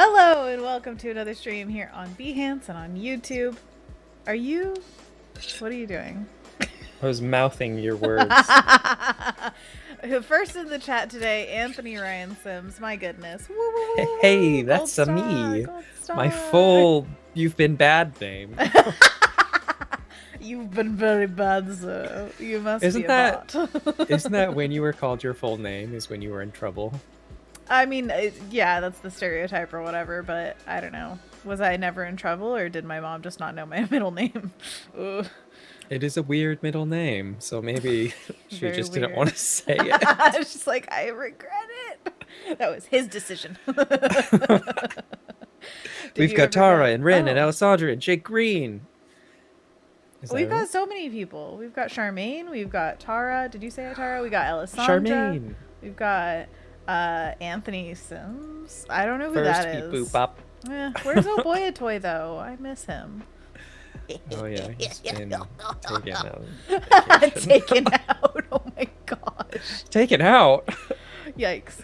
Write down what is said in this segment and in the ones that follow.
Hello and welcome to another stream here on Behance and on YouTube. What are you doing? I was mouthing your words. First in the chat today, Anthony Ryan Sims. My goodness. Woo, woo, woo, Hey, woo. that's Gold me. Gold star. My full "you've been bad" name. You've been very bad, sir. You must Isn't be a that bot. isn't that when you were called your full name is when you were in trouble? I mean, yeah, that's the stereotype or whatever, but I don't know. Was I never in trouble, or did my mom just not know my middle name? Ooh. It is a weird middle name, so maybe she just didn't want to say it. It's just like, I regret it. That was his decision. We've got Tara and Rynn and Alessandra and Jake Green. We've got so many people. We've got Charmaine. We've got Tara. Did you say it, Tara? We got Alessandra. Charmaine. We've got Anthony Sims. I don't know who First that is. Boop Bop. Where's Oh Boy a Toy though? I miss him. Oh yeah, he's been taken out. Taken out. Oh my gosh. Taken out. Yikes.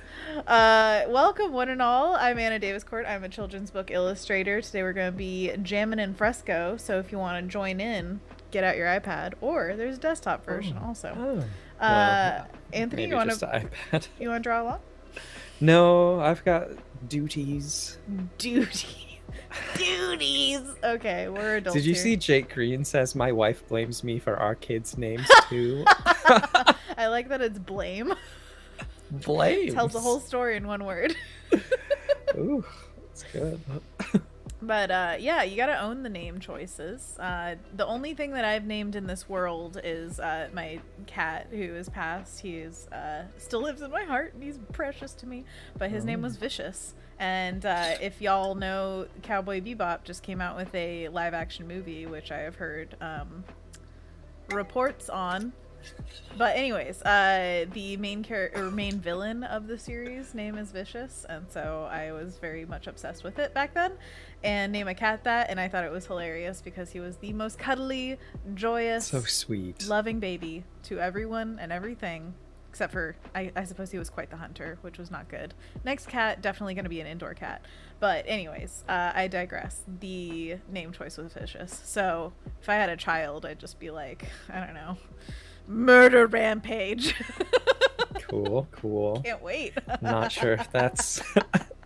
Welcome one and all. I'm Anna Daviscourt. I'm a children's book illustrator. Today we're going to be jamming in fresco. So if you want to join in, get out your iPad, or there's a desktop version also. Well, Anthony, you want to draw along? No, I've got duties. Duties. Okay, we're adults. Did you here. see Jake Green says my wife blames me for our kids' names too? I like that it's blame. Blame. Tells the whole story in one word. Ooh, that's good. But yeah, you gotta own the name choices. The only thing that I've named in this world is my cat who has passed. He is still lives in my heart and he's precious to me. But his name was Vicious. And if y'all know, Cowboy Bebop just came out with a live action movie, which I have heard reports on. But anyways, the main villain of the series name is Vicious, and so I was very much obsessed with it back then, and named my cat that, and I thought it was hilarious because he was the most cuddly, joyous, so sweet, loving baby to everyone and everything, except for I suppose he was quite the hunter, which was not good. Next cat, definitely going to be an indoor cat. But anyways, I digress. The name choice was Vicious, so if I had a child, I'd just be like, I don't know, Murder Rampage. Cool. Can't wait. Not sure if that's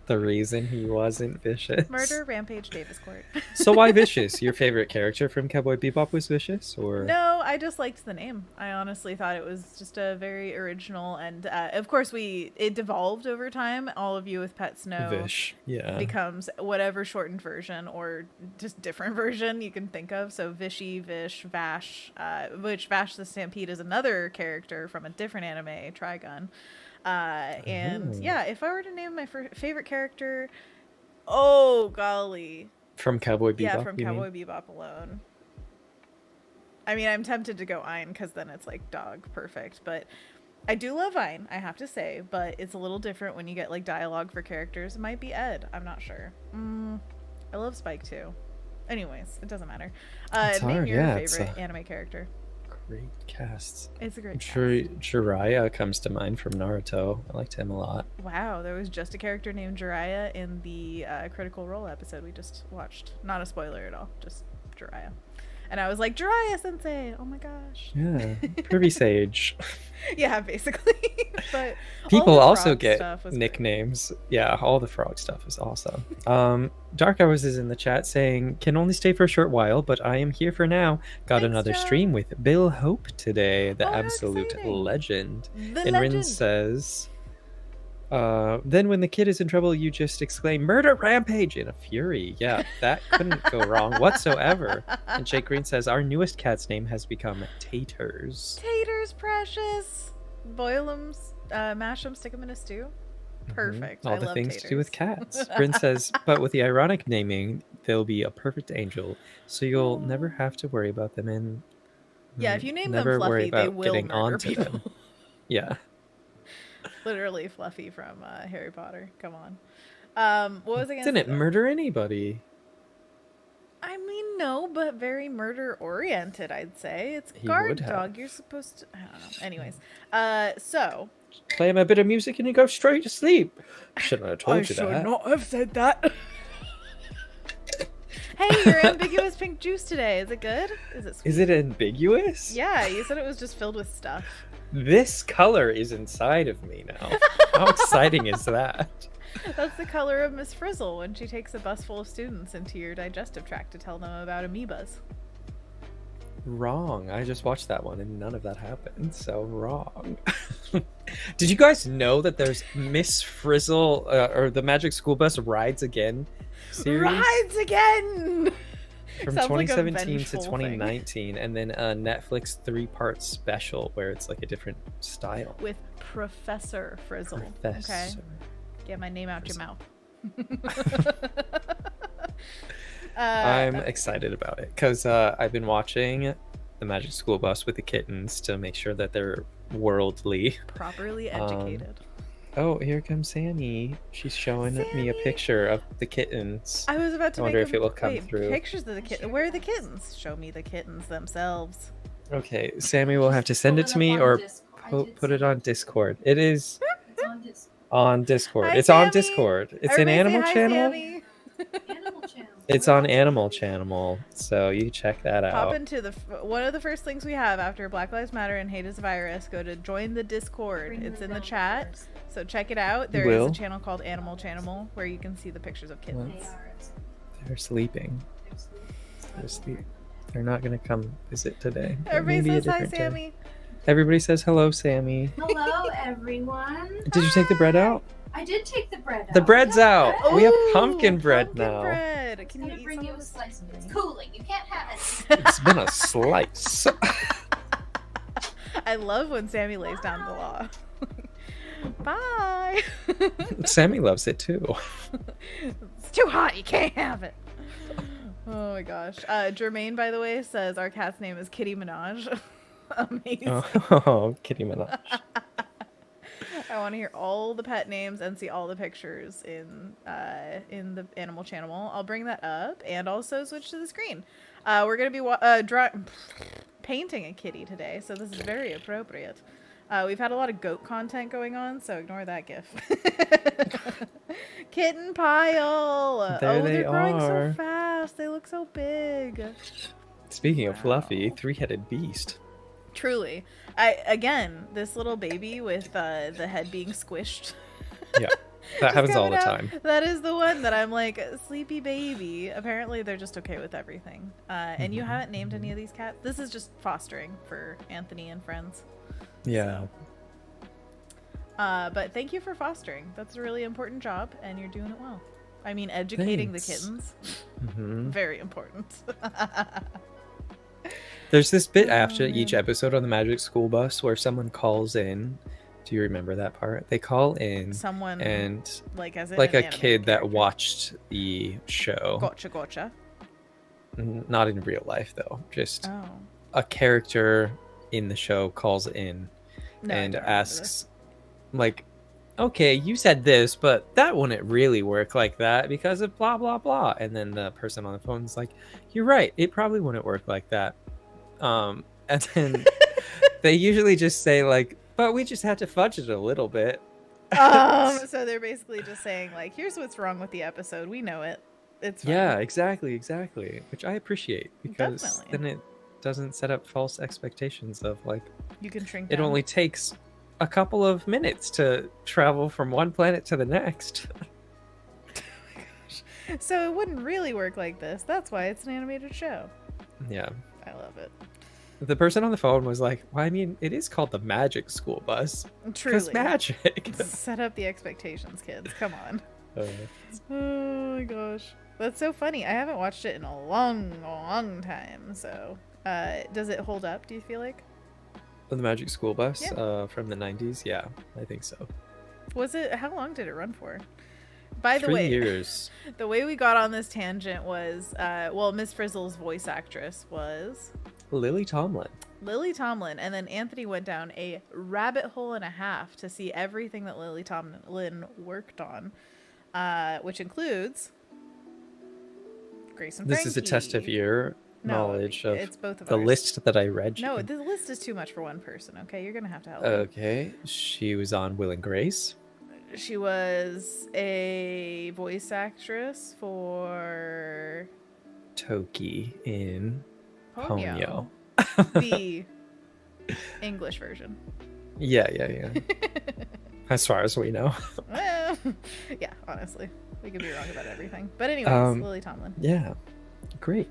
the reason he wasn't Vicious. Murder Rampage Daviscourt. So why Vicious? Your favorite character from Cowboy Bebop was Vicious, or? No, I just liked the name. I honestly thought it was just a very original, and of course it devolved over time. All of you with pets know Vish, yeah, becomes whatever shortened version or just different version you can think of. So Vishy, Vish, Vash, which Vash the Stampede is another character from a different anime, Trigun. And yeah, if I were to name my favorite character, oh golly, from Cowboy Bebop. Yeah, from Cowboy Bebop alone. I mean, I'm tempted to go Ein because then it's like dog perfect, but I do love Ein, I have to say, but it's a little different when you get like dialogue for characters. It might be Ed, I'm not sure. I love Spike too. Anyways, it doesn't matter. Name your favorite anime character. Great casts. It's a great cast. Jiraiya comes to mind from Naruto. I liked him a lot. Wow, there was just a character named Jiraiya in the Critical Role episode we just watched. Not a spoiler at all, just Jiraiya. And I was like, Jiraiya sensei, oh my gosh. Yeah, Privy Sage. Yeah, basically. But people also get nicknames. Great. Yeah, all the frog stuff is awesome. Dark Hours is in the chat saying, can only stay for a short while, but I am here for now. Got another stream with Bill Hope today, the absolute legend. Rynn says, then when the kid is in trouble, you just exclaim, Murder Rampage in a fury. Yeah, that couldn't go wrong whatsoever. And Jake Green says, our newest cat's name has become Taters. Taters, precious. Boil them, mash them, stick them in a stew. Perfect. All the things to do with cats. Rynn says, but with the ironic naming, they'll be a perfect angel, so you'll never have to worry about them. And yeah, if you name them Fluffy, they will murder people. Them. Yeah. Literally Fluffy from Harry Potter. Come on. What was I gonna say? Didn't murder anybody. I mean, no, but very murder oriented, I'd say. It's guard dog. You're supposed to, I don't know. Anyways, so play him a bit of music and he goes straight to sleep. Shouldn't have told you that. I should not have said that. Hey, your ambiguous pink juice today. Is it good? Is it sweet? Is it ambiguous? Yeah, you said it was just filled with stuff. This color is inside of me now. How exciting is that? That's the color of Miss Frizzle when she takes a bus full of students into your digestive tract to tell them about amoebas. Wrong. I just watched that one and none of that happened. So wrong. Did you guys know that there's Miss Frizzle or the Magic School Bus Rides Again series? Rides Again! From Sounds 2017 like to 2019, and then a Netflix 3-part special where it's like a different style. With Professor Frizzle. Professor. Okay. Get my name out your mouth. I'm excited about it because I've been watching the Magic School Bus with the kittens to make sure that they're worldly. Properly educated. Oh, here comes Sammy. She's showing me a picture of the kittens. I was about to wonder if it will come through. Pictures of the kittens. Where are the kittens? Show me the kittens themselves. Okay, Sammy will have to send it to me or put it on Discord. It is on Discord. Hi, it's Sammy. on Discord. It's Everybody an Animal say hi, Channel. Sammy. Animal Channel. It's on Animal Channel, so you check that out. Pop into one of the first things we have after Black Lives Matter and Hate is a Virus. Go to join the Discord. It's in the chat, so check it out. There is a channel called Animal Channel where you can see the pictures of kittens. They're sleeping. They're sleeping. They're not gonna come visit today. Everybody says hi, Sammy. Everybody says hello, Sammy. Hello, everyone. Did you take the bread out? I did take the bread out. The bread's out. Oh, We have pumpkin bread pumpkin now. bread. Can you I'm eat bring some you of a this? slice. It's cooling. You can't have it. It's been a slice. I love when Sammy lays down the law. Bye. Sammy loves it too. It's too hot. You can't have it. Oh my gosh. Jermaine, by the way, says our cat's name is Kitty Minaj. Amazing. Oh, Kitty Minaj. I want to hear all the pet names and see all the pictures in the Animal Channel. I'll bring that up and also switch to the screen. We're gonna be painting a kitty today, so this is very appropriate. We've had a lot of goat content going on, so ignore that gif. Kitten pile. They're growing so fast. They look so big. Speaking of fluffy, 3-headed beast. Truly. Again, this little baby with the head being squished. Yeah, that happens all the time. That is the one that I'm like, sleepy baby. Apparently, they're just okay with everything. And you haven't named any of these cats? This is just fostering for Anthony and friends. Yeah. So. But thank you for fostering. That's a really important job, and you're doing it well. I mean, educating the kittens. Very important. There's this bit after each episode on the Magic School Bus where someone calls in. Do you remember that part? They call in someone and like as like a kid that watched the show. Gotcha. Not in real life though. Just a character in the show calls in and asks, like, okay, you said this, but that wouldn't really work like that because of blah blah blah. And then the person on the phone is like, you're right, it probably wouldn't work like that. And then they usually just say like, but we just had to fudge it a little bit. So they're basically just saying like, here's what's wrong with the episode. We know it. It's fine. Yeah, exactly. Which I appreciate because then it doesn't set up false expectations of like, you can shrink it down. only takes a couple of minutes to travel from one planet to the next. Oh my gosh. So it wouldn't really work like this. That's why it's an animated show. Yeah. I love it. The person on the phone was like, well, I mean, it is called the Magic School Bus. Truly. Magic. Set up the expectations, kids. Come on. Oh my gosh. That's so funny. I haven't watched it in a long time. So, does it hold up, do you feel like? The Magic School Bus from the 90s? Yeah, I think so. How long did it run for? By the way, 3 years. The way we got on this tangent was, Miss Frizzle's voice actress was Lily Tomlin. And then Anthony went down a rabbit hole and a half to see everything that Lily Tomlin worked on, which includes Grace and This is a test of your knowledge of it's both of the ours. list that I read. No, the list is too much for one person. Okay, you're gonna have to help. Okay, she was on Will and Grace. She was a voice actress for Toki in Ponyo. Ponyo. The English version. Yeah. As far as we know. Well, yeah, honestly. We could be wrong about everything. But anyways, Lily Tomlin. Yeah, great.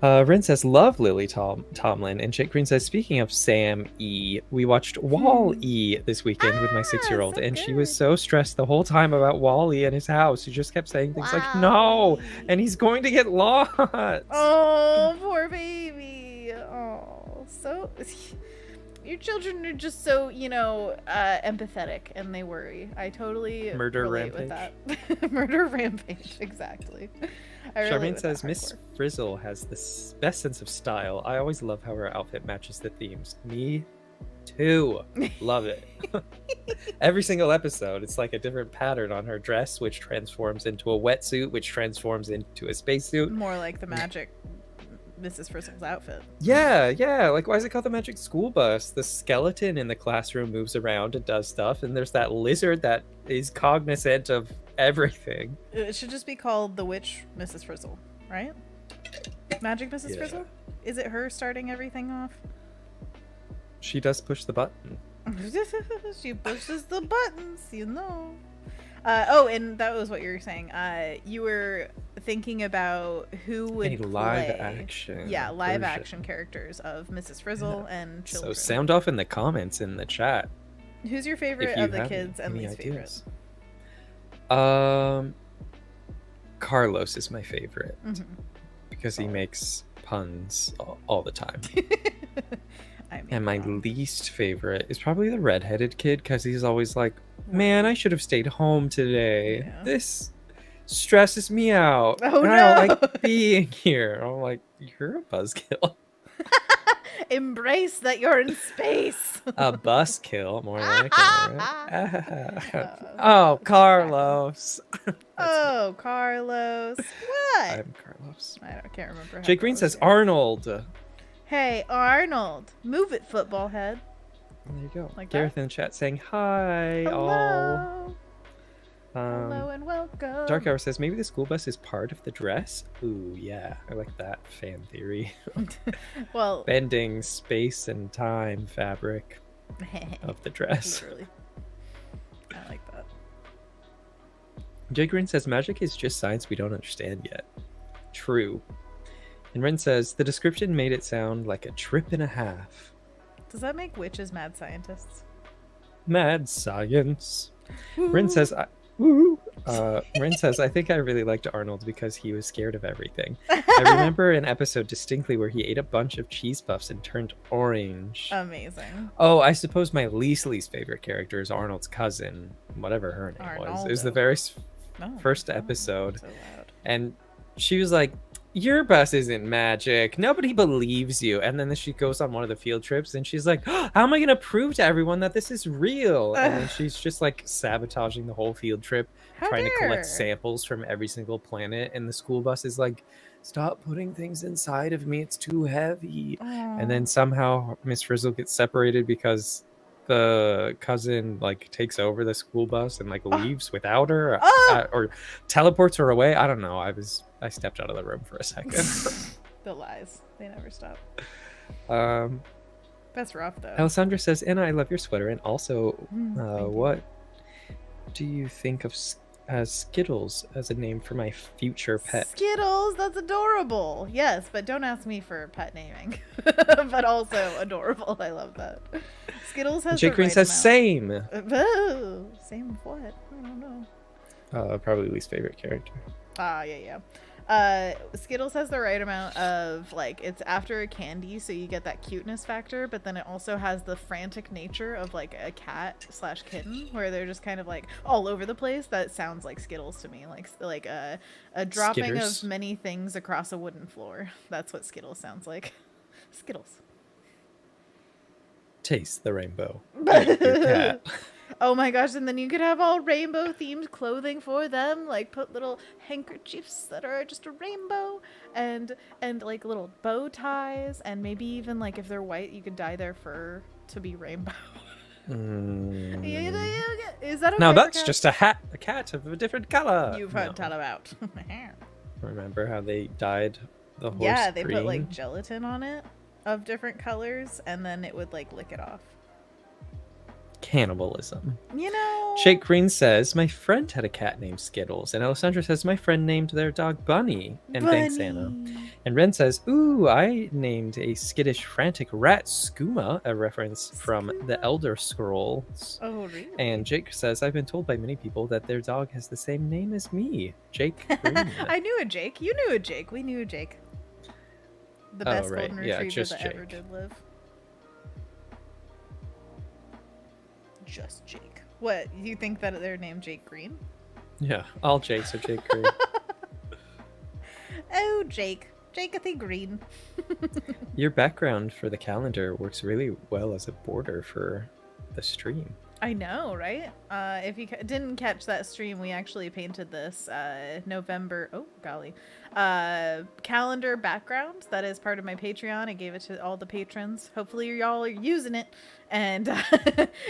Rynn says, love Lily Tomlin. And Jake Green says, speaking of Sam E, we watched Wall-E this weekend with my 6-year-old. So and good. She was so stressed the whole time about Wall-E and his house. She just kept saying things like, no, and he's going to get lost. Oh, poor baby. Oh, so... Your children are just so, empathetic, and they worry. I totally Murder relate rampage. with that. Murder rampage, exactly. Charmaine says, Miss Frizzle has the best sense of style. I always love how her outfit matches the themes. Me too. Love it. Every single episode, it's like a different pattern on her dress, which transforms into a wetsuit, which transforms into a spacesuit. More like the magic Mrs. Frizzle's outfit. Yeah. Like, why is it called the Magic School Bus? The skeleton in the classroom moves around and does stuff, and there's that lizard that is cognizant of everything. It should just be called the Witch Mrs. Frizzle, right? Magic Mrs. Frizzle? Is it her starting everything off? She does push the button. She pushes the buttons, Oh, and that was what you were saying. You were thinking about who would play live action. Yeah, live action characters of Mrs. Frizzle and children. So sound off in the comments in the chat. Who's your favorite of the kids and least favorite? Carlos is my favorite because he Solid. makes puns all the time. I mean, and my least favorite is probably the redheaded kid because he's always like, man, I should have stayed home today. Yeah. This stresses me out. Oh, and no. I don't like being here. I'm like, you're a buzzkill. Embrace that you're in space. A buzzkill, more like it. Right? Oh, Carlos. Oh, Carlos. What? I'm Carlos. Can't remember. Jake Green says Arnold. Hey, Arnold. Move it, football head. There you go. Like Gareth that? in the chat saying hi. Hello. All. Hello and welcome. Dark Hour says maybe the school bus is part of the dress. Ooh, yeah. I like that fan theory. Well, Bending space and time fabric of the dress. Literally. I like that. Jake Green says magic is just science we don't understand yet. True. And Rynn says the description made it sound like a trip and a half. Does that make witches mad scientists? Mad science. Woo. Rynn says, Rynn says, I think I really liked Arnold because he was scared of everything. I remember an episode distinctly where he ate a bunch of cheese puffs and turned orange. Amazing. Oh, I suppose my least favorite character is Arnold's cousin, whatever her name was. It was the very first episode. So loud. And she was like, your bus isn't magic. Nobody believes you. And then she goes on one of the field trips and she's like, oh, how am I going to prove to everyone that this is real? And then she's just like sabotaging the whole field trip, trying to collect samples from every single planet. And the school bus is like, stop putting things inside of me. It's too heavy. And then somehow Miss Frizzle gets separated because the cousin like takes over the school bus and like leaves without her or teleports her away. I don't know. I stepped out of the room for a second. The lies, they never stop. That's rough though. Alessandra says, Anna, I love your sweater. And also, what do you think of Skittles as a name for my future pet? Skittles, that's adorable. Yes, but don't ask me for pet naming. But also adorable. I love that. Skittles has Jake Green says same. Same of what? I don't know. Probably least favorite character. Yeah. Skittles has the right amount of like, it's after a candy, so you get that cuteness factor, but then it also has the frantic nature of like a cat / kitten, where they're just kind of like all over the place. That sounds like Skittles to me, like a dropping Skitters. of many things across a wooden floor. That's what Skittles sounds like. Skittles. Taste the rainbow. Your cat. Oh my gosh, and then you could have all rainbow themed clothing for them, like put little handkerchiefs that are just a rainbow and like little bow ties, and maybe even like if they're white you could dye their fur to be rainbow. Is that okay? Now that's just a cat of a different color. You've heard tell about. Remember how they dyed the horse Yeah, they green? put like gelatin on it of different colors, and then it would like lick it off. Cannibalism. You know. Jake Green says, my friend had a cat named Skittles. And Alessandra says, my friend named their dog Bunny. And thanks, Anna. And Rynn says, ooh, I named a skittish, frantic rat Skooma, a reference from the Elder Scrolls. Oh, really? And Jake says, I've been told by many people that their dog has the same name as me. Jake Green. I knew a Jake. You knew a Jake. We knew a Jake. The best golden retriever that ever did live. Just Jake. What? You think that they're named Jake Green? Yeah, all Jakes are Jake Green. Oh, Jake. Jakethy Green. Your background for the calendar works really well as a border for the stream. I know, right? If you didn't catch that stream, we actually painted this November. Oh, golly. Calendar background. That is part of my Patreon. I gave it to all the patrons. Hopefully y'all are using it. And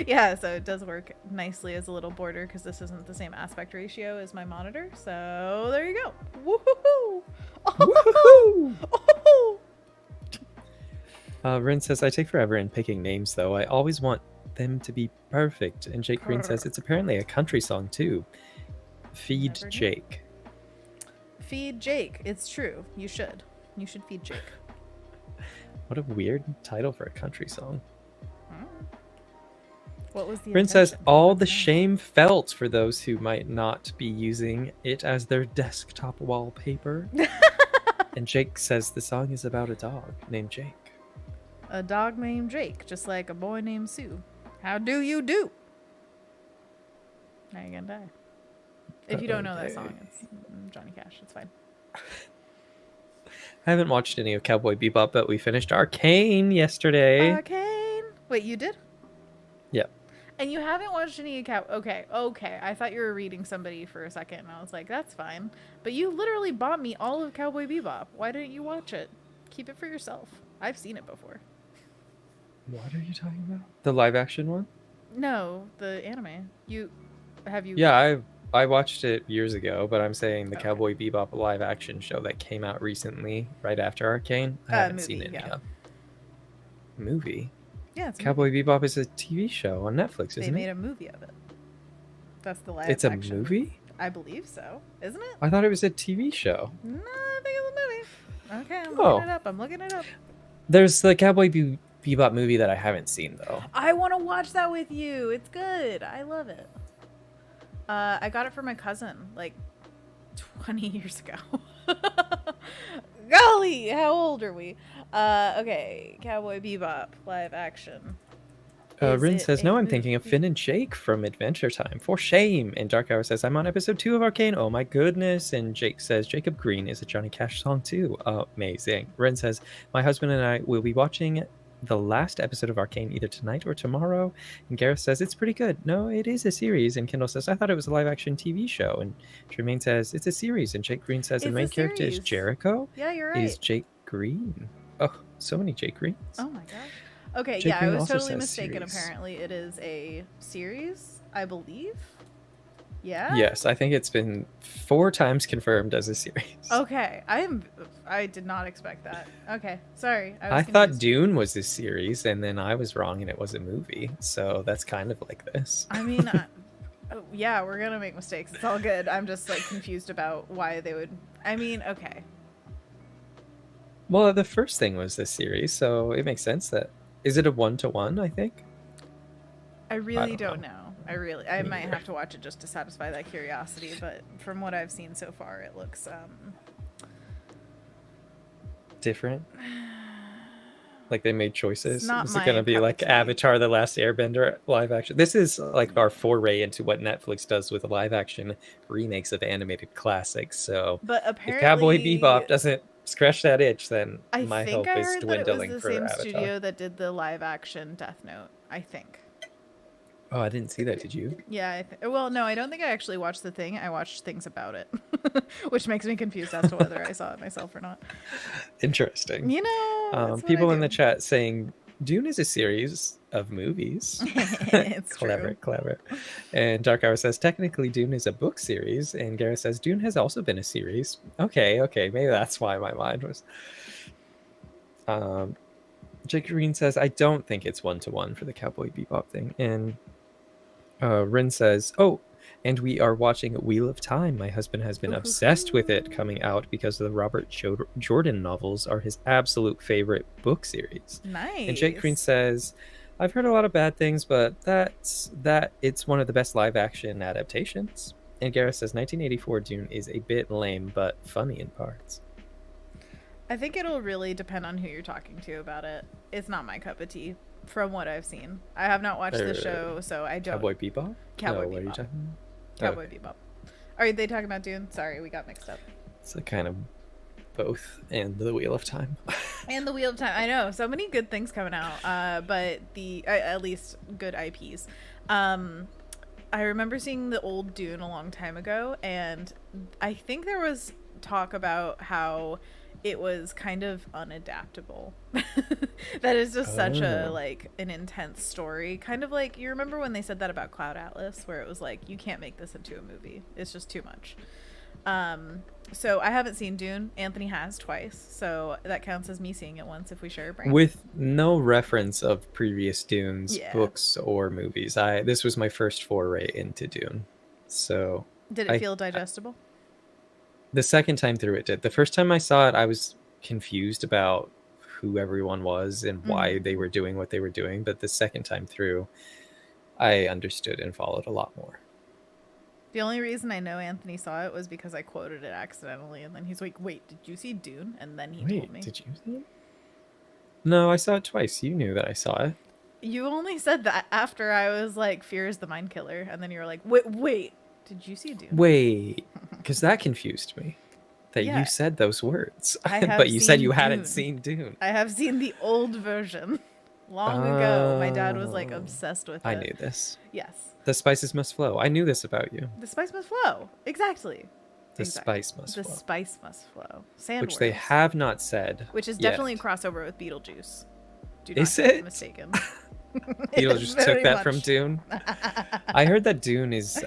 yeah, so it does work nicely as a little border because this isn't the same aspect ratio as my monitor. So there you go. Woohoo! Woohoo! Oh! Rynn says, I take forever in picking names, though. I always want them to be perfect. And Jake Green says, it's apparently a country song, too. Feed Jake. Feed Jake. It's true. You should. You should feed Jake. What a weird title for a country song. What was the Rynn says, all the shame felt for those who might not be using it as their desktop wallpaper. And Jake says the song is about a dog named Jake. A dog named Jake, just like a boy named Sue. How do you do? Now you're gonna die. If you don't know that song, it's Johnny Cash. It's fine. I haven't watched any of Cowboy Bebop, but we finished Arcane yesterday. Arcane? Wait, you did? Yep. And you haven't watched any of Okay. I thought you were reading somebody for a second, and I was like, that's fine. But you literally bought me all of Cowboy Bebop. Why didn't you watch it? Keep it for yourself. I've seen it before. What are you talking about? The live action one? No, the anime. Have you? Yeah, I watched it years ago, but I'm saying the Cowboy Bebop live action show that came out recently, right after Arcane. I haven't seen it yet. Movie? Yeah, it's Cowboy Bebop is a TV show on Netflix, isn't it? They made a movie of it. That's the live action. It's a movie? I believe so. Isn't it? I thought it was a TV show. No, I think it's a movie. Okay, I'm looking it up. There's the Cowboy Bebop movie that I haven't seen, though. I want to watch that with you. It's good. I love it. I got it for my cousin like 20 years ago. Golly, how old are we? Okay, Cowboy Bebop live action. Rynn says, no, I'm thinking of Finn and Jake from Adventure Time. For shame. And Dark Hour says, I'm on episode 2 of Arcane. Oh my goodness. And Jake says, Jacob Green is a Johnny Cash song too. Amazing. Rynn says, my husband and I will be watching the last episode of Arcane either tonight or tomorrow. And Gareth says, it's pretty good. No, it is a series. And Kendall says, I thought it was a live action TV show. And Tremaine says, it's a series. And Jake Green says, the main character is Jericho. Yeah, you're right. Is Jake Green. Oh, so many Jake Greens. Oh my god. Okay, Jake Green I was totally mistaken. Series. Apparently it is a series, I believe. Yeah? Yes, I think it's been 4 times confirmed as a series. Okay, I did not expect that. Okay, sorry. I thought Dune was a series, and then I was wrong, and it was a movie. So that's kind of like this. I mean, yeah, we're gonna make mistakes. It's all good. I'm just like confused about why they would. I mean, okay. Well, the first thing was this series, so it makes sense that. Is it a 1-to-1, I think? I really don't know. I might have to watch it just to satisfy that curiosity, but from what I've seen so far, it looks different. Like they made choices. Is it going to be like Avatar: The Last Airbender live action? This is like our foray into what Netflix does with live action remakes of animated classics. So, but apparently, if Cowboy Bebop doesn't scratch that itch, then my hope is dwindling for Avatar. I think I heard that it was the same studio that did the live action Death Note. I think. Oh, I didn't see that. Did you? Yeah. Well, no, I don't think I actually watched the thing. I watched things about it, which makes me confused as to whether I saw it myself or not. Interesting. You know, that's what people I in the do. chat saying Dune is a series of movies. It's Clever, true. clever. And Dark Hour says technically Dune is a book series, and Gareth says Dune has also been a series. Okay, maybe that's why my mind was. Jake Green says I don't think it's 1-to-1 for the Cowboy Bebop thing, and Rynn says, "Oh, and we are watching Wheel of Time. My husband has been obsessed with it coming out because the Robert Jordan novels are his absolute favorite book series." Nice. And Jake Green says, "I've heard a lot of bad things, but it's one of the best live action adaptations." And Gareth says 1984 Dune is a bit lame but funny in parts. I think it'll really depend on who you're talking to about it. It's not my cup of tea, from what I've seen. I have not watched the show, so I don't. Cowboy Bebop? Cowboy What are you Bebop. talking about? Cowboy Bebop. Are they talking about Dune? Sorry, we got mixed up. It's a kind of both, and the Wheel of Time. And the Wheel of Time. I know, so many good things coming out, but at least good IPs. I remember seeing the old Dune a long time ago, and I think there was talk about how it was kind of unadaptable. That is just such a an intense story, kind of like, you remember when they said that about Cloud Atlas, where it was like, you can't make this into a movie, it's just too much. So I haven't seen Dune. Anthony has twice, so that counts as me seeing it once if we share a brain. With no reference of previous Dunes, books or movies. This was my first foray into Dune. So did it feel digestible? The second time through it did. The first time I saw it, I was confused about who everyone was and why they were doing what they were doing. But the second time through, I understood and followed a lot more. The only reason I know Anthony saw it was because I quoted it accidentally, and then he's like, "Wait, did you see Dune?" And then he told me. Did you see it? No, I saw it twice. You knew that I saw it. You only said that after I was like, "Fear is the mind killer," and then you were like, "Wait, did you see Dune?" Wait, because that confused me. That you said those words, but you said you hadn't seen Dune. I have seen the old version long ago. My dad was like obsessed with it. I knew this. Yes. The spices must flow. I knew this about you. The spice must flow. Exactly. Spice must flow. The spice must flow. Which they have not said. Which is definitely a crossover with Beetlejuice. Do not get mistaken. Beetlejuice took that from Dune. I heard that Dune is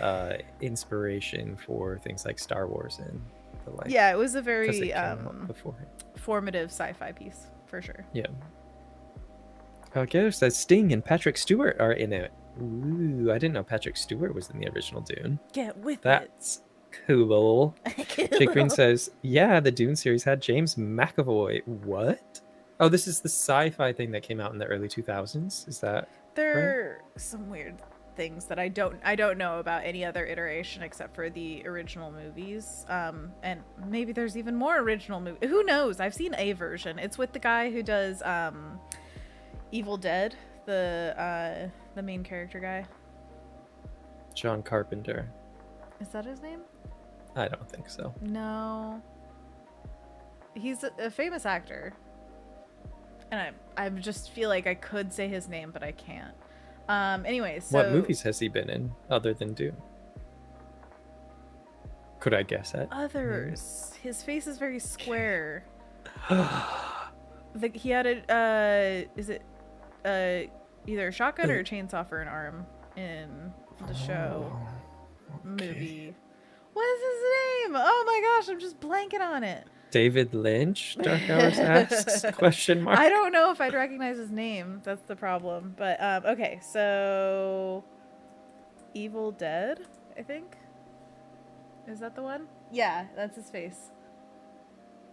inspiration for things like Star Wars and the like. Yeah, it was a very formative sci-fi piece for sure. Yeah. Gareth says Sting and Patrick Stewart are in it. Ooh, I didn't know Patrick Stewart was in the original Dune. Get with That's cool. Jake Green says, yeah, the Dune series had James McAvoy. What? Oh, this is the sci-fi thing that came out in the early 2000s. Is that there are some weird things that I don't know about any other iteration except for the original movies. And maybe there's even more original movies. Who knows? I've seen a version. It's with the guy who does Evil Dead, the main character guy. John Carpenter. Is that his name? I don't think so. No. He's a famous actor. And I just feel like I could say his name, but I can't. Anyway, so... What movies has he been in other than Dune? Could I guess at? Others. His face is very square. He had either a shotgun or a chainsaw for an arm in the show. Movie. What is his name? Oh my gosh, I'm just blanking on it. David Lynch? Dark Hours asks, question mark. I don't know if I'd recognize his name. That's the problem. But, okay, so... Evil Dead, I think? Is that the one? Yeah, that's his face.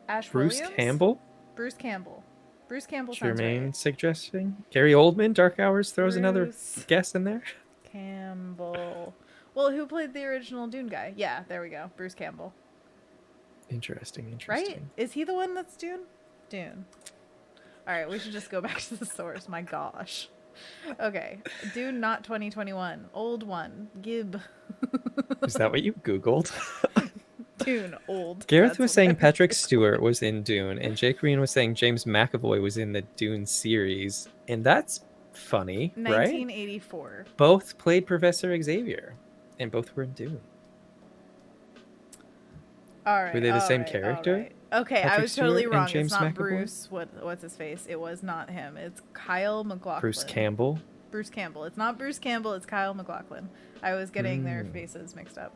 Bruce Williams? Campbell? Bruce Campbell. Bruce Campbell sounds right. Suggesting. Gary Oldman, Dark Hours throws another guess in there. Campbell. Well, who played the original Dune guy? Yeah, there we go. Bruce Campbell. Interesting. Right? Is he the one that's Dune? Dune. All right, we should just go back to the source. My gosh. Okay. Dune, not 2021. Old one. Gib. Is that what you Googled? Dune, old. Gareth was saying Patrick Stewart was in Dune, and Jake Rynn was saying James McAvoy was in the Dune series, and that's funny, right? 1984. Both played Professor Xavier, and both were in Dune. All right. Were they the same character? Okay, Patrick I was totally Stewart wrong. and James It's not McAvoy? Bruce. What's his face? It was not him. It's Kyle MacLachlan. Bruce Campbell. Bruce Campbell. It's not Bruce Campbell. It's Kyle MacLachlan. I was getting their faces mixed up.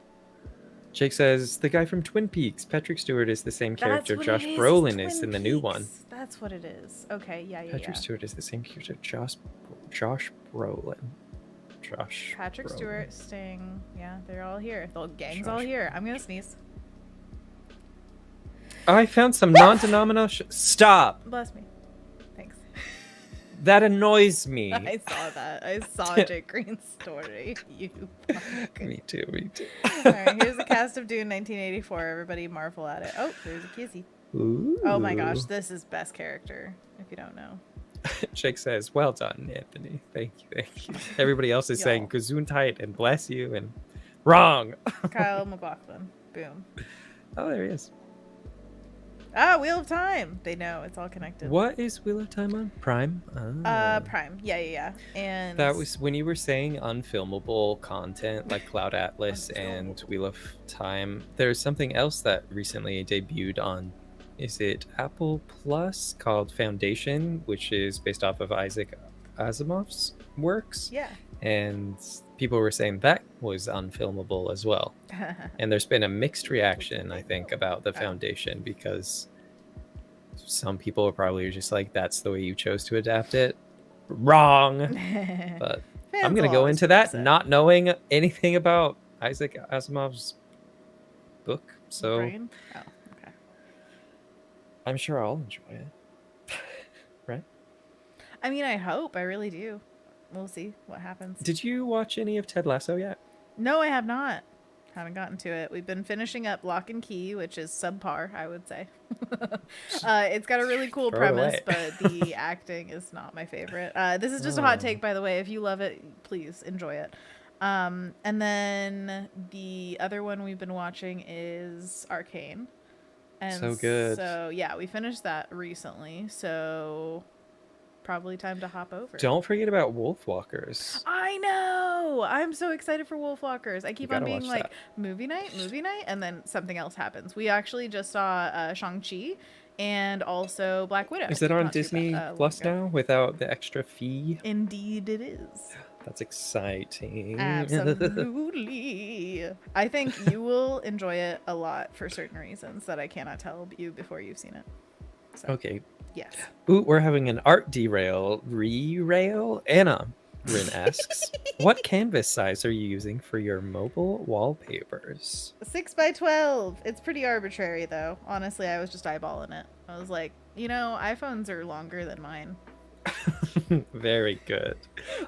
Jake says the guy from Twin Peaks. Patrick Stewart is the same character. That's what Josh it is. Brolin It's is Twin in the new Peaks. one. That's what it is. Okay, yeah. Patrick Stewart is the same character. Josh Brolin. Patrick Brolin. Stewart, Sting. Yeah, they're all here. The gang's all here. I'm gonna sneeze. I found some non-denominational. Stop. Bless me. Thanks. That annoys me. I saw that. I saw Jake Green's story. You. Me too. All right, here's the cast of Dune 1984. Everybody marvel at it. Oh, there's a kissy. Ooh. Oh my gosh, this is best character, if you don't know. Jake says, well done, Anthony. Thank you. Everybody else is saying Gesundheit and bless you and wrong. Kyle MacLachlan. Boom. Oh, there he is. Ah, Wheel of Time. They know it's all connected. What is Wheel of Time on? Prime? Prime. Yeah. And that was when you were saying unfilmable content like Cloud Atlas and Wheel of Time. There's something else that recently debuted on, is it Apple Plus, called Foundation, which is based off of Isaac Asimov's works. Yeah. And people were saying that was unfilmable as well. And there's been a mixed reaction, I think, about the Foundation, because some people are probably just like, that's the way you chose to adapt it. Wrong. But I'm going to go into that not knowing anything about Isaac Asimov's book. So okay. I'm sure I'll enjoy it. Right? I mean, I hope. I really do. We'll see what happens. Did you watch any of Ted Lasso yet? No, I have not. Haven't gotten to it. We've been finishing up Lock and Key, which is subpar, I would say. It's got a really cool premise, but the acting is not my favorite. This is just a hot take, by the way. If you love it, please enjoy it. And then the other one we've been watching is Arcane. And so good. So yeah, we finished that recently. So probably time to hop over. Don't forget about Wolfwalkers. I know. I'm so excited for Wolfwalkers. I keep on being like, that. movie night, and then something else happens. We actually just saw Shang-Chi and also Black Widow. Is it on Disney Plus now without the extra fee? Indeed it is. That's exciting. Absolutely. I think you will enjoy it a lot for certain reasons that I cannot tell you before you've seen it. So. Okay. Yes. Ooh, we're having an art derail. Re-rail? Anna, Rynn asks, what canvas size are you using for your mobile wallpapers? 6x12. It's pretty arbitrary, though. Honestly, I was just eyeballing it. I was like, iPhones are longer than mine. Very good.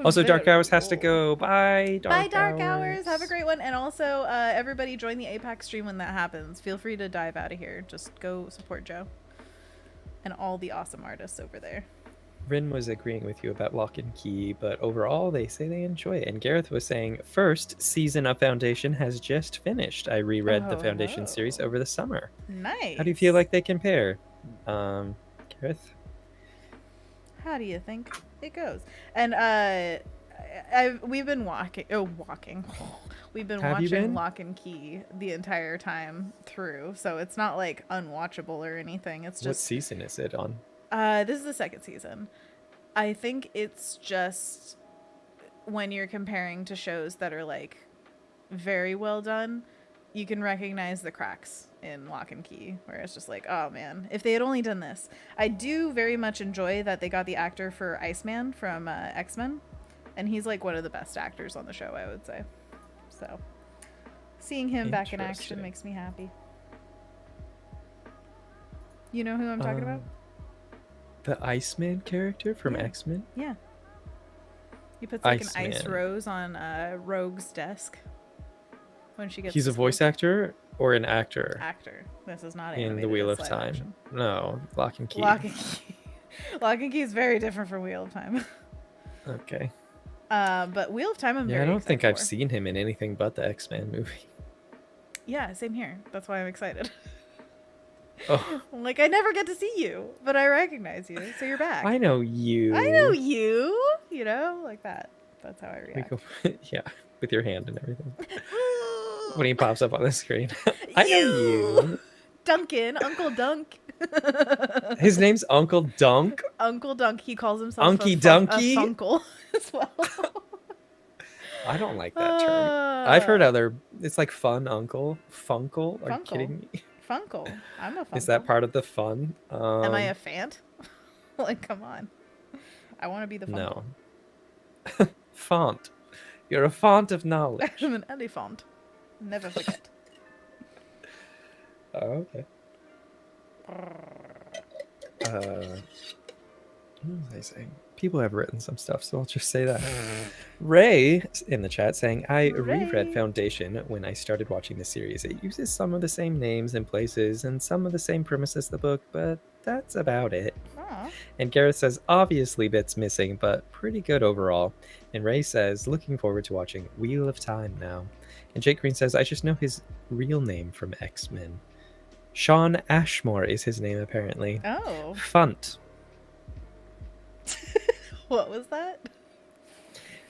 Also, Dark Hours has to go. Bye, Dark Hours. Have a great one. And also, everybody join the APAC stream when that happens. Feel free to dive out of here. Just go support Joe and all the awesome artists over there. Rynn was agreeing with you about Lock and Key, but overall they say they enjoy it. And Gareth was saying, first season of Foundation has just finished. I reread the Foundation series over the summer. Nice. How do you feel like they compare? Gareth? How do you think it goes? And we've been walking. We've been watching Lock and Key the entire time through, so it's not like unwatchable or anything. It's just, what season is it on? This is the second season. I think it's just when you're comparing to shows that are like very well done, you can recognize the cracks in Lock and Key, where it's just like, oh man, if they had only done this. I do very much enjoy that they got the actor for Iceman from X-Men, and he's like one of the best actors on the show, I would say. So seeing him back in action makes me happy. You know who I'm talking about? The Iceman character from X-Men? Yeah. He puts like an ice rose on Rogue's desk when she gets. He's a voice actor or an actor? Actor. This is not in the Wheel of Time. Action. No, Lock and Key. Lock and Key. Lock and Key is very different from Wheel of Time. Okay. But Wheel of Time, I don't think I've seen him in anything but the X-Men movie. Yeah, same here. That's why I'm excited. Oh, Like, I never get to see you, but I recognize you, so you're back. I know you. I know you. You know, like that. That's how I We react. go, yeah, with your hand and everything. When he pops up on the screen. I know you. Duncan, Uncle Dunk. His name's Uncle Dunk. Uncle Dunk. He calls himself Unky a Dunky. funkle as well. I don't like that term. I've heard other. It's like fun uncle, funkle. Are you Funkle. kidding me? Funkle. I'm a funkle. Is that part of the fun? Am I a fant? Like, come on. I want to be the funkle. No. Font. You're a font of knowledge. I'm an elephant. Never forget. Oh, okay. What was I saying? People have written some stuff, so I'll just say that. Ray in the chat saying, I reread Foundation when I started watching the series. It uses some of the same names and places and some of the same premises as the book, but that's about it. Aww. And Gareth says, obviously bits missing, but pretty good overall. And Ray says, looking forward to watching Wheel of Time now. And Jake Green says, I just know his real name from X-Men. Sean Ashmore is his name, apparently. Oh. Funt. What was that?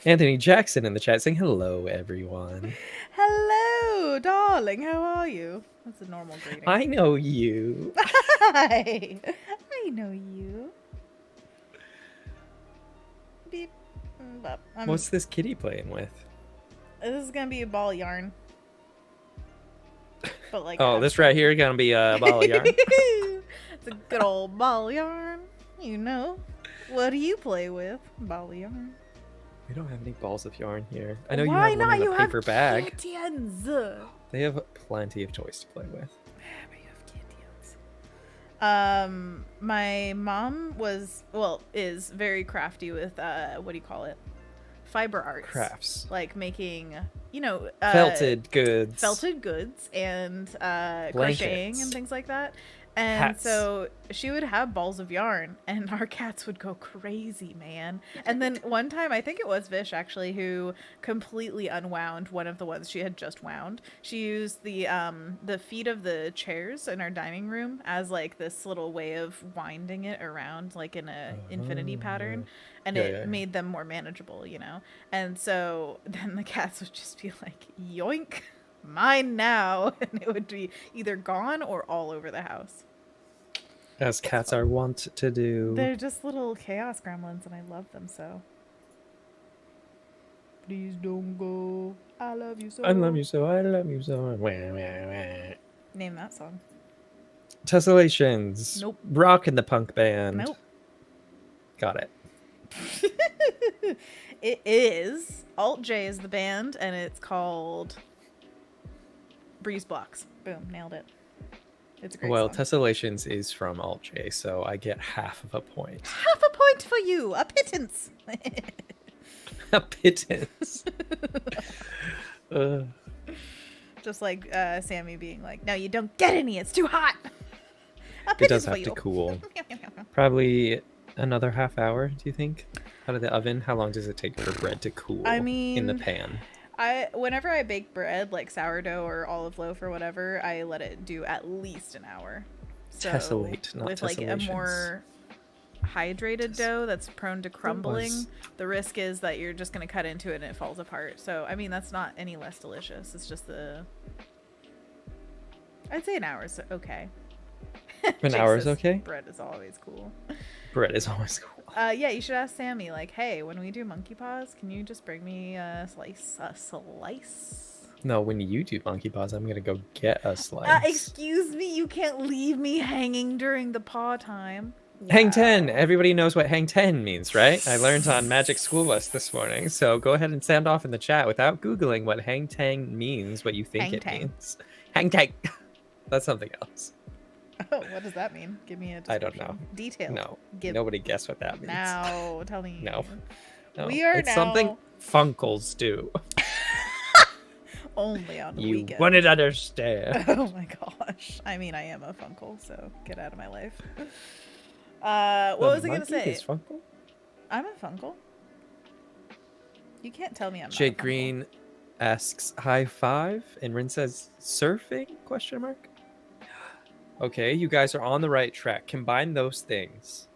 Anthony Jackson in the chat saying, hello, everyone. Hello, darling. How are you? That's a normal greeting. I know you. Hi. I know you. Beep. Bop. What's this kitty playing with? This is going to be a ball of yarn. But like Oh, this right here is going to be a ball of yarn. It's a good old ball of yarn. You know. What do you play with? Ball of yarn. We don't have any balls of yarn here. I know Why you have not? one in You a have paper bag. kittens. They have plenty of toys to play with. My mom is very crafty with what do you call it? Fiber arts. Crafts. Like making, Felted goods and crocheting and things like that. And hats. So she would have balls of yarn and our cats would go crazy, man. And then one time, I think it was Vish actually, who completely unwound one of the ones she had just wound. She used the feet of the chairs in our dining room as like this little way of winding it around like in a infinity pattern. And it made them more manageable, And so then the cats would just be like, yoink. Mine now. And it would be either gone or all over the house. As cats are wont to do. They're just little chaos gremlins and I love them so. Please don't go. I love you so. I love you so. I love you so. Name that song. Tessellations. Nope. Rock in the punk band. Nope. Got it. It is. Alt J is the band and it's called Breeze Blocks. Boom, nailed it. It's a great song. Tessellations is from Alt J, so I get half of a point. Half a point for you. A pittance. A pittance. Just like Sammy being like, no, you don't get any. It's too hot. It does have to cool. Probably another half hour, do you think? Out of the oven? How long does it take for bread to cool in the pan? Whenever I bake bread, like sourdough or olive loaf or whatever, I let it do at least an hour. So Tessellate, not with like a more hydrated dough that's prone to crumbling, the risk is that you're just going to cut into it and it falls apart. So, I mean, that's not any less delicious. It's just I'd say an hour is okay. An hour is okay? Bread is always cool. Bread is always cool. Yeah, you should ask Sammy, like, hey, when we do monkey paws, can you just bring me a slice? No, when you do monkey paws, I'm gonna go get a slice. Excuse me, you can't leave me hanging during the paw time. Wow. Hang 10. Everybody knows what hang 10 means, right? I learned on Magic School Bus this morning. So go ahead and sound off in the chat without Googling what hang 10 means, what you think it means. Hang 10. That's something else. Oh, what does that mean? Give me a description. I don't know. Detail. No. Nobody guess what that means. Now, tell me. No. We are it's now... something Funkles do. Only on the you weekend. wouldn't understand. Oh my gosh. I mean, I am a Funkle, so get out of my life. What was I going to say? Is Funkle? I'm a Funkle. You can't tell me I'm not Jake a Funkle. Green asks high five, and Rynn says surfing? Question mark. Okay, you guys are on the right track. Combine those things.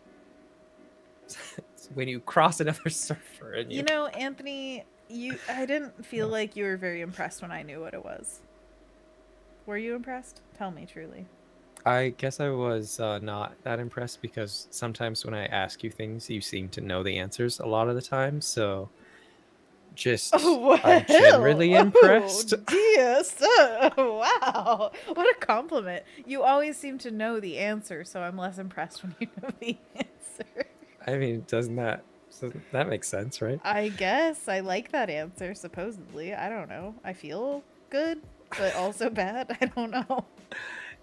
When you cross another surfer and You know, Anthony, I didn't feel like you were very impressed when I knew what it was. Were you impressed? Tell me truly. I guess I was not that impressed because sometimes when I ask you things, you seem to know the answers a lot of the time. So I'm generally impressed. Dear sir. Wow. What a compliment. You always seem to know the answer, so I'm less impressed when you know the answer. I mean, doesn't that make sense, right? I guess. I like that answer, supposedly. I don't know. I feel good, but also bad. I don't know.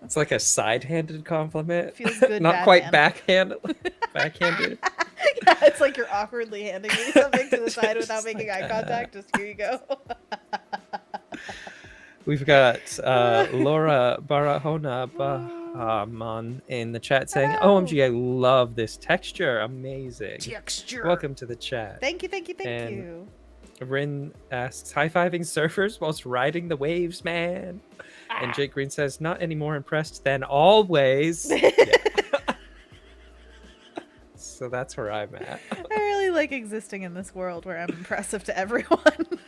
It's like a side-handed compliment. Feels good. Not quite backhanded. Backhanded. Yeah, it's like you're awkwardly handing me something to the side without making eye contact. Just here you go. We've got Laura Barahona Bahaman in the chat saying, "OMG, I love this texture. Amazing. Texture. Welcome to the chat." Thank you. Rynn asks, "High-fiving surfers whilst riding the waves, man." And Jake Green says, "Not any more impressed than always." Yeah. So that's where I'm at. I really like existing in this world where I'm impressive to everyone.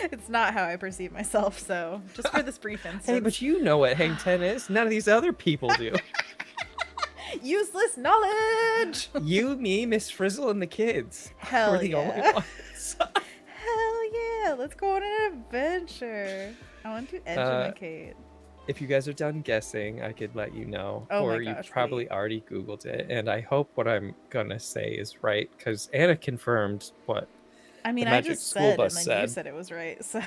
It's not how I perceive myself, so just for this brief instance. Hey, but you know what Hang 10 is. None of these other people do. Useless knowledge! You, me, Miss Frizzle, and the kids. Hell We're the yeah. only ones. Hell yeah, let's go on an adventure. I want to educate. If you guys are done guessing, I could let you know. Oh or my gosh, you've probably already Googled it. And I hope what I'm going to say is right, because Anna confirmed what I mean, the I Magic just School said, Bus and then said. you said it was right, so...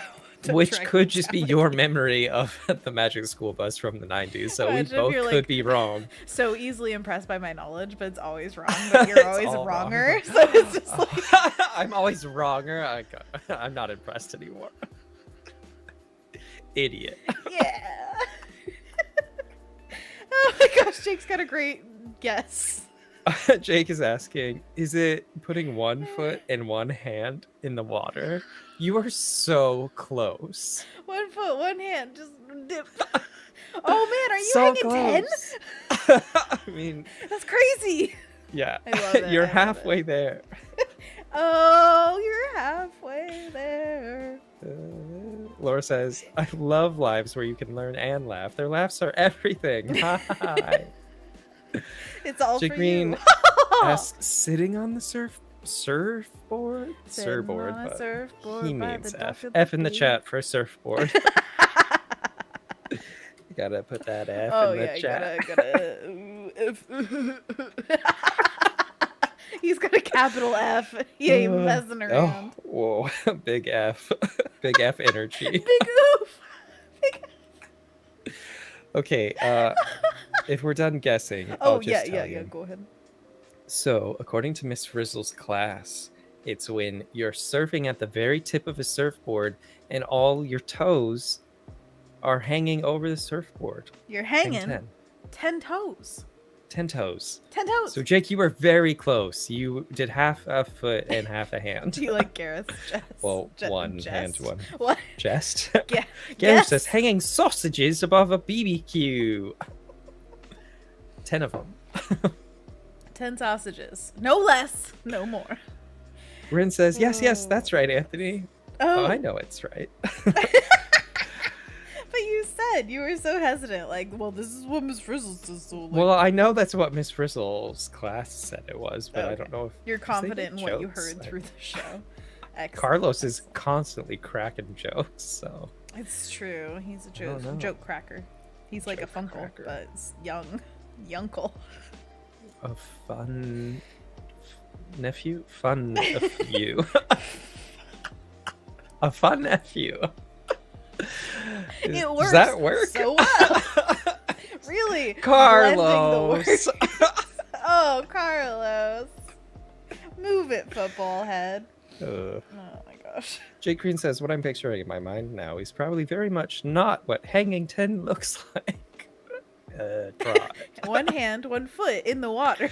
Which could just be your memory of the Magic School Bus from the 90s. So we both could be wrong. So easily impressed by my knowledge, but it's always wrong. But you're always wronger. So it's just like... I'm always wronger. I'm not impressed anymore. Idiot. Yeah. Oh my gosh, Jake's got a great guess. Jake is asking, is it putting one foot and one hand in the water? You are so close. 1 foot, one hand, just dip. Oh man, are you so hanging close. 10? I mean, that's crazy. Yeah, I love it. You're halfway there. Oh, you're halfway there. Laura says, "I love lives where you can learn and laugh. Their laughs are everything." Hi. It's all Jake for Green you. asks, "Sitting on the surfboard? Surfboard, on a but surfboard he by means the F. dock of the F in the bay. chat for surfboard." You gotta put that F in the chat. He's got a capital F. He ain't messing around. Oh, whoa, big F. Big F energy. Big oof. Okay, if we're done guessing, Oh, I'll just tell yeah, you. go ahead. So, according to Miss Frizzle's class, it's when you're surfing at the very tip of a surfboard and all your toes are hanging over the surfboard. You're hanging 10 toes. 10 toes. 10 toes. So, Jake, you were very close. You did half a foot and half a hand. Do you like Gareth's chest? Well, one hand, one What? chest. Yeah. Gareth says, hanging sausages above a BBQ. 10 of them. 10 sausages. No less, no more. Rynn says, yes, that's right, Anthony. Oh, I know it's right. But you said you were so hesitant. Like, well, this is what Miss Frizzle says. So, like, Well, I know that's what Miss Frizzle's class said it was, but I don't know if you're confident in what you jokes. heard through the show. Excellent. Carlos is constantly cracking jokes, so It's true. He's a don't know. joke cracker. He's like a Joke funkle, cracker. but it's youngcle. a fun nephew, fun of you, a fun nephew. It works. Does that work? So well. Really, Carlos. blending the words. Oh, Carlos, move it, football head. Oh my gosh. Jake Green says, what I'm picturing in my mind now is probably very much not what hanging 10 looks like. Try. One hand, 1 foot in the water.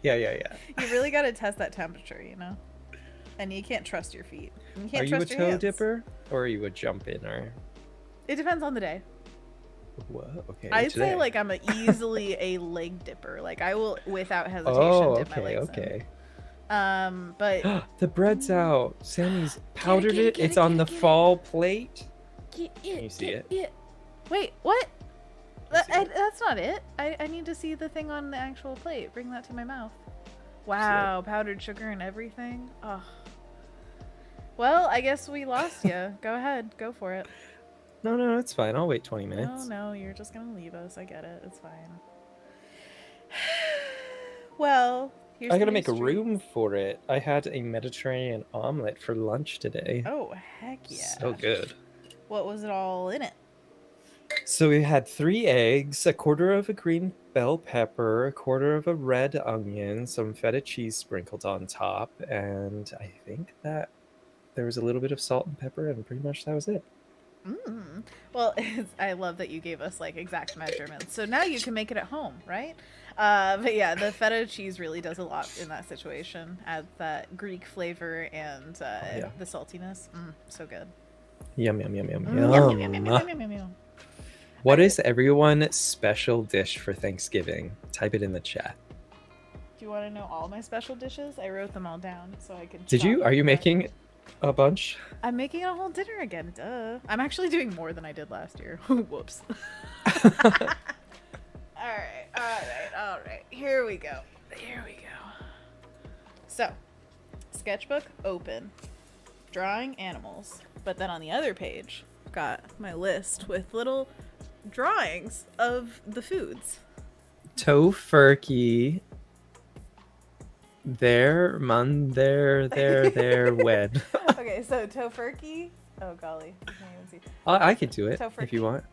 Yeah. You really got to test that temperature, you know? And you can't trust your feet. You can't Are you a trust your toe hands. dipper or are you a jump in? Or It depends on the day. Whoa, okay. I'd today. say like I'm easily a leg dipper. Like I will without hesitation Oh, dip my okay, legs okay. in. But The bread's out. Sammy's powdered get it. It's on the fall plate. Can you see it? Wait, what? Can you see it? That's not it. I need to see the thing on the actual plate. Bring that to my mouth. Wow, powdered sugar and everything. Oh. Well, I guess we lost you. Go ahead, go for it. No, it's fine. I'll wait 20 minutes. No, you're just gonna leave us. I get it. It's fine. Well, here's I gotta the make a street. room for it. I had a Mediterranean omelet for lunch today. Oh, heck yeah. So good. What was it all in it? So we had 3 eggs, a quarter of a green bell pepper, a quarter of a red onion, some feta cheese sprinkled on top, and I think that there was a little bit of salt and pepper, and pretty much that was it. Well, I love that you gave us like exact measurements. So now you can make it at home, right? But yeah, the feta cheese really does a lot in that situation. Adds that Greek flavor and the saltiness. So good. Yum, yum, yum, yum, Yum. What is everyone's special dish for Thanksgiving? Type it in the chat. Do you want to know all my special dishes? I wrote them all down so I could. Did you? Are you making a bunch? I'm making a whole dinner again. Duh. I'm actually doing more than I did last year. Whoops. All right. Here we go. So, sketchbook open. Drawing animals. But then on the other page, I've got my list with little drawings of the foods. Tofurkey. There, wed. Okay, so tofurkey. Oh golly, I can't even see. I could do it Tofurkey. if you want.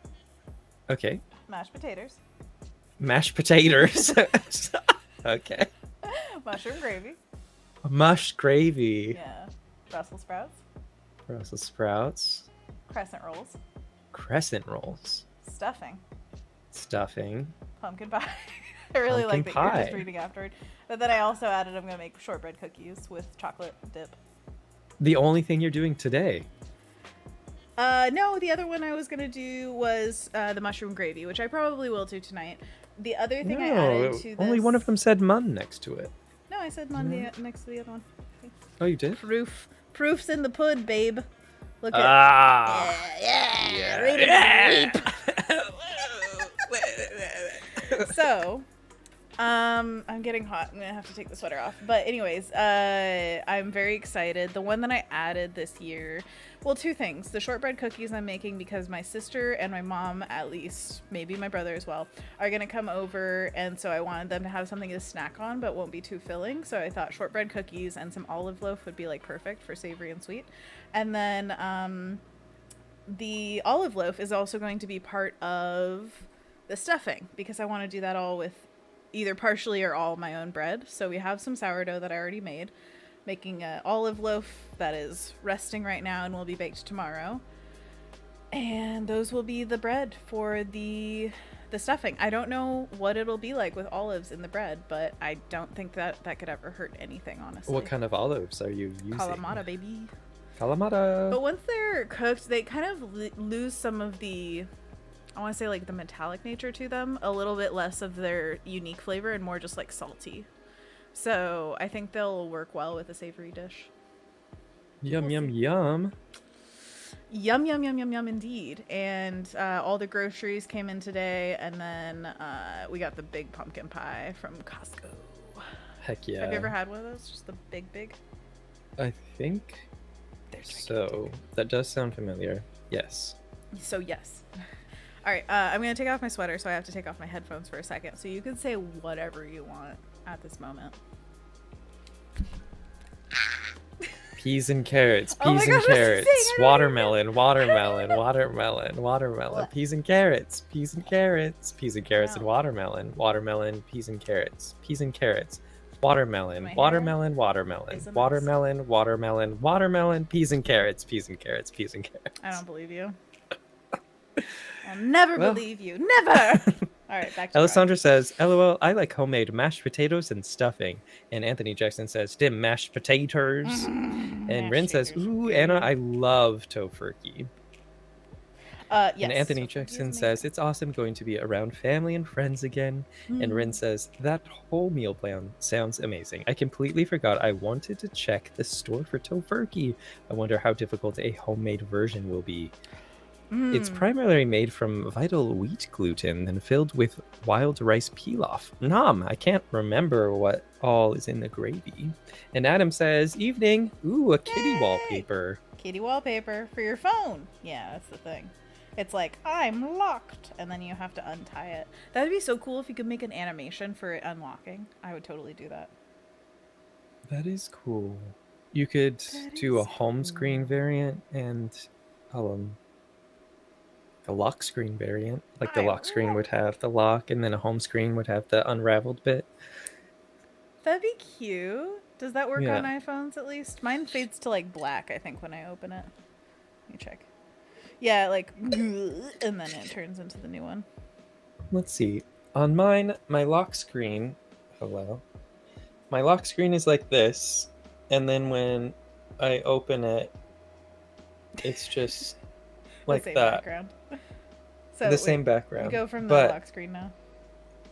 Okay. Mashed potatoes. Mashed potatoes. Okay. Mushroom gravy. Mush gravy. Yeah. Brussels sprouts. Brussels sprouts. Crescent rolls. Crescent rolls. Stuffing. Pumpkin pie. I really Pumpkin like that you're pie. just reading afterward. But then I also added I'm going to make shortbread cookies with chocolate dip. The only thing you're doing today. No, the other one I was going to do was the mushroom gravy, which I probably will do tonight. The other thing I added to this... only one of them said mun next to it. No, I said Monday next to the other one. Oh, you did? Proof's in the pud, babe. Look at Yeah. read it and So, I'm getting hot. I'm gonna have to take the sweater off. But anyways, I'm very excited. The one that I added this year, well, 2 things. The shortbread cookies I'm making because my sister and my mom, at least, maybe my brother as well, are gonna come over, and so I wanted them to have something to snack on, but won't be too filling. So I thought shortbread cookies and some olive loaf would be like perfect for savory and sweet. And then the olive loaf is also going to be part of the stuffing because I want to do that all with either partially or all my own bread. So we have some sourdough that I already made, making an olive loaf that is resting right now and will be baked tomorrow. And those will be the bread for the stuffing. I don't know what it'll be like with olives in the bread, but I don't think that could ever hurt anything, honestly. What kind of olives are you using? Kalamata, baby. Kalamata. But once they're cooked, they kind of lose some of the, I want to say like the metallic nature to them, a little bit less of their unique flavor and more just like salty. So I think they'll work well with a savory dish. Yum, yum, yum. Yum, yum, yum, yum, yum, indeed. And all the groceries came in today, and then we got the big pumpkin pie from Costco. Heck yeah. Have you ever had one of those? Just the big? I think so. That does sound familiar. Yes. So yes. All right, I'm going to take off my sweater, so I have to take off my headphones for a second. So you can say whatever you want at this moment. Peas and carrots, Oh my peas gosh, and what's he carrots, saying? watermelon, peas and carrots, peas and carrots, peas and carrots, and Wow. watermelon, peas and carrots, watermelon, My hair watermelon, is a mess. watermelon, peas and carrots, peas and carrots. I don't believe you. I'll never Well. believe you. Never! All right, back to Alessandra says, LOL, I like homemade mashed potatoes and stuffing. And Anthony Jackson says, dim mashed potatoes. And Rynn says, ooh, Anna, I love tofurkey. Yes. And Anthony Jackson says, it's awesome going to be around family and friends again. And Rynn says, that whole meal plan sounds amazing. I completely forgot I wanted to check the store for tofurkey. I wonder how difficult a homemade version will be. It's primarily made from vital wheat gluten and filled with wild rice pilaf. Nom, I can't remember what all is in the gravy. And Adam says, evening. Ooh, a kitty wallpaper. Kitty wallpaper for your phone. Yeah, that's the thing. It's like, I'm locked, and then you have to untie it. That'd be so cool if you could make an animation for it unlocking. I would totally do that. That is cool. You could do a home screen variant and a lock screen variant. Like the lock screen would have the lock, and then a home screen would have the unraveled bit. That'd be cute. Does that work on iPhones at least? Mine fades to like black, I think, when I open it. Let me check. Yeah, like, and then it turns into the new one. Let's see. On mine, my lock screen. Hello. My lock screen is like this, and then when I open it, it's just like the same that. Background. So the same background. We go from the lock screen now.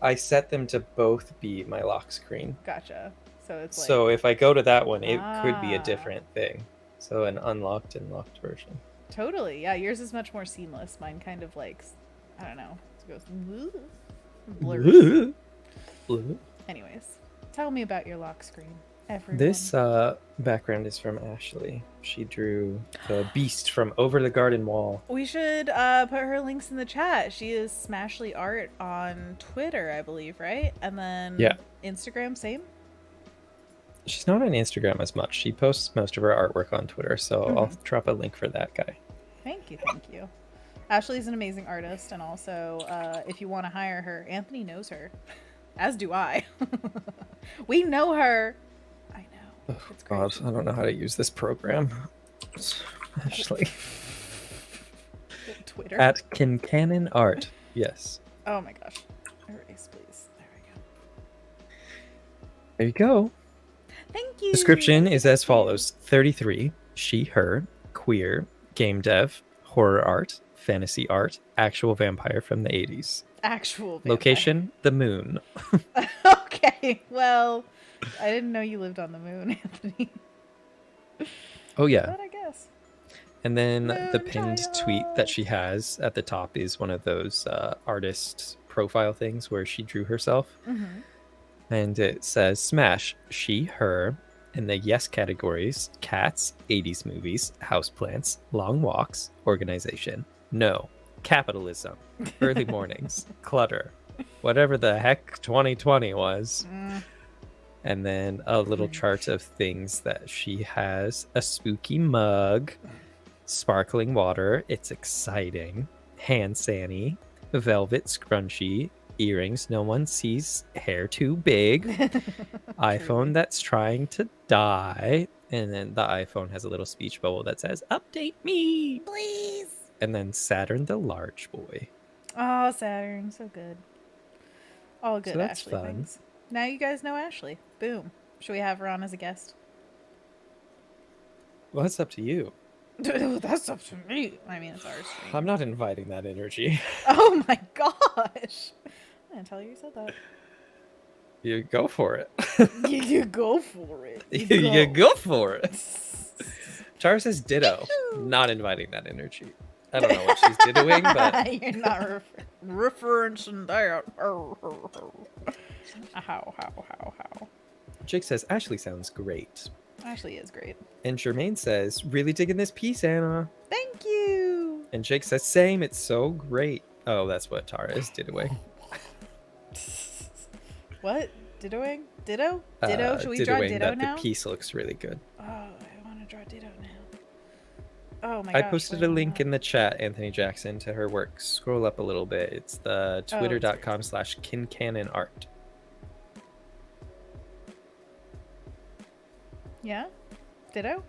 I set them to both be my lock screen. Gotcha. So it's like... So if I go to that one, it could be a different thing. So an unlocked and locked version. Totally. Yeah, yours is much more seamless. Mine kind of like, I don't know. It goes blurs. Anyways, tell me about your lock screen. Everyone. This background is from Ashley. She drew the beast from Over the Garden Wall. We should put her links in the chat. She is Smashly Art on Twitter, I believe, right? And then Instagram, same? She's not on Instagram as much. She posts most of her artwork on Twitter, so I'll drop a link for that guy. Thank you, thank you. Ashley's an amazing artist, and also, if you want to hire her, Anthony knows her. As do I. We know her. I know. Oh, God, I don't know how to use this program. Ashley. Twitter? At Kincannon Art. Yes. Oh my gosh. Erase, please. There we go. There you go. Thank you. Description is as follows. 33, she, her, queer, game dev, horror art, fantasy art, actual vampire from the 80s. Actual vampire. Location, the moon. Okay, well, I didn't know you lived on the moon, Anthony. Oh, yeah. But I guess. And then the pinned tweet that she has at the top is one of those artist profile things where she drew herself. Mm-hmm. And it says, smash, she, her, in the yes categories, cats, 80s movies, houseplants, long walks, organization, no, capitalism, early mornings, clutter, whatever the heck 2020 was. And then a little chart of things that she has: a spooky mug, sparkling water, it's exciting, hand sanny, velvet scrunchie, earrings no one sees, hair too big, iPhone that's trying to die, and then the iPhone has a little speech bubble that says, update me, please. And then Saturn the large boy. Oh, Saturn, so good. All good, so that's Ashley fun. Things. Now you guys know Ashley. Boom. Should we have her on as a guest? Well, that's up to you. That's up to me. I mean, it's ours. I'm not inviting that energy. Oh my gosh. I didn't tell you said that. You go for it. You go for it. You go for it. Char says ditto. Not inviting that energy. I don't know what she's dittoing, but... You're not referencing that. How. Jake says, Ashley sounds great. Ashley is great. And Jermaine says, really digging this piece, Anna. Thank you. And Jake says, same, it's so great. Oh, that's what Tara is dittoing. What? Dittoing? Ditto? Ditto? Should we draw ditto that now? The piece looks really good. Oh, I want to draw ditto now. Oh my I gosh. posted a link in the chat, Anthony Jackson, to her work. Scroll up a little bit. It's the twitter.com/kincannonart. Yeah? Ditto?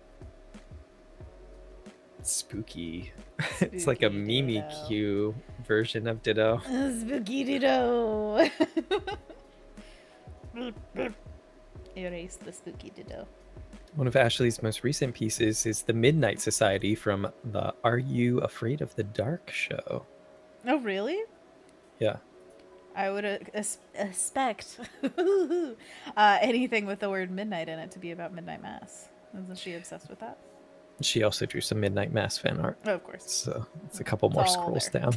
Spooky. It's like a Mimikyu version of Ditto. Spooky Ditto. Erase the spooky Ditto. One of Ashley's most recent pieces is the Midnight Society from the Are You Afraid of the Dark show. Oh, really? Yeah. I would expect anything with the word midnight in it to be about midnight mass. Isn't she obsessed with that? She also drew some Midnight Mass fan art. Oh, of course. So it's a couple more scrolls down.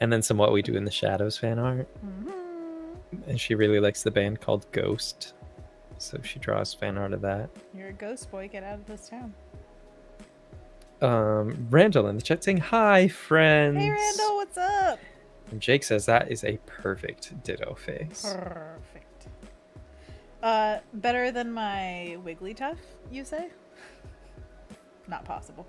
And then some What We Do in the Shadows fan art. Mm-hmm. And she really likes the band called Ghost. So she draws fan art of that. You're a ghost boy. Get out of this town. Randall in the chat saying, "Hi, friends." Hey, Randall, what's up? And Jake says that is a perfect ditto face. Perfect. Better than my Wigglytuff, you say? Not possible.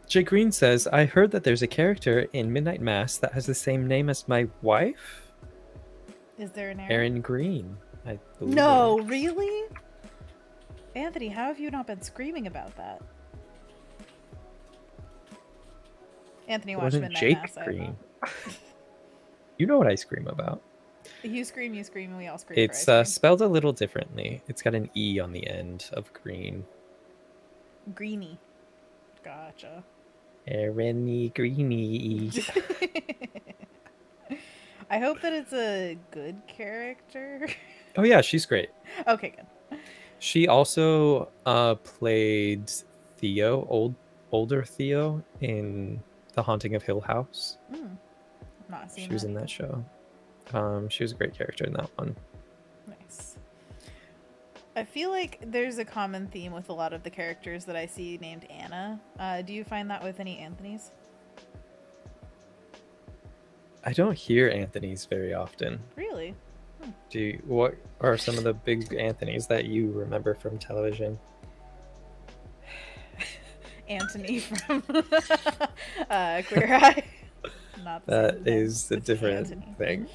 Jake Green says, "I heard that there's a character in Midnight Mass that has the same name as my wife." Is there an Aaron Green? I believe. No, really? Anthony, how have you not been screaming about that? Anthony watched Midnight Jake Mass. Green. You know what I scream about. You scream, and we all scream. It's spelled a little differently. It's got an E on the end of green. Greeny. Gotcha. Aaron Greeny. I hope that it's a good character. Oh yeah, she's great. Okay, good. She also played Theo, older Theo in The Haunting of Hill House. Not seen She was in that show. She was a great character in that one. Nice. I feel like there's a common theme with a lot of the characters that I see named Anna. Do you find that with any Anthonys? I don't hear Anthony's very often. Really? What are some of the big Anthony's that you remember from television? Anthony from Queer Eye. Not the That same is a It's different Anthony. thing.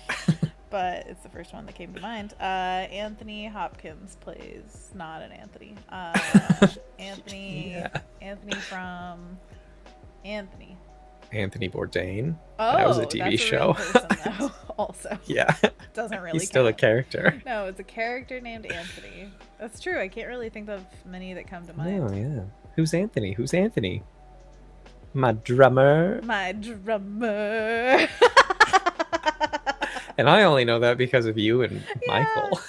But it's the first one that came to mind. Anthony Hopkins plays not an Anthony. Anthony. Yeah. Anthony from Anthony. Anthony Bourdain. Oh, that was a TV that's show. A real person, though, also. Yeah. Doesn't really He's still a count. character. No, it's a character named Anthony. That's true. I can't really think of many that come to mind. Oh, yeah. Who's Anthony? Who's Anthony? My drummer. My drummer. And I only know that because of you and Michael.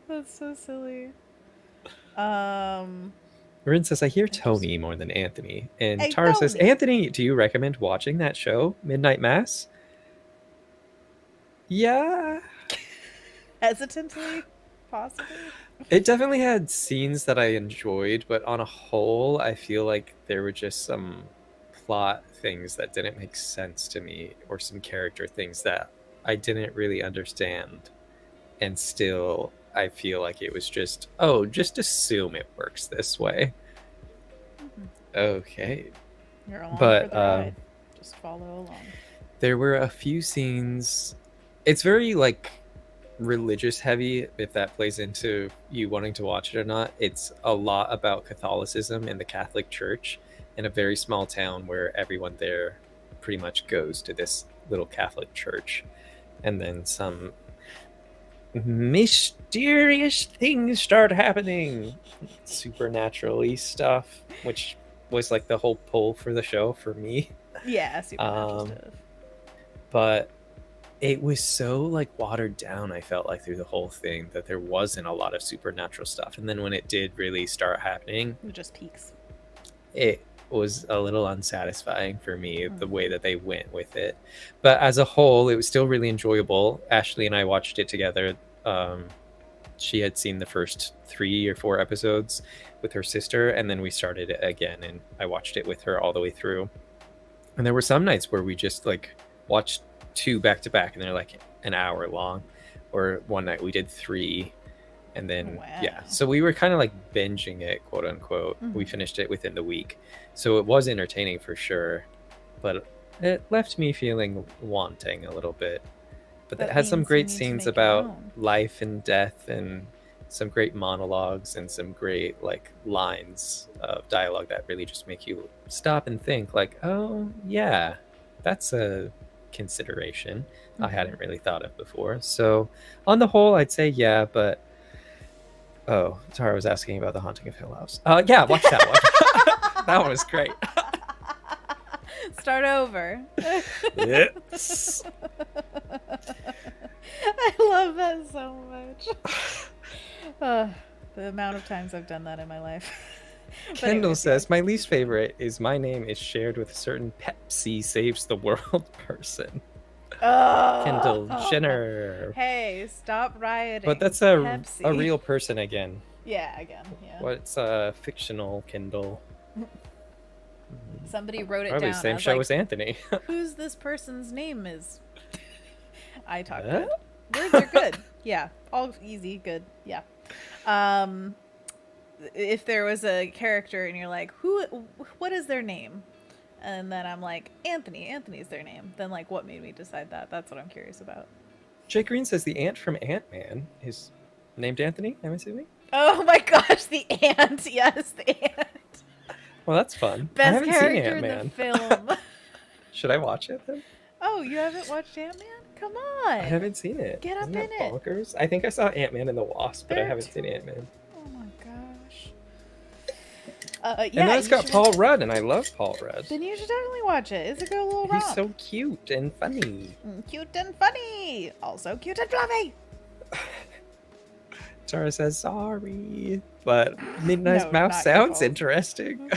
That's so silly. Rynn says, "I hear Tony more than Anthony." And Hey, Tara says, Tony. "Anthony, do you recommend watching that show, Midnight Mass?" Yeah. Hesitantly, possibly. It definitely had scenes that I enjoyed, but on a whole, I feel like there were just some plot things that didn't make sense to me, or some character things that I didn't really understand. And still, I feel like it was just assume it works this way. Okay. You're along But, for the ride. Just follow along. There were a few scenes. It's very like religious heavy, if that plays into you wanting to watch it or not. It's a lot about Catholicism and the Catholic Church in a very small town where everyone there pretty much goes to this little Catholic church. And then some mysterious things start happening, supernaturally stuff, which was like the whole pull for the show for me. Yeah, supernatural stuff. But it was so like watered down, I felt like, through the whole thing, that there wasn't a lot of supernatural stuff. And then when it did really start happening, It just peaks. it was a little unsatisfying for me, the way that they went with it. But as a whole, it was still really enjoyable. Ashley and I watched it together. She had seen the first 3 or 4 episodes with her sister, and then we started it again, and I watched it with her all the way through. And there were some nights where we just like watched 2 back to back, and they're like an hour long. Or one night we did 3. And then, yeah, so we were kind of like binging it, quote unquote. We finished it within the week. So it was entertaining for sure, but it left me feeling wanting a little bit. But it had some great scenes about life and death, and some great monologues, and some great like lines of dialogue that really just make you stop and think like, oh yeah, that's a consideration I hadn't really thought of before. So on the whole, I'd say yeah, but Oh, Tara was asking about The Haunting of Hill House. Yeah, watch that one. That one was great. Start over. Yes. I love that so much. The amount of times I've done that in my life. Kendall says, my least favorite is my name is shared with a certain Pepsi saves the world person. Kendall Jenner. Hey, stop rioting. But that's a real person again. Yeah, again. Yeah. What's a fictional Kendall? Somebody wrote it Probably down. Same show as Anthony. Who's this person's name is? I talk good. Words are good. Yeah. All easy, good. Yeah. If there was a character and you're like, what is their name? And then I'm like, Anthony's their name. Then like, what made me decide that? That's what I'm curious about. Jake Green says the ant from Ant-Man is named Anthony, I'm assuming. Oh my gosh, the ant. Yes, the ant. Well, that's fun. Best I haven't character seen Ant-Man. in the film. Should I watch it then? Oh, you haven't watched Ant-Man? Come on. I haven't seen it. Get up Isn't in that bonkers? I think I saw Ant-Man and the Wasp, but I haven't seen Ant-Man. Oh my gosh. And then it's got Paul Rudd, and I love Paul Rudd. Then you should definitely watch it. It's a good little romp. He's so cute and funny. Cute and funny. Also cute and fluffy. Tara says sorry, but Midnight Mouse sounds interesting.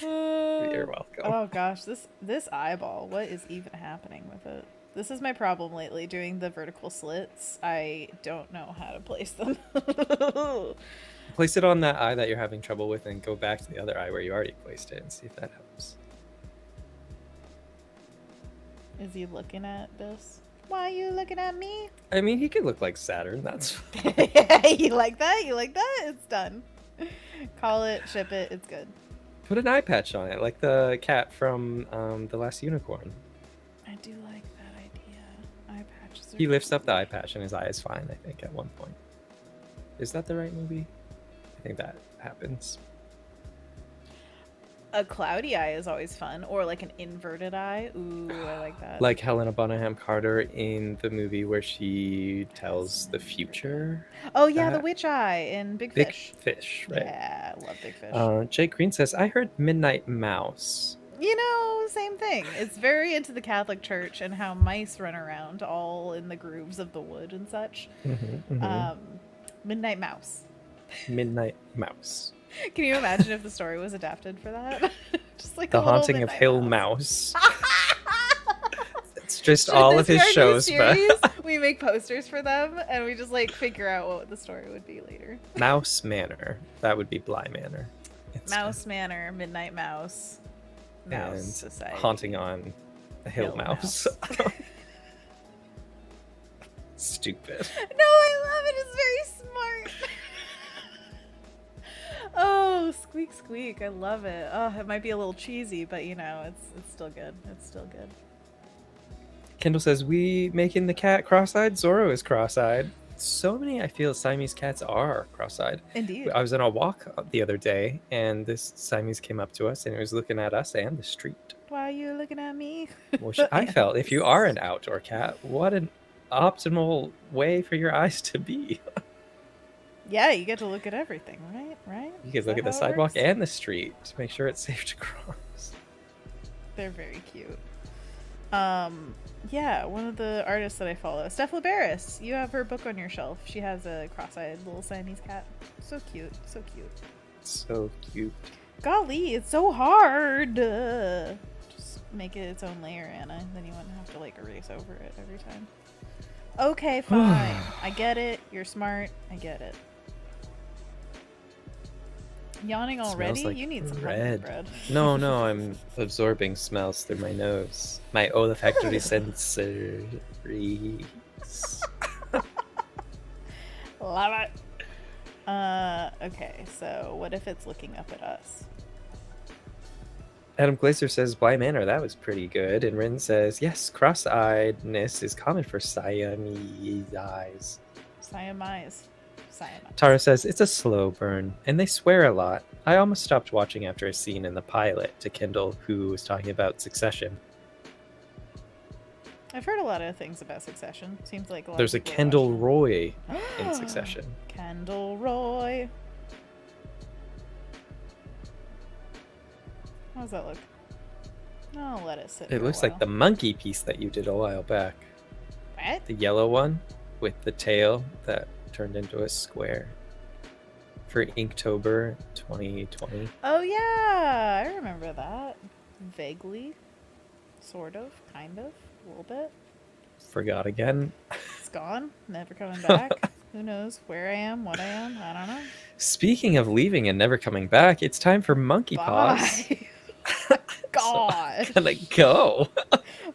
You're welcome. Oh gosh, this eyeball. What is even happening with it? This is my problem lately. Doing the vertical slits, I don't know how to place them. Place it on that eye that you're having trouble with, and go back to the other eye where you already placed it, and see if that helps. Is he looking at this? Why are you looking at me? I mean, he could look like Saturn. That's You like that? You like that? It's done. Call it, ship it. It's good. Put an eye patch on it, like the cat from The Last Unicorn. I do like that idea. Eye patches. He lifts up the eye patch, and his eye is fine. I think at one point. Is that the right movie? I think that happens. A cloudy eye is always fun, or like an inverted eye. Ooh, I like that. Like Helena Bonham Carter in the movie where she tells the future. Oh yeah, the witch eye in Big Fish. Big Fish, right? Yeah, I love Big Fish. Jake Green says, I heard Midnight Mouse. You know, same thing. It's very into the Catholic Church and how mice run around all in the grooves of the wood and such. Midnight Mouse. Midnight Mouse. Can you imagine if the story was adapted for that? Just like The Haunting of Hill Mouse. It's just all of his shows, but we make posters for them and we just like figure out what the story would be later. Mouse Manor. That would be Bly Manor. Mouse Manor, Midnight Mouse, Mouse and Society. Haunting on a Hill Mouse. Stupid. No, I love it. It's very smart. Oh, squeak squeak. I love it. Oh, it might be a little cheesy, but you know, it's still good. It's still good. Kendall says, we making the cat cross-eyed? Zorro is cross-eyed. So many, I feel, Siamese cats are cross-eyed. Indeed. I was on a walk the other day, and this Siamese came up to us, and it was looking at us and the street. Why are you looking at me? Which I felt, if you are an outdoor cat, what an optimal way for your eyes to be. Yeah, you get to look at everything, right? Right? You can look at the sidewalk and the street to make sure it's safe to cross. They're very cute. Yeah, one of the artists that I follow, Steph Labaris. You have her book on your shelf. She has a cross-eyed little Siamese cat. So cute. So cute. So cute. Golly, it's so hard. Just make it its own layer, Anna. Then you wouldn't have to like erase over it every time. Okay, fine. I get it. You're smart. I get it. Yawning already? Like you need some bread. No, I'm absorbing smells through my nose. My olfactory sensories. Love it. Okay, so what if it's looking up at us? Adam Glazer says, Bly Manor, that was pretty good. And Rynn says, yes, cross-eyedness is common for Siamese eyes. Siamese. Tara says, it's a slow burn, and they swear a lot. I almost stopped watching after a scene in the pilot to Kendall, who was talking about Succession. I've heard a lot of things about Succession. Seems like a lot There's a of people are Kendall watching Roy it. in Succession. Kendall Roy. How does that look? I'll let it sit. It for looks a while. like the monkey piece that you did a while back. What? The yellow one with the tail that turned into a square for Inktober 2020. Oh yeah, I remember that. Vaguely. Sort of. Kind of. A little bit. Forgot again. It's gone. Never coming back. Who knows where I am, what I am? I don't know. Speaking of leaving and never coming back, it's time for Monkey Paws. Bye. God. So, gonna go.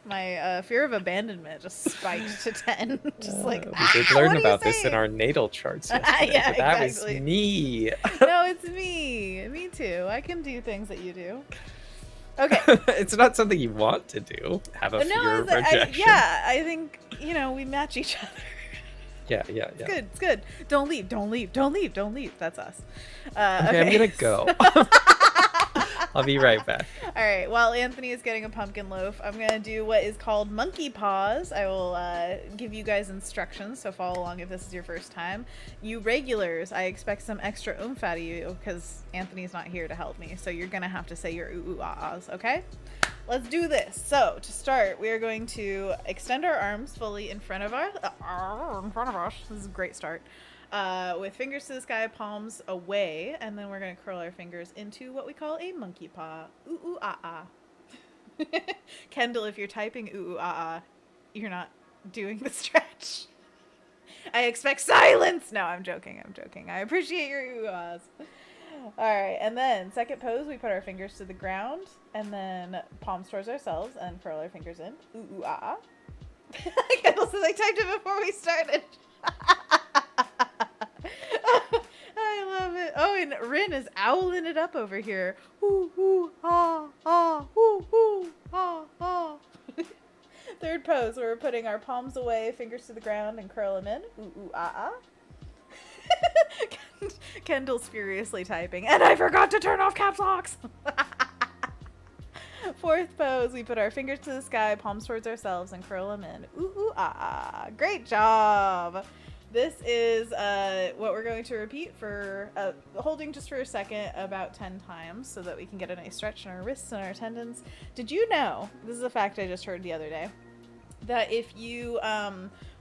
My fear of abandonment just spiked to 10. Just like, we did learn what are you about this in saying? our natal charts yesterday, Yeah, but that exactly. was me. No, it's me. Me too. I can do things that you do. Okay. It's not something you want to do. Have a fear of rejection. I think, we match each other. Yeah. It's good. It's good. Don't leave. Don't leave. Don't leave. Don't leave. That's us. Okay, I'm gonna go. I'll be right back. All right. While Anthony is getting a pumpkin loaf, I'm going to do what is called Monkey Paws. I will give you guys instructions, so follow along if this is your first time. You regulars, I expect some extra oomph out of you because Anthony's not here to help me, so you're going to have to say your ooh-ooh-ahs, okay? Let's do this. So, to start, we are going to extend our arms fully in front of us. This is a great start. With fingers to the sky, palms away, and then we're going to curl our fingers into what we call a monkey paw. Ooh, ooh, ah, ah. Kendall, if you're typing ooh, ooh, ah, ah, you're not doing the stretch. I expect silence! No, I'm joking. I appreciate your ooh, ahs. Alright, and then second pose, we put our fingers to the ground, and then palms towards ourselves, and curl our fingers in. Ooh, ooh, ah, ah. Kendall says I typed it before we started. I love it. Oh, and Rynn is owling it up over here. Ooh, ooh, ah, ah, ooh, ooh, ah, ah. Third pose, where we're putting our palms away, fingers to the ground, and curl them in. Ooh, ooh, ah, ah. Kendall's furiously typing, and I forgot to turn off caps locks. Fourth pose, we put our fingers to the sky, palms towards ourselves, and curl them in. Ooh, ooh, ah, ah. Great job. This is what we're going to repeat for, holding just for a second, about 10 times so that we can get a nice stretch in our wrists and our tendons. Did you know, this is a fact I just heard the other day, that if you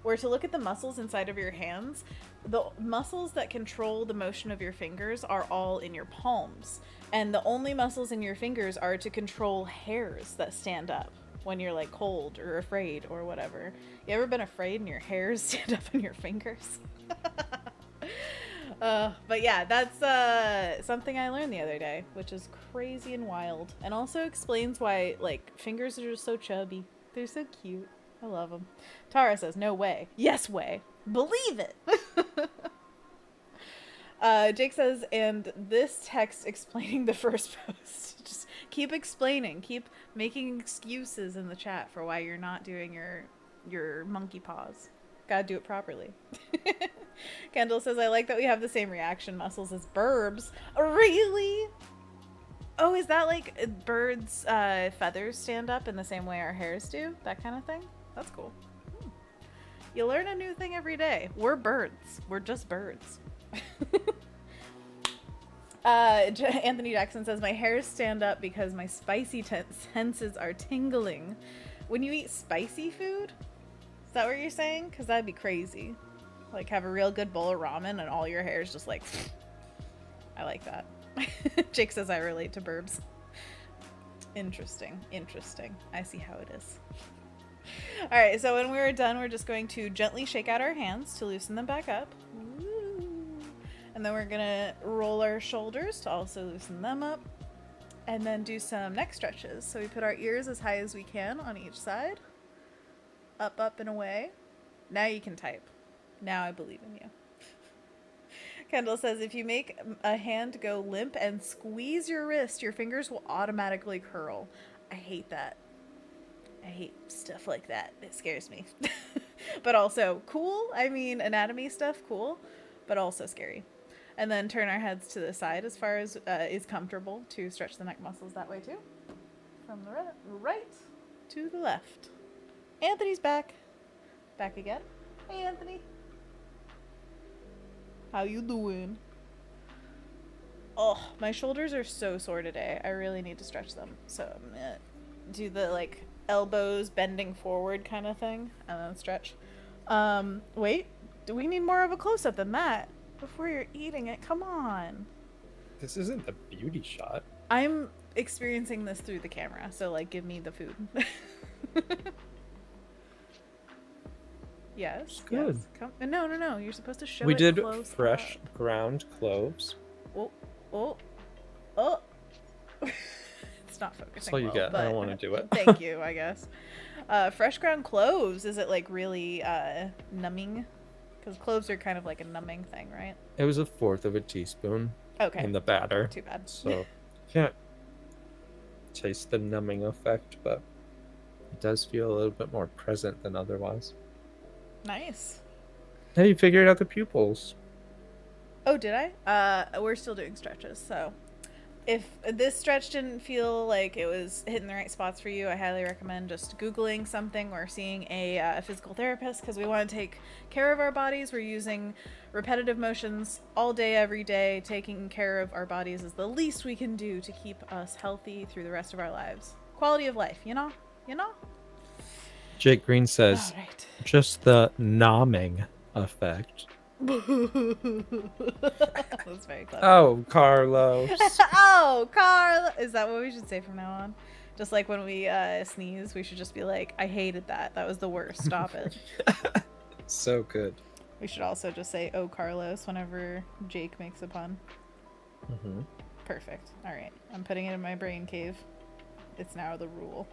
were to look at the muscles inside of your hands, the muscles that control the motion of your fingers are all in your palms. And the only muscles in your fingers are to control hairs that stand up when you're like cold or afraid or whatever. You ever been afraid and your hairs stand up on your fingers? But yeah, that's something I learned the other day, which is crazy and wild, and also explains why like fingers are just so chubby. They're so cute. I love them. Tara says, no way. Yes way. Believe it. Jake says, and this text explaining the first post. Just keep explaining. Keep making excuses in the chat for why you're not doing your monkey paws. Gotta do it properly. Kendall says, I like that we have the same reaction muscles as birds. Really? Oh, is that like birds' feathers stand up in the same way our hairs do? That kind of thing? That's cool. You learn a new thing every day. We're birds. We're just birds. Anthony Jackson says, my hairs stand up because my spicy senses are tingling. When you eat spicy food? Is that what you're saying? Because that'd be crazy. Like have a real good bowl of ramen and all your hair's just like... I like that. Jake says I relate to burbs. Interesting. I see how it is. Alright, so when we're done, we're just going to gently shake out our hands to loosen them back up. And then we're gonna roll our shoulders to also loosen them up. And then do some neck stretches. So we put our ears as high as we can on each side. Up, up, and away. Now you can type. Now I believe in you. Kendall says, if you make a hand go limp and squeeze your wrist, your fingers will automatically curl. I hate that. I hate stuff like that. It scares me. But also cool. I mean, anatomy stuff, cool. But also scary. And then turn our heads to the side as far as is comfortable to stretch the neck muscles that way too. From the right to the left. Anthony's back. Back again. Hey, Anthony. How you doing? Oh, my shoulders are so sore today. I really need to stretch them. So I'm gonna do the like elbows bending forward kind of thing and then stretch. Wait, do we need more of a close-up than that before you're eating it? Come on. This isn't the beauty shot. I'm experiencing this through the camera, so like give me the food. Yes. It's good. Yes. Come. No. You're supposed to show We it did close fresh up. ground cloves. Oh. It's not focusing. That's all you well, get. but I don't want to do it. Thank you, I guess. Fresh ground cloves, is it like really numbing? Because cloves are kind of like a numbing thing, right? It was 1/4 of a teaspoon Okay. in the batter. Too bad. So can't taste the numbing effect, but it does feel a little bit more present than otherwise. Nice. Hey, you figured out the pupils. Oh, did I? We're still doing stretches, so if this stretch didn't feel like it was hitting the right spots for you, I highly recommend just Googling something or seeing a physical therapist, because we want to take care of our bodies. We're using repetitive motions all day, every day. Taking care of our bodies is the least we can do to keep us healthy through the rest of our lives. Quality of life, you know? Jake Green says, All right. just the numbing effect. That's very clever. Oh, Carlos. Oh, Carl. Is that what we should say from now on? Just like when we sneeze, we should just be like, I hated that. That was the worst. Stop it. So good. We should also just say, oh, Carlos, whenever Jake makes a pun. Mm-hmm. Perfect. All right. I'm putting it in my brain cave. It's now the rule.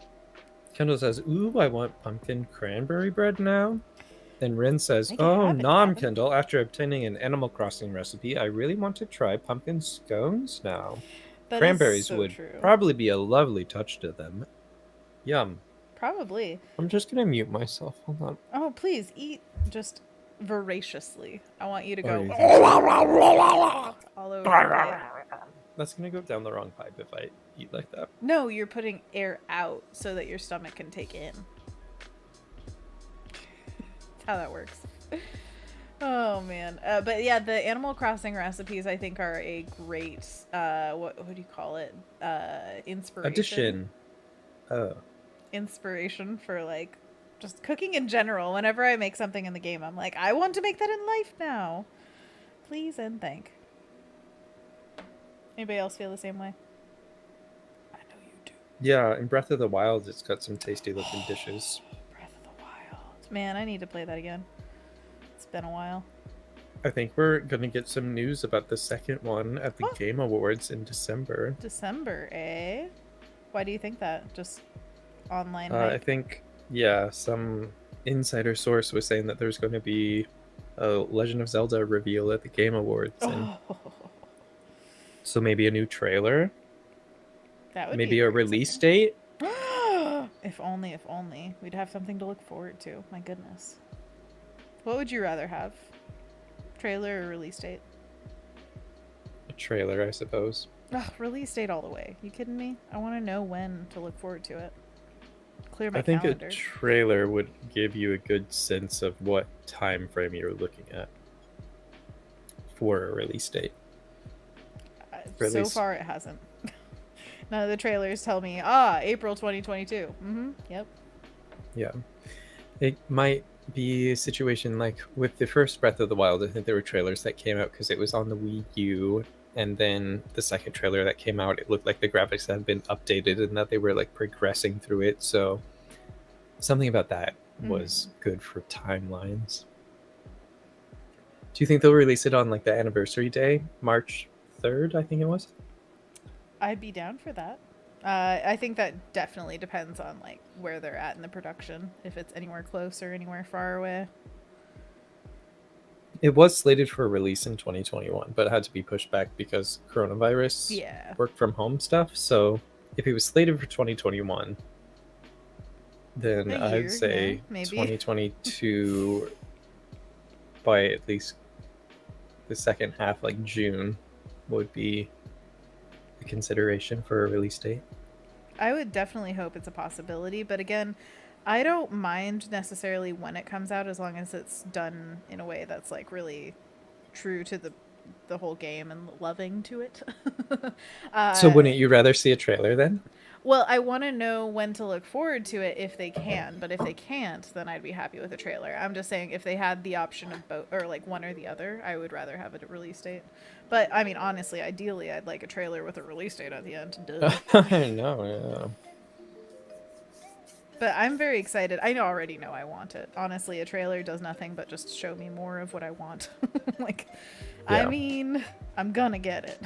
Kendall says, ooh, I want pumpkin cranberry bread now. And Rynn says, Make it oh, happen, nom, Gavin. Kendall. After obtaining an Animal Crossing recipe, I really want to try pumpkin scones now. That is Cranberries so would true. probably be a lovely touch to them. Yum. Probably. I'm just going to mute myself. Hold on. Oh, please eat just voraciously. I want you to Oh, go you think all over the plate. That's going to go down the wrong pipe if I eat like that. No, you're putting air out so that your stomach can take in. That's how that works. Oh man, but yeah, the Animal Crossing recipes I think are a great what do you call it? Inspiration. Addition. Oh. Inspiration for like just cooking in general. Whenever I make something in the game, I'm like, I want to make that in life now. Please and thank. Anybody else feel the same way? I know you do. Yeah, in Breath of the Wild, it's got some tasty looking dishes. Breath of the Wild. Man, I need to play that again. It's been a while. I think we're going to get some news about the second one at the Oh. Game Awards in December. December, eh? Why do you think that? Just online I hype? think, yeah, some insider source was saying that there's going to be a Legend of Zelda reveal at the Game Awards. And Oh, so maybe a new trailer, that would maybe be a very release date. exciting. If only. We'd have something to look forward to. My goodness. What would you rather have? Trailer or release date? A trailer, I suppose. Ugh, release date all the way. You kidding me? I want to know when to look forward to it. Clear my I think calendar. a trailer would give you a good sense of what time frame you're looking at for a release date. So release. far, it hasn't. None of the trailers tell me, April 2022. Mm-hmm. Yep. Yeah. It might be a situation like with the first Breath of the Wild. I think there were trailers that came out because it was on the Wii U. And then the second trailer that came out, it looked like the graphics had been updated and that they were like progressing through it. So something about that was good for timelines. Do you think they'll release it on like the anniversary day, March 3rd, I think it was? I'd be down for that. I think that definitely depends on like where they're at in the production. If it's anywhere close or anywhere far away. It was slated for release in 2021, but it had to be pushed back because coronavirus, Yeah. work from home stuff. So if it was slated for 2021, then A year, I'd say yeah, maybe. 2022 by at least the second half, like June, would be a consideration for a release date. I would definitely hope it's a possibility, but again, I don't mind necessarily when it comes out, as long as it's done in a way that's like really true to the whole game and loving to it. So wouldn't you rather see a trailer then? Well, I want to know when to look forward to it if they can, but if they can't, then I'd be happy with a trailer. I'm just saying if they had the option of both, or like one or the other, I would rather have a release date. But I mean, honestly, ideally, I'd like a trailer with a release date at the end. Duh. I know, yeah. But I'm very excited. I already know I want it. Honestly, a trailer does nothing but just show me more of what I want. Like, yeah. I mean, I'm gonna get it.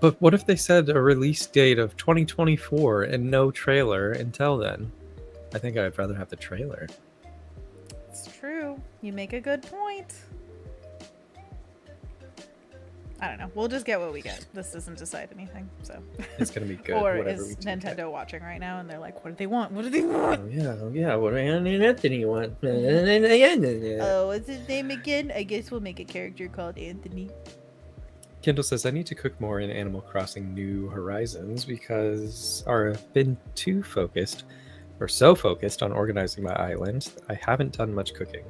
But what if they said a release date of 2024 and no trailer until then? I think I'd rather have the trailer. It's true. You make a good point. I don't know. We'll just get what we get. This doesn't decide anything, so. It's gonna be good. Or is Nintendo watching right now and they're like, what do they want? What do they want? Oh, yeah. What do Anthony want? Oh, what's his name again? I guess we'll make a character called Anthony. Kendall says, I need to cook more in Animal Crossing New Horizons because I've been too focused, or so focused on organizing my island. I haven't done much cooking.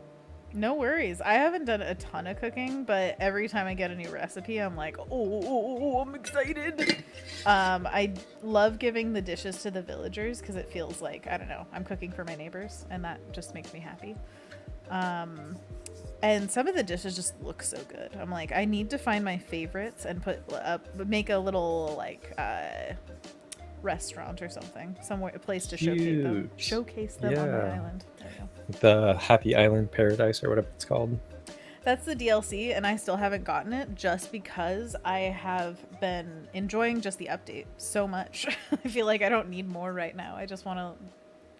No worries. I haven't done a ton of cooking, but every time I get a new recipe, I'm like, oh, I'm excited. I love giving the dishes to the villagers because it feels like, I don't know, I'm cooking for my neighbors, and that just makes me happy. And some of the dishes just look so good. I'm like, I need to find my favorites and make a little like restaurant or something, somewhere, a place to showcase them on the island. There you go. The Happy Island Paradise or whatever it's called. That's the DLC, and I still haven't gotten it just because I have been enjoying just the update so much. I feel like I don't need more right now. I just want to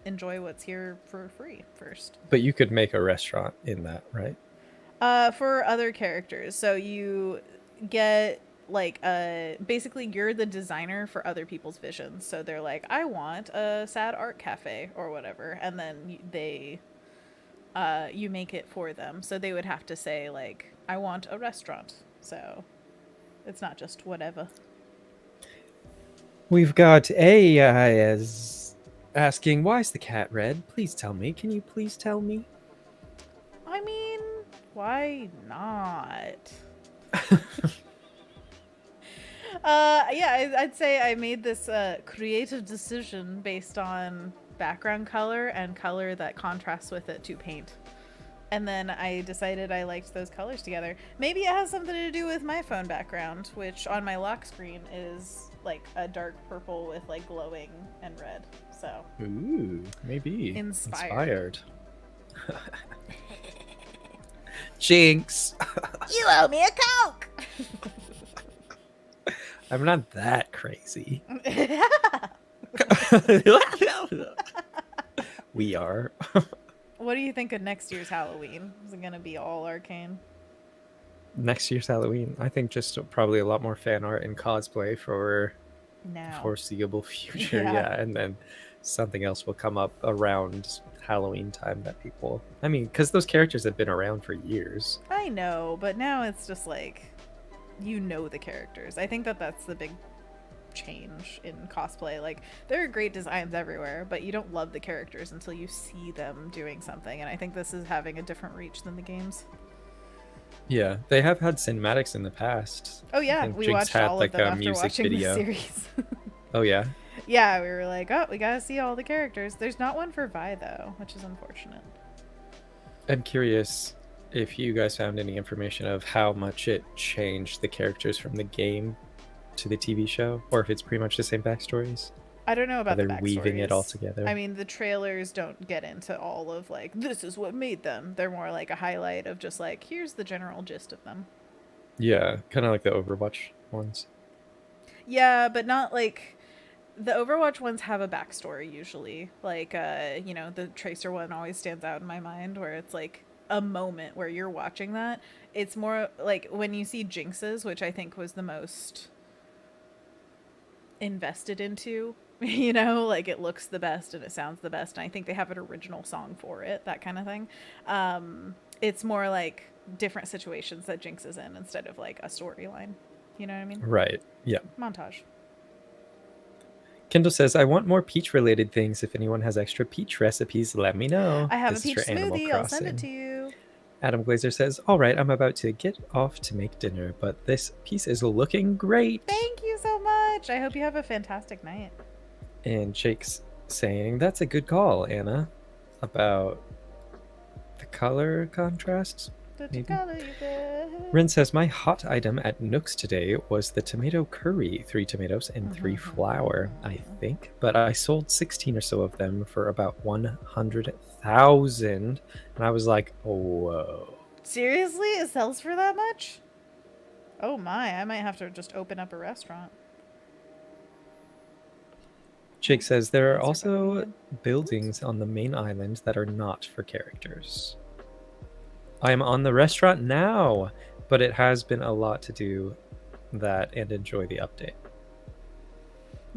enjoy what's here for free first. But you could make a restaurant in that, right? For other characters. So you get like basically you're the designer for other people's visions. So they're like, I want a sad art cafe or whatever, and then you make it for them. So they would have to say like, I want a restaurant. So it's not just whatever. We've got AI as asking, why is the cat red? Please tell me. Can you please tell me? I mean, why not? Yeah, I'd say I made this creative decision based on background color and color that contrasts with it to paint. And then I decided I liked those colors together. Maybe it has something to do with my phone background, which on my lock screen is like a dark purple with like glowing and red. So, ooh, maybe inspired. Jinx. You owe me a Coke. I'm not that crazy. We are. What do you think of next year's Halloween? Is it going to be all arcane? Next year's Halloween, I think just probably a lot more fan art and cosplay for the foreseeable future. Yeah, and then something else will come up around Halloween time that people, I mean, because those characters have been around for years. I know, but now it's just like, you know, the characters. I think that's the big change in cosplay. Like, there are great designs everywhere, but you don't love the characters until you see them doing something, and I think this is having a different reach than the games. Yeah, they have had cinematics in the past. Oh yeah, we Jinx watched had all like of them a after music watching video. the series. Oh yeah? Yeah, we were like, oh, we gotta see all the characters. There's not one for Vi though, which is unfortunate. I'm curious if you guys found any information of how much it changed the characters from the game to the TV show, or if it's pretty much the same backstories. I don't know about the backstories. They're weaving it all together. I mean, the trailers don't get into all of like, this is what made them. They're more like a highlight of just like, here's the general gist of them. Yeah, kind of like the Overwatch ones. Yeah, but not like, the Overwatch ones have a backstory usually. Like, you know, the Tracer one always stands out in my mind, where it's like a moment where you're watching that. It's more like when you see Jinx's, which I think was the most invested into, you know, like it looks the best and it sounds the best, and I think they have an original song for it, that kind of thing. It's more like different situations that Jinx is in instead of like a storyline, you know what I mean? Right. Yeah. Montage. Kendall says, I want more peach-related things. If anyone has extra peach recipes, let me know. I have This a peach is for Animal smoothie. I'll send Crossing. it to you. Adam Glazer says, all right, I'm about to get off to make dinner, but this piece is looking great. Thank you so much. I hope you have a fantastic night. And Jake's saying, that's a good call, Anna, about the color contrast. Maybe. Rynn says, my hot item at Nook's today was the tomato curry, 3 tomatoes and 3 flour, I think. But I sold 16 or so of them for about 100,000. And I was like, whoa. Seriously? It sells for that much? Oh my, I might have to just open up a restaurant. Jake says, there are also buildings on the main island that are not for characters. I am on the restaurant now, but it has been a lot to do that and enjoy the update.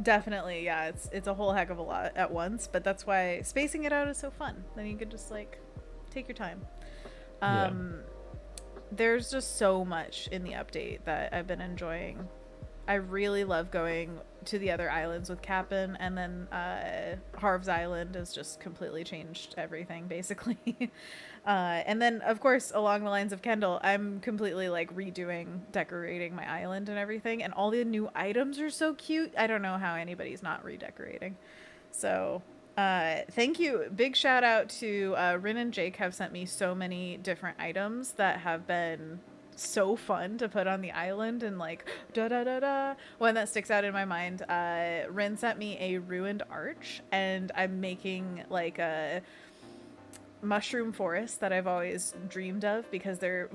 Definitely, yeah. It's a whole heck of a lot at once, but that's why spacing it out is so fun. Then you could just like take your time. There's just so much in the update that I've been enjoying. I really love going to the other islands with Cap'n, and then Harv's Island has just completely changed everything, basically. And then, of course, along the lines of Kendall, I'm completely like redoing, decorating my island and everything, and all the new items are so cute. I don't know how anybody's not redecorating. So thank you. Big shout out to Rynn and Jake have sent me so many different items that have been so fun to put on the island, and like one that sticks out in my mind, Rynn sent me a ruined arch, and I'm making like a mushroom forest that I've always dreamed of, because they're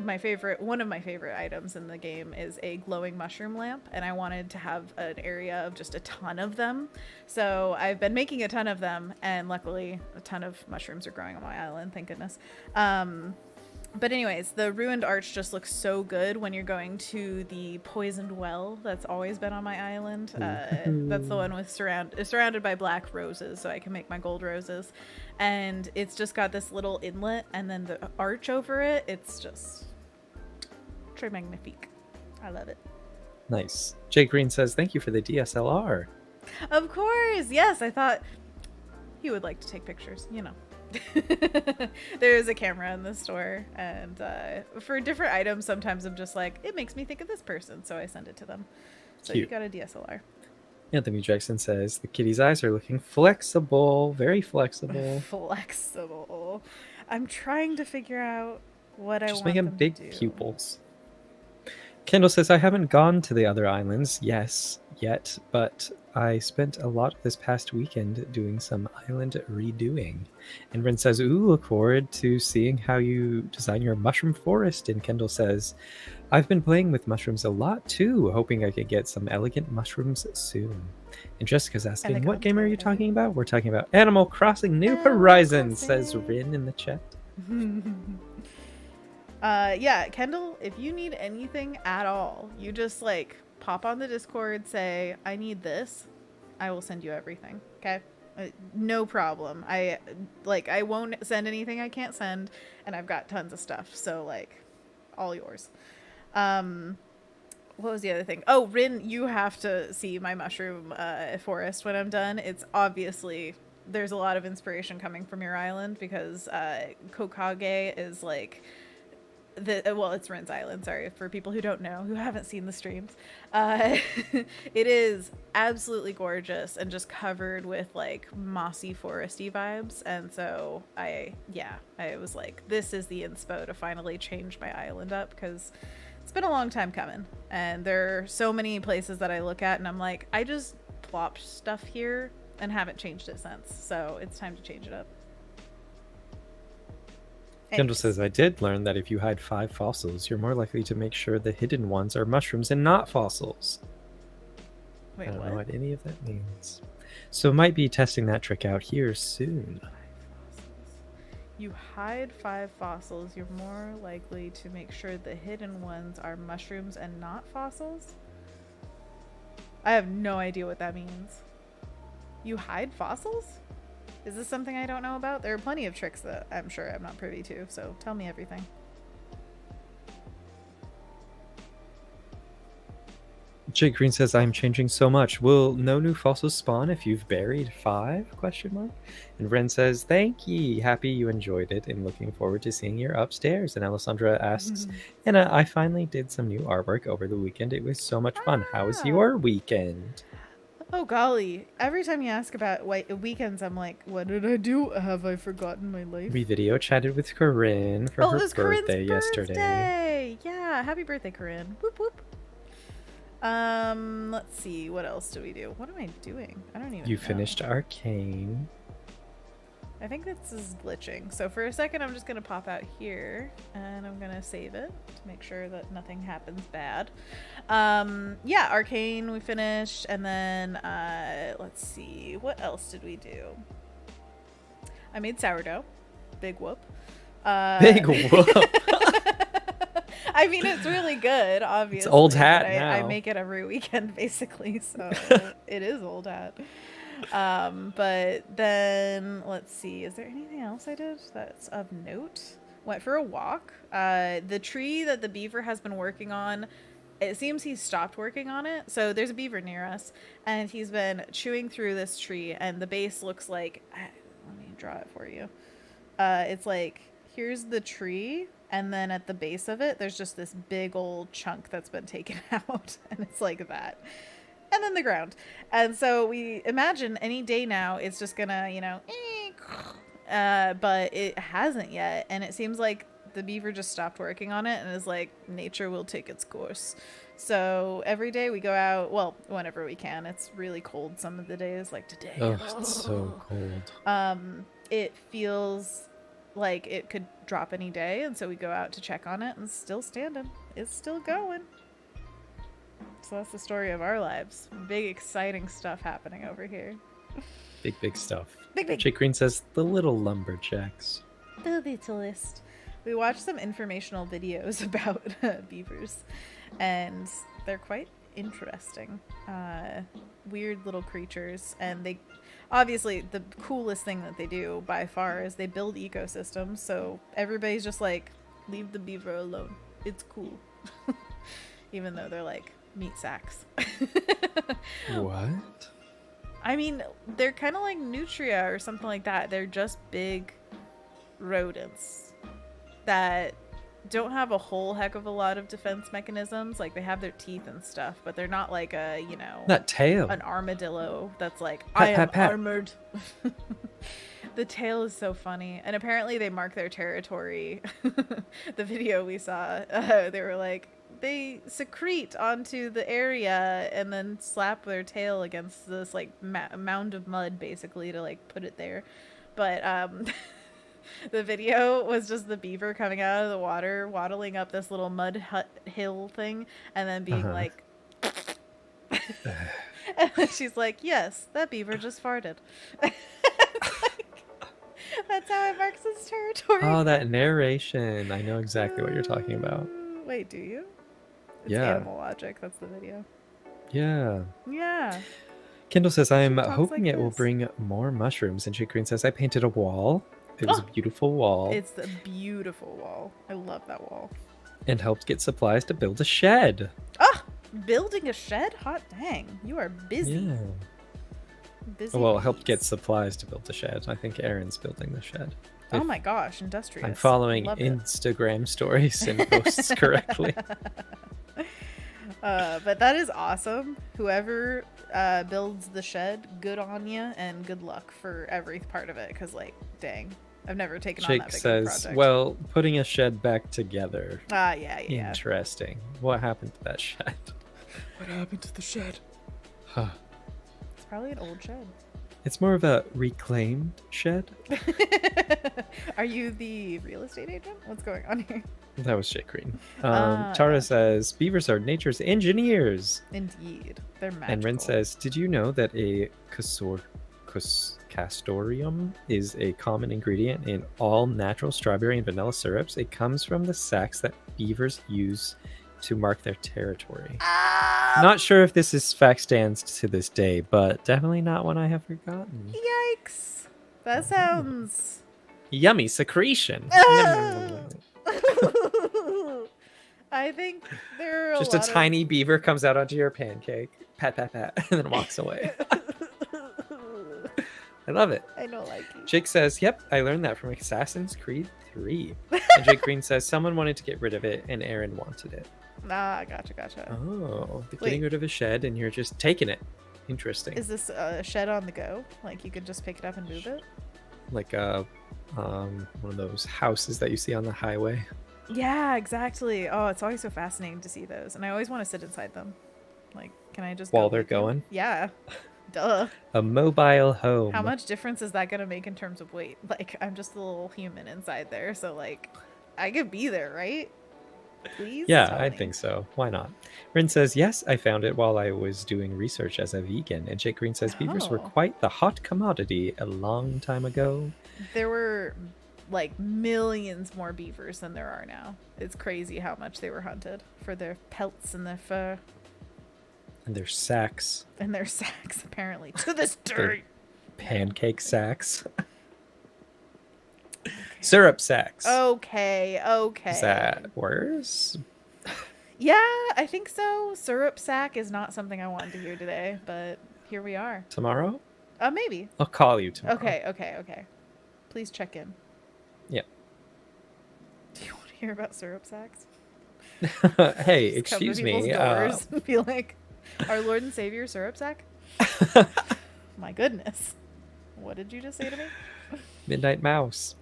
one of my favorite items in the game is a glowing mushroom lamp, and I wanted to have an area of just a ton of them. So I've been making a ton of them, and luckily a ton of mushrooms are growing on my island, thank goodness. But anyways, the ruined arch just looks so good when you're going to the poisoned well that's always been on my island. That's the one with surrounded by black roses, so I can make my gold roses. And it's just got this little inlet and then the arch over it. It's just très magnifique. I love it. Nice. Jake Green says, thank you for the DSLR. Of course. Yes, I thought he would like to take pictures, you know. There is a camera in the store, and for different items sometimes I'm just like, it makes me think of this person, so I send it to them. So Cute. You got a DSLR. Anthony Jackson says the kitty's eyes are looking flexible, very flexible. Flexible. I'm trying to figure out what Just I want make them them big to do. pupils. Kendall says, I haven't gone to the other islands, yet, but I spent a lot this past weekend doing some island redoing. And Rynn says, ooh, look forward to seeing how you design your mushroom forest. And Kendall says, I've been playing with mushrooms a lot too, hoping I could get some elegant mushrooms soon. And Jessica's asking, what game are you talking about? We're talking about Animal Crossing New Horizons, says Rynn in the chat. Yeah, Kendall, if you need anything at all, you just like pop on the Discord, say, I need this. I will send you everything. Okay? No problem. I won't send anything I can't send, and I've got tons of stuff. So like all yours. What was the other thing? Oh, Rynn, you have to see my mushroom forest when I'm done. It's obviously, there's a lot of inspiration coming from your island, because Kokage is like it's Rynn's island, sorry, for people who don't know, who haven't seen the streams. It is absolutely gorgeous and just covered with like mossy foresty vibes, and so I was like, this is the inspo to finally change my island up, because it's been a long time coming, and there are so many places that I look at and I'm like, I just plopped stuff here and haven't changed it since, so it's time to change it up. Kendall says, I did learn that if you hide 5 fossils, you're more likely to make sure the hidden ones are mushrooms and not fossils. Wait, I don't know what any of that means. So might be testing that trick out here soon. 5 fossils. You hide 5 fossils, you're more likely to make sure the hidden ones are mushrooms and not fossils? I have no idea what that means. You hide fossils? Is this something I don't know about? There are plenty of tricks that I'm sure I'm not privy to, so tell me everything. Jake Green says, I'm changing so much. Will no new fossils spawn if you've buried 5? Question mark. And Rynn says, thank ye. Happy you enjoyed it and looking forward to seeing your upstairs. And Alessandra asks, Anna, I finally did some new artwork over the weekend. It was so much fun. How was your weekend? Oh, golly. Every time you ask about weekends, I'm like, what did I do? Have I forgotten my life? We video chatted with Corinne for her birthday yesterday. Yeah, happy birthday, Corinne. Whoop, whoop. Let's see. What else do we do? What am I doing? I don't even know. You finished Arcane. I think this is glitching. So for a second, I'm just going to pop out here and I'm going to save it to make sure that nothing happens bad. Yeah, Arcane we finished. And then, let's see. What else did we do? I made sourdough. Big whoop. Big whoop. I mean, it's really good, obviously. It's old hat now. I make it every weekend, basically, so it is old hat. But then, let's see. Is there anything else I did that's of note? Went for a walk. The tree that the beaver has been working on, it seems he's stopped working on it. So there's a beaver near us, and he's been chewing through this tree, and the base looks like... Let me draw it for you. It's like, here's the tree, and then at the base of it, there's just this big old chunk that's been taken out, and it's like that. And then the ground. And so we imagine any day now it's just gonna, you know, but it hasn't yet. And it seems like the beaver just stopped working on it and is like, nature will take its course. So every day we go out, well, whenever we can. It's really cold some of the days, like today. Oh, it's so cold. It feels like it could drop any day, and so we go out to check on it, and it's still standing. It's still going. So that's the story of our lives. Big, exciting stuff happening over here. Big stuff. Big. Jake Green says, the little lumberjacks. The littlest. We watched some informational videos about beavers, and they're quite interesting. Weird little creatures, and they... Obviously, the coolest thing that they do, by far, is they build ecosystems, so everybody's just like, leave the beaver alone. It's cool. Even though they're like meat sacks. What? I mean, they're kind of like nutria or something like that. They're just big rodents that don't have a whole heck of a lot of defense mechanisms. Like, they have their teeth and stuff, but they're not like a, you know... That tail. An armadillo that's like, pat. armored. The tail is so funny. And apparently they mark their territory. The video we saw, they were like, they secrete onto the area and then slap their tail against this, like, mound of mud, basically, to, like, put it there. But, the video was just the beaver coming out of the water, waddling up this little mud hut hill thing, and then being like... And then she's like, yes, that beaver just farted. That's how it marks its territory. Oh, that narration. I know exactly what you're talking about. Wait, do you? It's yeah. Animal Logic. That's the video. Yeah. Yeah. Kendall says, I'm hoping like it will bring more mushrooms. And Jake Green says, I painted a wall. It was a beautiful wall. It's a beautiful wall. I love that wall. And helped get supplies to build a shed. Oh, building a shed? Hot dang. You are busy. Yeah. Busy. Well, helped get supplies to build the shed. I think Aaron's building the shed. Oh my gosh, industrious. I'm following Love Instagram stories and posts correctly. But that is awesome. Whoever builds the shed, good on you, and good luck for every part of it. Because, like, dang, I've never taken on that big of a project. Well, putting a shed back together. Yeah. Interesting. What happened to that shed? What happened to the shed? Huh. It's probably an old shed. It's more of a reclaimed shed. Are you the real estate agent? What's going on here? That was Jake Green. Tara says, beavers are nature's engineers. Indeed. They're magical. And Rynn says, did you know that a castorium is a common ingredient in all natural strawberry and vanilla syrups? It comes from the sacks that beavers use to mark their territory. Not sure if this fact stands to this day, but definitely not one I have forgotten. Yikes. That sounds... Yummy secretion. I I think there are Just a tiny beaver comes out onto your pancake, pat, pat, pat, and then walks away. I love it. I don't like you. Jake says, yep, I learned that from Assassin's Creed 3. And Jake Green says, someone wanted to get rid of it, and Aaron wanted it. Ah, gotcha. Oh, they're getting rid of a shed, and you're just taking it. Interesting. Is this a shed on the go? Like, you could just pick it up and move it? Like one of those houses that you see on the highway. Yeah, exactly. Oh, it's always so fascinating to see those. And I always want to sit inside them. Like, can I just While go they're with them? going? Yeah. Duh. A mobile home. How much difference is that going to make in terms of weight? Like, I'm just a little human inside there, so, like, I could be there, right? Please? Yeah, I think so. Why not? Rynn says, yes, I found it while I was doing research as a vegan. And Jake Green says, beavers were quite the hot commodity a long time ago. There were, like, millions more beavers than there are now. It's crazy how much they were hunted for their pelts and their fur. And their sacks. And their sacks, apparently. To this day. Pancake sacks. Syrup sacks. Okay. Is that worse? Yeah, I think so. Syrup sack is not something I wanted to hear today, but here we are. Tomorrow? Maybe. I'll call you tomorrow. Okay. Please check in. Yep. Do you want to hear about syrup sacks? Hey, Just excuse come to people's me. doors and be like, our Lord and Savior syrup sack? My goodness. What did you just say to me? Midnight Mouse.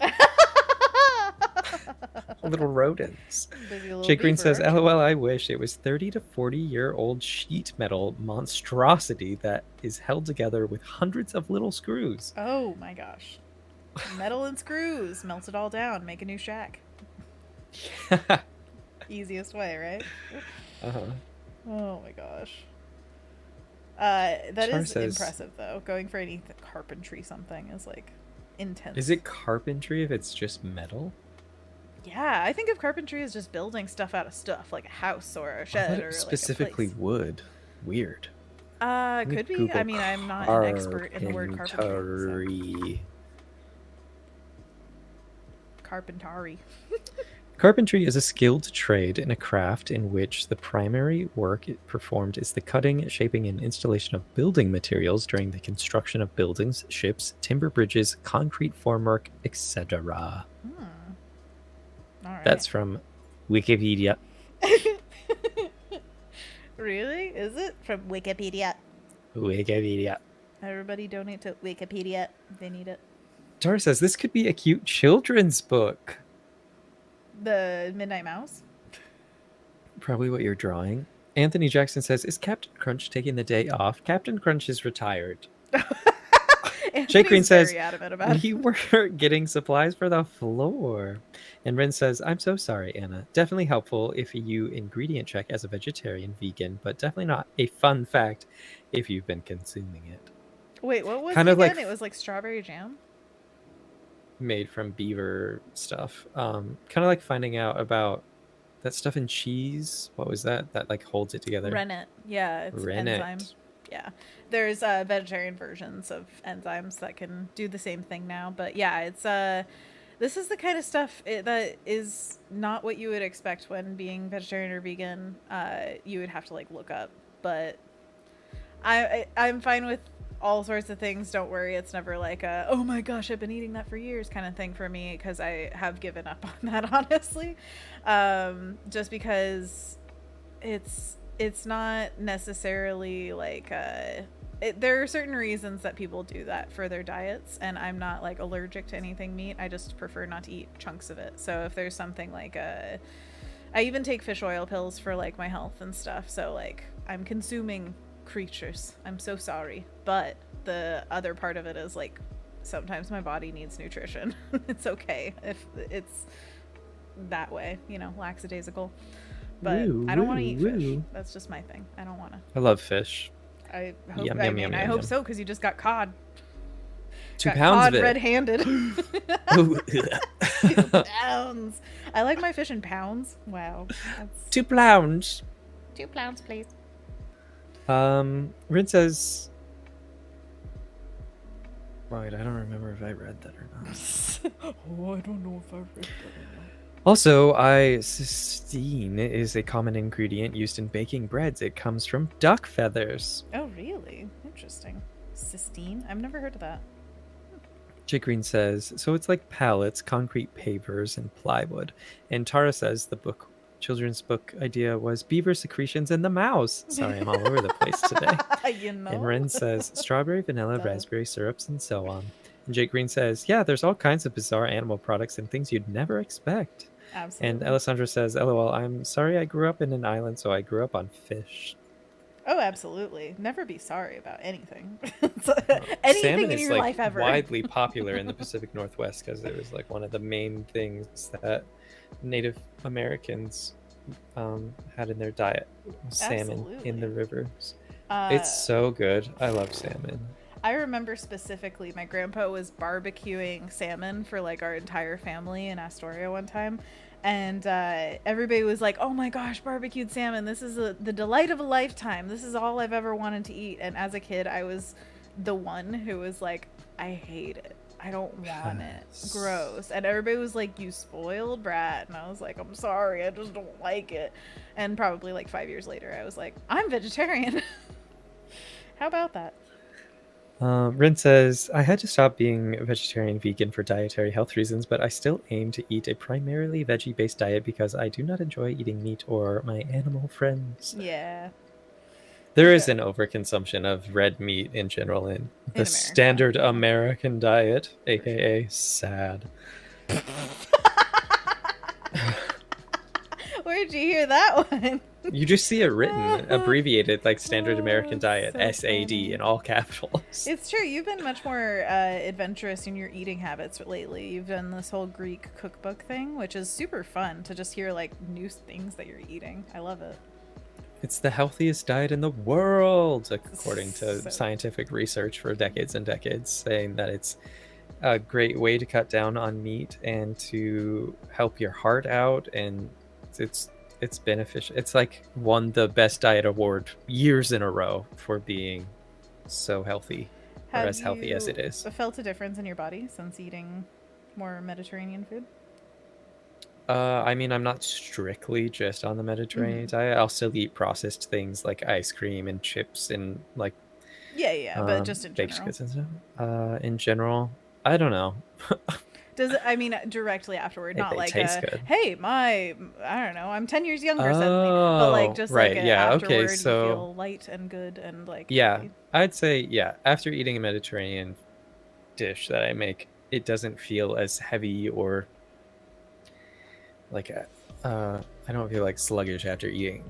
Little rodents. Little Jake Green beaver, says, aren't you? LOL, I wish it was 30 to 40-year-old sheet metal monstrosity that is held together with hundreds of little screws. Oh my gosh. Metal and screws. Melt it all down. Make a new shack. Easiest way, right? Uh-huh. Oh my gosh. That Char is says, impressive, though. Going for any carpentry something is, like, intense. is it carpentry if it's just metal? Yeah, I think of carpentry as just building stuff out of stuff, like a house or a shed or specifically like a place. wood. Weird. Could be. Google I mean, I'm not an expert in the word carpentry. So. Carpentary. Carpentry is a skilled trade in a craft in which the primary work performed is the cutting, shaping, and installation of building materials during the construction of buildings, ships, timber bridges, concrete formwork, etc. All right. That's from Wikipedia. Really? Is it? From Wikipedia. Wikipedia. Everybody donate to Wikipedia. They need it. Tara says this could be a cute children's book. The Midnight Mouse? Probably what you're drawing. Anthony Jackson says, is Captain Crunch taking the day off? Captain Crunch is retired. Jake Green says, we were getting supplies for the floor. And Rynn says, I'm so sorry, Anna. Definitely helpful if you ingredient check as a vegetarian vegan, but definitely not a fun fact if you've been consuming it. Wait, what was kind it of again? like It was like strawberry jam? made from beaver stuff. Kind of like finding out about that stuff in cheese. What was that? That like holds it together. Rennet. Yeah, it's Rennet. enzyme. Yeah. There's vegetarian versions of enzymes that can do the same thing now. But yeah, it's this is the kind of stuff that is not what you would expect when being vegetarian or vegan. You would have to like look up. But I'm fine with all sorts of things. Don't worry, it's never like a oh my gosh, I've been eating that for years kind of thing for me, because I have given up on that, honestly. Just because it's not necessarily like there are certain reasons that people do that for their diets, and I'm not like allergic to anything meat. I just prefer not to eat chunks of it. So if there's something like I even take fish oil pills for like my health and stuff, so like I'm consuming creatures. I'm so sorry, but the other part of it is like sometimes my body needs nutrition. It's okay if it's that way, you know, lackadaisical. But I don't want to eat fish. That's just my thing. I don't want to. I love fish. I hope. Yum, I yum, mean, yum, I yum, hope yum. so, because you just got cod. 2 Got pounds cod of it. red-handed. 2 pounds. I like my fish in pounds. Wow. That's 2 pounds. 2 pounds, please. Rynn says, right, I don't remember if I read that or not. Oh, I don't know if I read that or not. Also, cysteine is a common ingredient used in baking breads. It comes from duck feathers. Oh, really? Interesting. Cysteine? I've never heard of that. Jake Green says, so it's like pallets, concrete pavers, and plywood. And Tara says the children's book idea was beaver secretions in the mouse. Sorry, I'm all over the place today. You know? And Rynn says strawberry, vanilla, raspberry syrups, and so on. And Jake Green says, yeah, there's all kinds of bizarre animal products and things you'd never expect. Absolutely. And Alessandra says, LOL, I'm sorry I grew up in an island, so I grew up on fish. Oh, absolutely. Never be sorry about anything. Anything Salmon in is your life ever. Widely popular in the Pacific Northwest because it was like one of the main things that Native Americans had in their diet. Salmon in the rivers. It's so good. I love salmon. I remember specifically my grandpa was barbecuing salmon for like our entire family in Astoria one time. And everybody was like, oh my gosh, barbecued salmon. This is the delight of a lifetime. This is all I've ever wanted to eat. And as a kid, I was the one who was like, I hate it. I don't want it. Gross. And everybody was like, you spoiled brat. And I was like, I'm sorry. I just don't like it. And probably like 5 years later, I was like, I'm vegetarian. How about that? Rynn says, I had to stop being vegetarian vegan for dietary health reasons, but I still aim to eat a primarily veggie-based diet because I do not enjoy eating meat or my animal friends. Yeah. There is an overconsumption of red meat in general in the standard American diet, aka sad. Where'd you hear that one? You just see it written, abbreviated, like standard American diet, so SAD, in all capitals. It's true. You've been much more adventurous in your eating habits lately. You've done this whole Greek cookbook thing, which is super fun to just hear like new things that you're eating. I love it. It's the healthiest diet in the world, according to scientific research for decades and decades, saying that it's a great way to cut down on meat and to help your heart out, and it's beneficial. It's like won the best diet award years in a row for being so healthy, or as healthy as it is. Have you felt a difference in your body since eating more Mediterranean food? I mean, I'm not strictly just on the Mediterranean diet. I'll still eat processed things like ice cream and chips and like but just in baked general. goods and stuff. In general, I don't know. Does it, I mean, directly afterward, not like good. Hey, I don't know, I'm 10 years younger suddenly, but like just right, like yeah, afterward, okay, so you feel light and good and like yeah, happy. I'd say after eating a Mediterranean dish that I make, it doesn't feel as heavy or like I don't feel like sluggish after eating.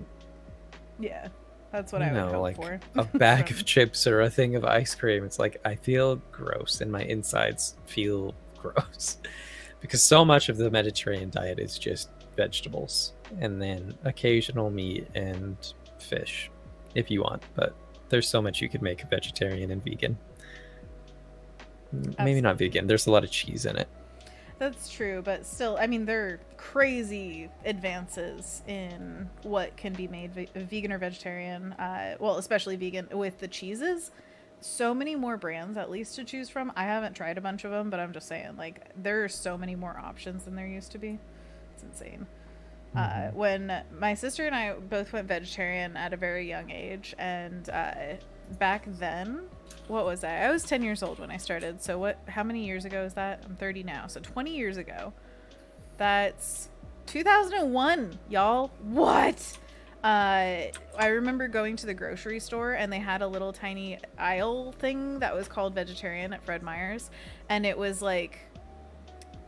Yeah, that's what I would hope like for. A bag of chips or a thing of ice cream. It's like I feel gross and my insides feel gross because so much of the Mediterranean diet is just vegetables and then occasional meat and fish if you want, but there's so much you could make vegetarian and vegan. Absolutely. Maybe not vegan, there's a lot of cheese in it. That's true, but still, I mean, there are crazy advances in what can be made vegan or vegetarian, well, especially vegan with the cheeses. So many more brands, at least, to choose from. I haven't tried a bunch of them, but I'm just saying, like, there are so many more options than there used to be. It's insane. When my sister and I both went vegetarian at a very young age, and back then, what was I? I was 10 years old when I started. So how many years ago is that? I'm 30 now. So 20 years ago. That's 2001, y'all. What? I remember going to the grocery store and they had a little tiny aisle thing that was called vegetarian at Fred Meyer's, and it was like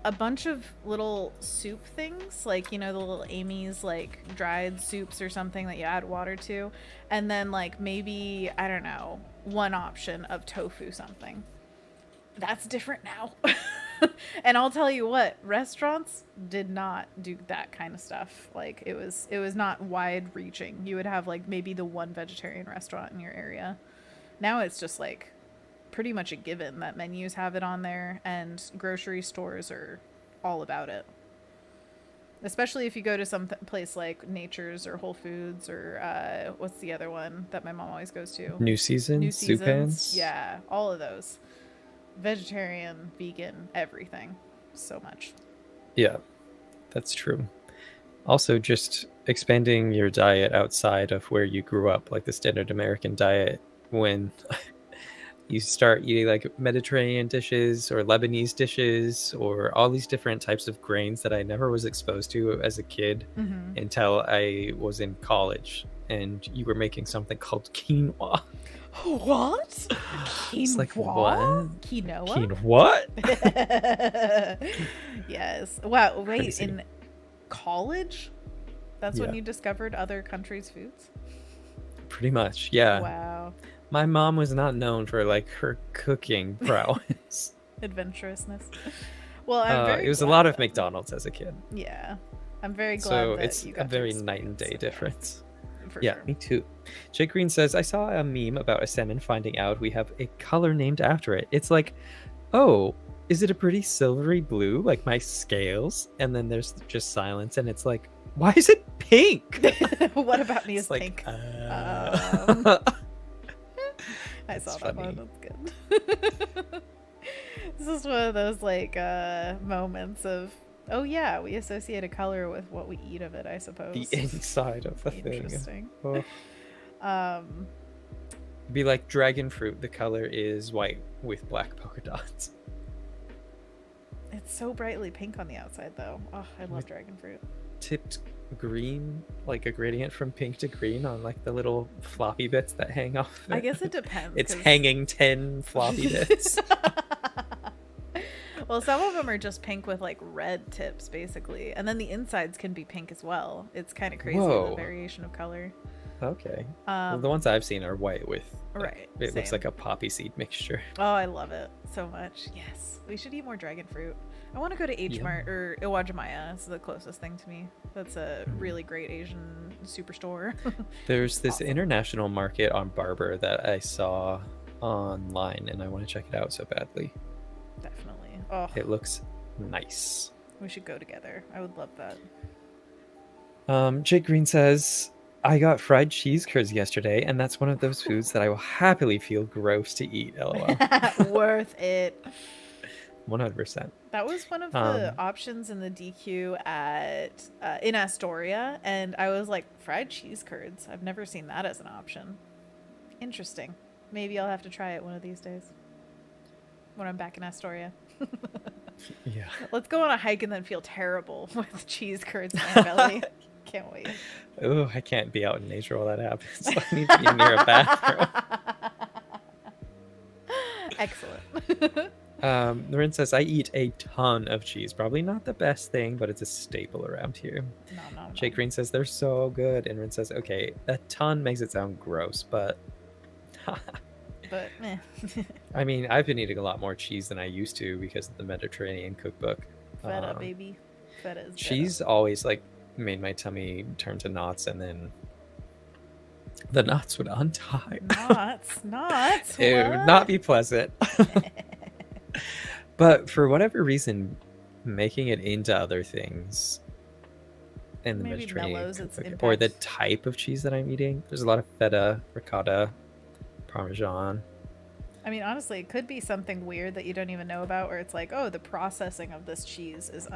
a bunch of little soup things, like, you know, the little Amy's like dried soups or something that you add water to, and then like maybe, I don't know, one option of tofu something. That's different now. And I'll tell you what, restaurants did not do that kind of stuff. Like it was not wide reaching. You would have like maybe the one vegetarian restaurant in your area. Now it's just like pretty much a given that menus have it on there, and grocery stores are all about it. Especially if you go to some place like Nature's or Whole Foods or what's the other one that my mom always goes to? New Seasons, Soupans. Yeah, all of those. Vegetarian, vegan, everything. So much. Yeah. That's true. Also, just expanding your diet outside of where you grew up, like the standard American diet, when you start eating like Mediterranean dishes or Lebanese dishes or all these different types of grains that I never was exposed to as a kid until I was in college, and you were making something called quinoa. What? Quinoa? It's like, what? Quinoa? What? Yes. Wow, wait, Crazy. in college? That's when you discovered other countries' foods? Pretty much, yeah. Wow. My mom was not known for like her cooking prowess. Adventurousness. Well, I'm very it was a glad lot of that- McDonald's as a kid. Yeah. I'm very glad So that it's you a got to very night and experience day it. difference. For Yeah, sure. me too. Jake Green says, I saw a meme about a salmon finding out we have a color named after it. It's like, oh, is it a pretty silvery blue like my scales? And then there's just silence, and it's like, why is it pink? What about me is It's like, pink? I saw that funny. one. That's good. This is one of those like moments of, oh yeah, we associate a color with what we eat of it, I suppose. The inside of the thing. Interesting. Oh. Um, Be like dragon fruit. The color is white with black polka dots. it's so brightly pink on the outside, though. Oh, I love dragon fruit. Tipped green, like a gradient from pink to green on like the little floppy bits that hang off it. I guess it depends. It's 'cause- hanging 10 floppy bits. Well, some of them are just pink with like red tips, basically, and then the insides can be pink as well. It's kind of crazy, Whoa. the variation of color. Okay. Well, the ones I've seen are white with like, right, it looks same. like a poppy seed mixture. Oh, I love it so much. Yes, we should eat more dragon fruit. I want to go to H Yeah. Mart or Iwajimaya. It's the closest thing to me. That's a really great Asian superstore. There's this Awesome. international market on Barber that I saw online, and I want to check it out so badly. Definitely. Oh, It looks nice. we should go together. I would love that. Jake Green says, I got fried cheese curds yesterday, and that's one of those foods that I will happily feel gross to eat. LOL. Worth it. 100%. That was one of the options in the DQ at in Astoria, and I was like, fried cheese curds. I've never seen that as an option. Interesting. Maybe I'll have to try it one of these days when I'm back in Astoria. Yeah. Let's go on a hike and then feel terrible with cheese curds in my belly. Can't wait. Oh, I can't be out in nature while that happens. I need to be near a bathroom. Excellent. Rynn says, I eat a ton of cheese. Probably not the best thing, but it's a staple around here. No. Jake Green says, they're so good. And Rynn says, okay, a ton makes it sound gross, but... But, meh. I mean, I've been eating a lot more cheese than I used to because of the Mediterranean cookbook. Feta, baby. Feta is Cheese always, like, made my tummy turn to knots, and then the knots would untie. Knots. It would what? not be pleasant. But for whatever reason, making it into other things in the Maybe Mediterranean mellows its cookbook, or the impact. type of cheese that I'm eating, there's a lot of feta, ricotta, parmesan. I mean, honestly, it could be something weird that you don't even know about, where it's like, oh, the processing of this cheese is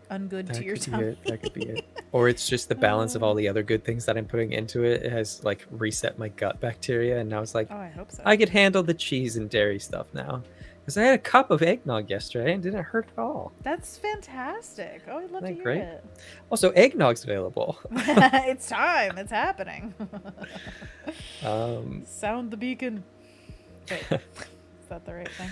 ungood That to your could be tummy. it. That could be it. Or it's just the balance of all the other good things that I'm putting into it. It has like reset my gut bacteria, and now it's like Oh, I hope so. I could handle the cheese and dairy stuff now. Because I had a cup of eggnog yesterday and it didn't hurt at all. That's fantastic. Oh, I'd love to Isn't hear that great? it. Also, eggnog's available. It's time. It's happening. Sound the beacon. Wait, is that the right thing?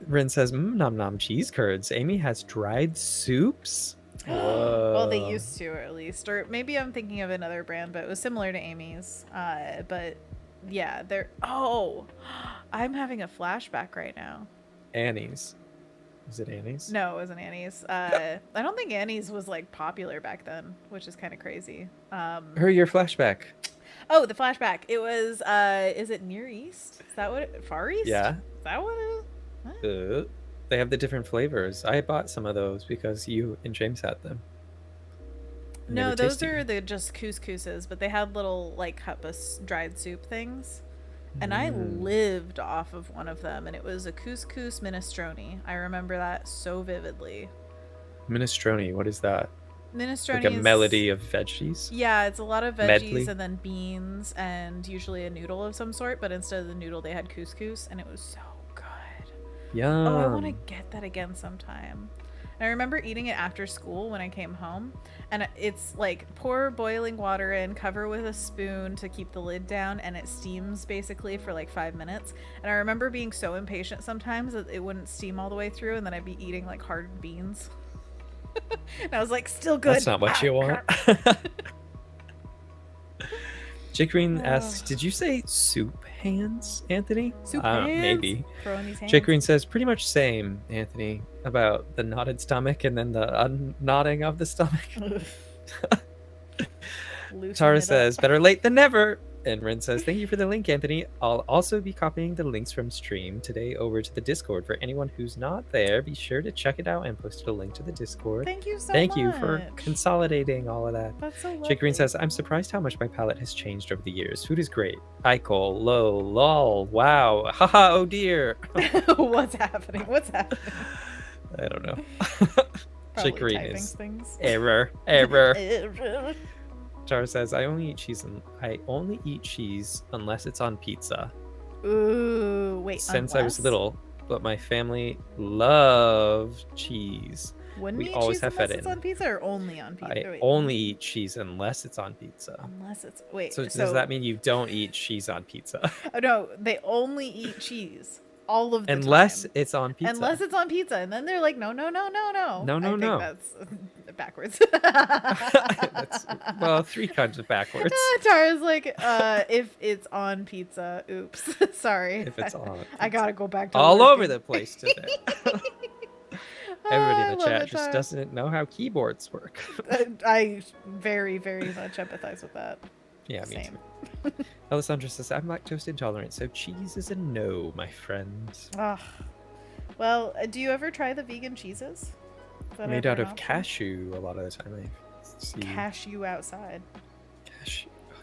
Rynn says, nom nom cheese curds. Amy has dried soups. Well, they Whoa. used to, at least. Or maybe I'm thinking of another brand, but it was similar to Amy's. But yeah, they're... Oh, I'm having a flashback right now. Annie's. Is it Annie's? No, it wasn't Annie's. I don't think Annie's was like popular back then, which is kind of crazy. Hurry your flashback. Oh, the flashback. It was, is it Near East? Is that what Far East? Yeah. Is that what it is? They have the different flavors. I bought some of those because you and James had them. And they No, were those tasty. are the just couscouses, but they had little like huppus dried soup things. And I lived off of one of them, and it was a couscous minestrone. I remember that so vividly. Minestrone, what is that? Minestrone Like a is melody of veggies? Yeah, it's a lot of veggies Medley? and then beans and usually a noodle of some sort, but instead of the noodle they had couscous and it was so good. Yum. Oh, I want to get that again sometime. And I remember eating it after school when I came home, and it's like pour boiling water in, cover with a spoon to keep the lid down, and it steams basically for like 5 minutes. And I remember being so impatient sometimes that it wouldn't steam all the way through, and then I'd be eating like hard beans. And I was like, still good. That's not what you want. Jake asks, did you say soup hands, Anthony? Soup hands? Maybe. Throwing these hands. Jake says, pretty much same, Anthony, about the knotted stomach and then the unknotting of the stomach. Tara says, better late than never. And Rynn says, thank you for the link, Anthony. I'll also be copying the links from stream today over to the Discord. For anyone who's not there, be sure to check it out and post a link to the Discord. Thank you so much. Thank you for consolidating all of that. That's so lovely. Jake Green says, I'm surprised how much my palate has changed over the years. Food is great. Eichel, low, lol, wow, haha, oh dear. What's happening? What's happening? I don't know. Jake Green typing is things. error. Error. Tara says, I only eat cheese unless it's on pizza. Ooh, wait. Since I was little, but my family loved cheese. Wouldn't we eat always cheese have unless fed it's in. on pizza or only on pizza? I only eat cheese unless it's on pizza. Unless it's So does that mean you don't eat cheese on pizza? Oh no, they only eat cheese all of the unless time. it's on pizza. Unless it's on pizza, and then they're like, no. No. I think that's backwards. That's, well, 3 kinds of backwards. Tara's like, if it's on pizza, oops, sorry. If it's on pizza. I gotta go back to all working. over the place today. Everybody in the chat just doesn't know how keyboards work. I very, very much empathize with that. Yeah, me Same. too. Alessandra says, I'm lactose intolerant, so cheese is a no, my friend. Well, do you ever try the vegan cheeses? Made out of cashew a lot of the time. I see. Cashew outside.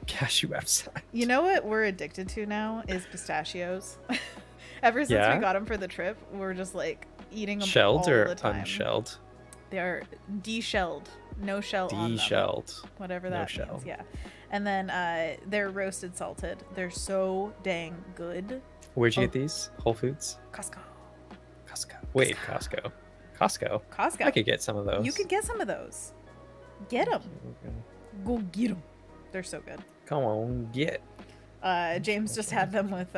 Cashew outside. You know what we're addicted to now is pistachios. Ever since we got them for the trip, we're just like eating them shelled all or the time. unshelled? They are deshelled. No shell on them. Deshelled. Whatever that means, yeah. And then they're roasted salted. They're so dang good. Where'd you get these? Whole Foods? Costco. Wait, Costco. Costco. I could get some of those. You could get some of those. Get them. Go get them. They're so good. Come on, get. James just had them with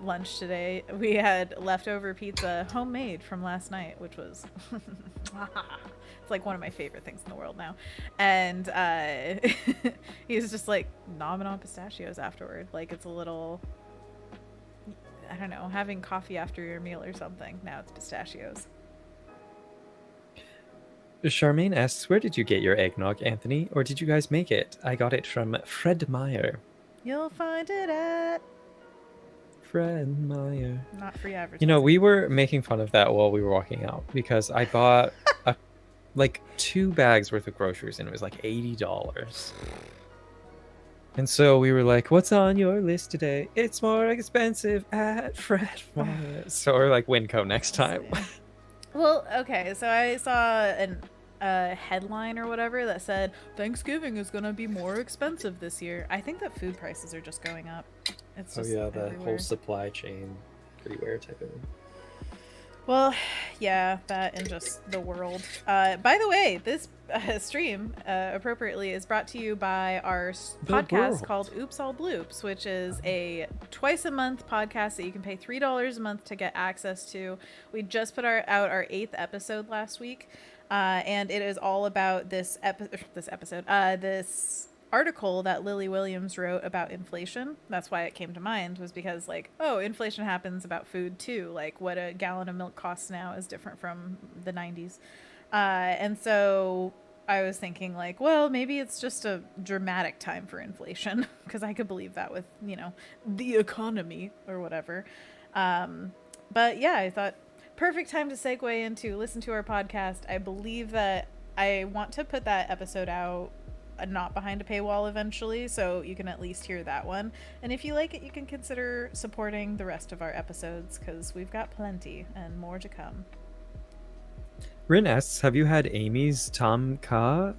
lunch today. We had leftover pizza, homemade from last night, which was it's like one of my favorite things in the world now. And he was just like nomming on pistachios afterward, like it's a little, I don't know, having coffee after your meal or something. Now it's pistachios. Charmaine asks, where did you get your eggnog, Anthony? Or did you guys make it? I got it from Fred Meyer. You'll find it at Fred Meyer. Not free advertising. You know, we were making fun of that while we were walking out because I bought like 2 bags worth of groceries and it was like $80. And so we were like, what's on your list today? It's more expensive at Fred Meyer. So we're like, Winco next time. Well, okay, so I saw a headline or whatever that said Thanksgiving is going to be more expensive this year. I think that food prices are just going up. It's just the everywhere. whole supply chain everywhere type of thing. Well, yeah, that and just the world. By the way, this stream appropriately is brought to you by our podcast called Oops All Bloops, which is a twice a month podcast that you can pay $3 a month to get access to. We just put out our 8th episode last week, and it is all about this article that Lily Williams wrote about inflation. That's why it came to mind, was because like, oh, inflation happens about food too. Like what a gallon of milk costs now is different from the 90s. And so I was thinking like, well, maybe it's just a dramatic time for inflation because I could believe that with, you know, the economy or whatever. But yeah, I thought perfect time to segue into listen to our podcast. I believe that I want to put that episode out not behind a paywall eventually, so you can at least hear that one. And if you like it, you can consider supporting the rest of our episodes because we've got plenty and more to come. Rynn asks, have you had Amy's Tom Kha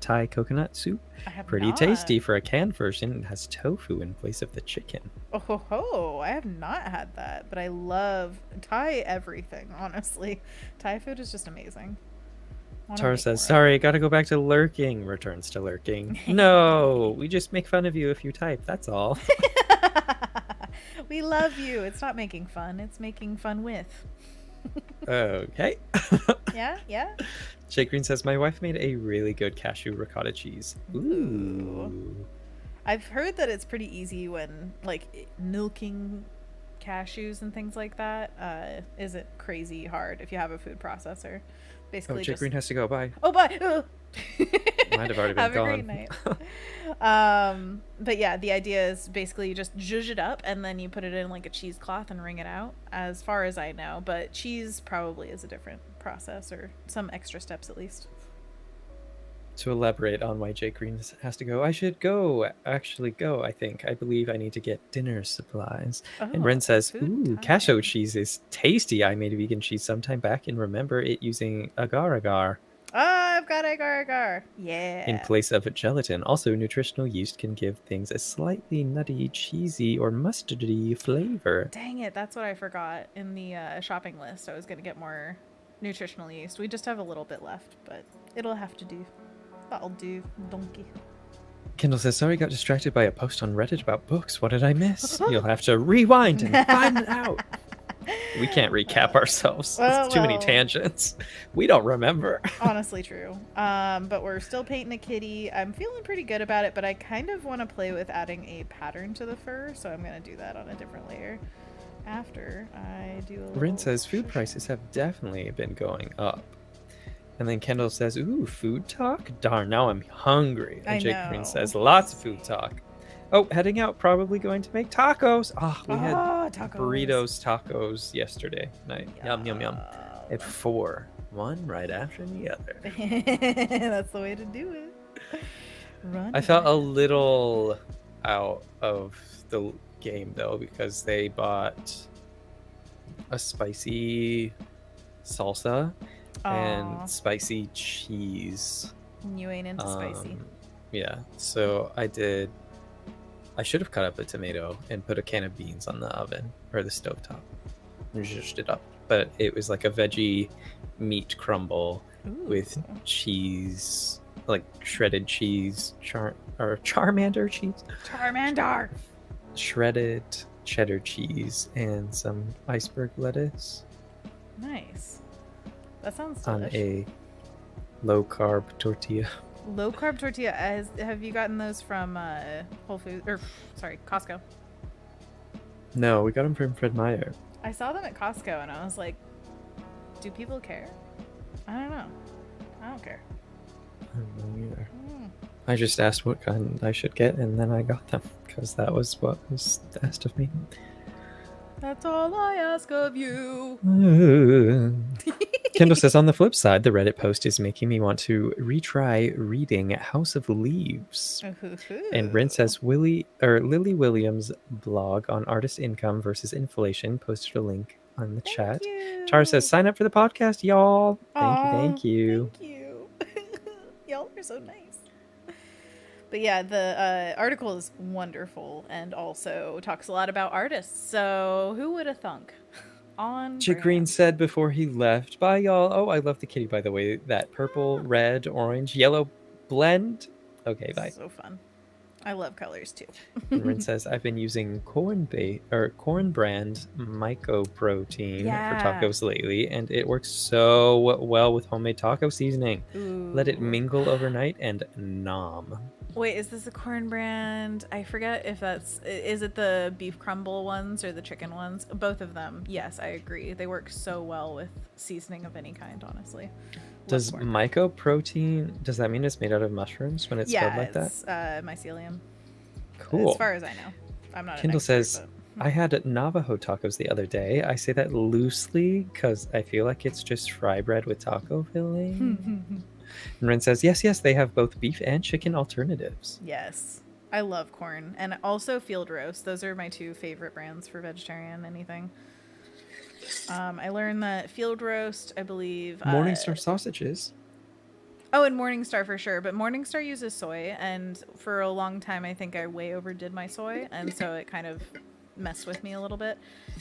Thai coconut soup? I have Pretty not. tasty for a canned version. It has tofu in place of the chicken. Oh ho ho! I have not had that, but I love Thai everything. Honestly, Thai food is just amazing. Tara says, sorry, gotta go back to lurking. Returns to lurking. No, we just make fun of you if you type. That's all. We love you. It's not making fun. It's making fun with. Okay. Yeah. Jake Green says, my wife made a really good cashew ricotta cheese. Ooh. I've heard that it's pretty easy when, like, milking cashews and things like that isn't crazy hard if you have a food processor. Basically, Jake Green has to go. Bye. Oh, bye. Might have already been have gone. a great night. But yeah, the idea is basically you just zhuzh it up and then you put it in like a cheesecloth and wring it out, as far as I know. But cheese probably is a different process, or some extra steps at least. To elaborate on why Jake Green has to go, I should actually go, I think. I believe I need to get dinner supplies. And Rynn says, ooh, cashew cheese is tasty. I made a vegan cheese sometime back and remember it using agar-agar. Oh, I've got agar-agar. Yeah. In place of gelatin. Also, nutritional yeast can give things a slightly nutty, cheesy, or mustardy flavor. Dang it, that's what I forgot in the shopping list. I was going to get more nutritional yeast. We just have a little bit left, but it'll have to do. That'll do, donkey. Kendall says, sorry, got distracted by a post on Reddit about books. What did I miss? You'll have to rewind and find it out. We can't recap ourselves. It's too many tangents. We don't remember. Honestly true. But we're still painting a kitty. I'm feeling pretty good about it, but I kind of want to play with adding a pattern to the fur, so I'm going to do that on a different layer after I do a little... Rynn says, food prices have definitely been going up. And then Kendall says, ooh, food talk? Darn, now I'm hungry. And Jake Green says, lots of food talk. Oh, heading out, probably going to make tacos. We had burritos tacos yesterday night. Yum, yum, yum. At 4. One right after the other. That's the way to do it. I felt a little out of the game, though, because they bought a spicy salsa and spicy cheese. You ain't into spicy. Yeah, so I should have cut up a tomato and put a can of beans on the oven or the stovetop and zhuzhed it up. But it was like a veggie meat crumble with cheese, like shredded cheese, Charmander cheese. Charmander! Shredded cheddar cheese and some iceberg lettuce. Nice. That sounds delicious. On a low-carb tortilla. Low-carb tortilla. Have you gotten those from Whole Foods? Or, sorry, Costco? No, we got them from Fred Meyer. I saw them at Costco, and I was like, do people care? I don't know. I don't care. I don't know either. I just asked what kind I should get, and then I got them, because that was what was asked of me. That's all I ask of you. Kendall says, on the flip side, the Reddit post is making me want to retry reading House of Leaves. And Rynn says, Lily Williams' blog on artist income versus inflation posted a link on the chat. Tara says, sign up for the podcast, y'all. Thank you. Thank you. Y'all are so nice. But yeah, the article is wonderful and also talks a lot about artists. So who would have thunk? Jake Green said before he left, bye y'all. Oh, I love the kitty, by the way. That purple, red, orange, yellow blend. Okay, bye. So fun. I love colors too. Rynn says, I've been using corn brand mycoprotein for tacos lately, and it works so well with homemade taco seasoning. Ooh. Let it mingle overnight and nom. Wait, is this a corn brand? I forget if is it the beef crumble ones or the chicken ones? Both of them. Yes, I agree. They work so well with seasoning of any kind, honestly. Does mycoprotein, does that mean it's made out of mushrooms when it's spelled like that? Yeah, it's mycelium. Cool. As far as I know. I'm not Kendall an expert, says, I had Navajo tacos the other day. I say that loosely because I feel like it's just fry bread with taco filling. And Rynn says, yes, they have both beef and chicken alternatives. Yes. I love corn. And also field roast. Those are my two favorite brands for vegetarian anything. I learned that field roast, I believe. Morningstar sausages. Oh, and Morningstar for sure. But Morningstar uses soy, and for a long time, I think I way overdid my soy, and so it kind of messed with me a little bit.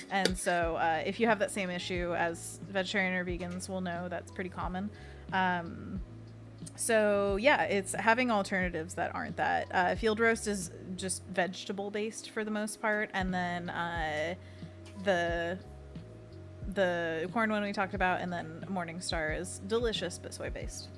And so if you have that same issue, as vegetarian or vegans will know, that's pretty common. So yeah, it's having alternatives that aren't that. Field roast is just vegetable based for the most part, and then the corn one we talked about, and then Morningstar is delicious but soy based.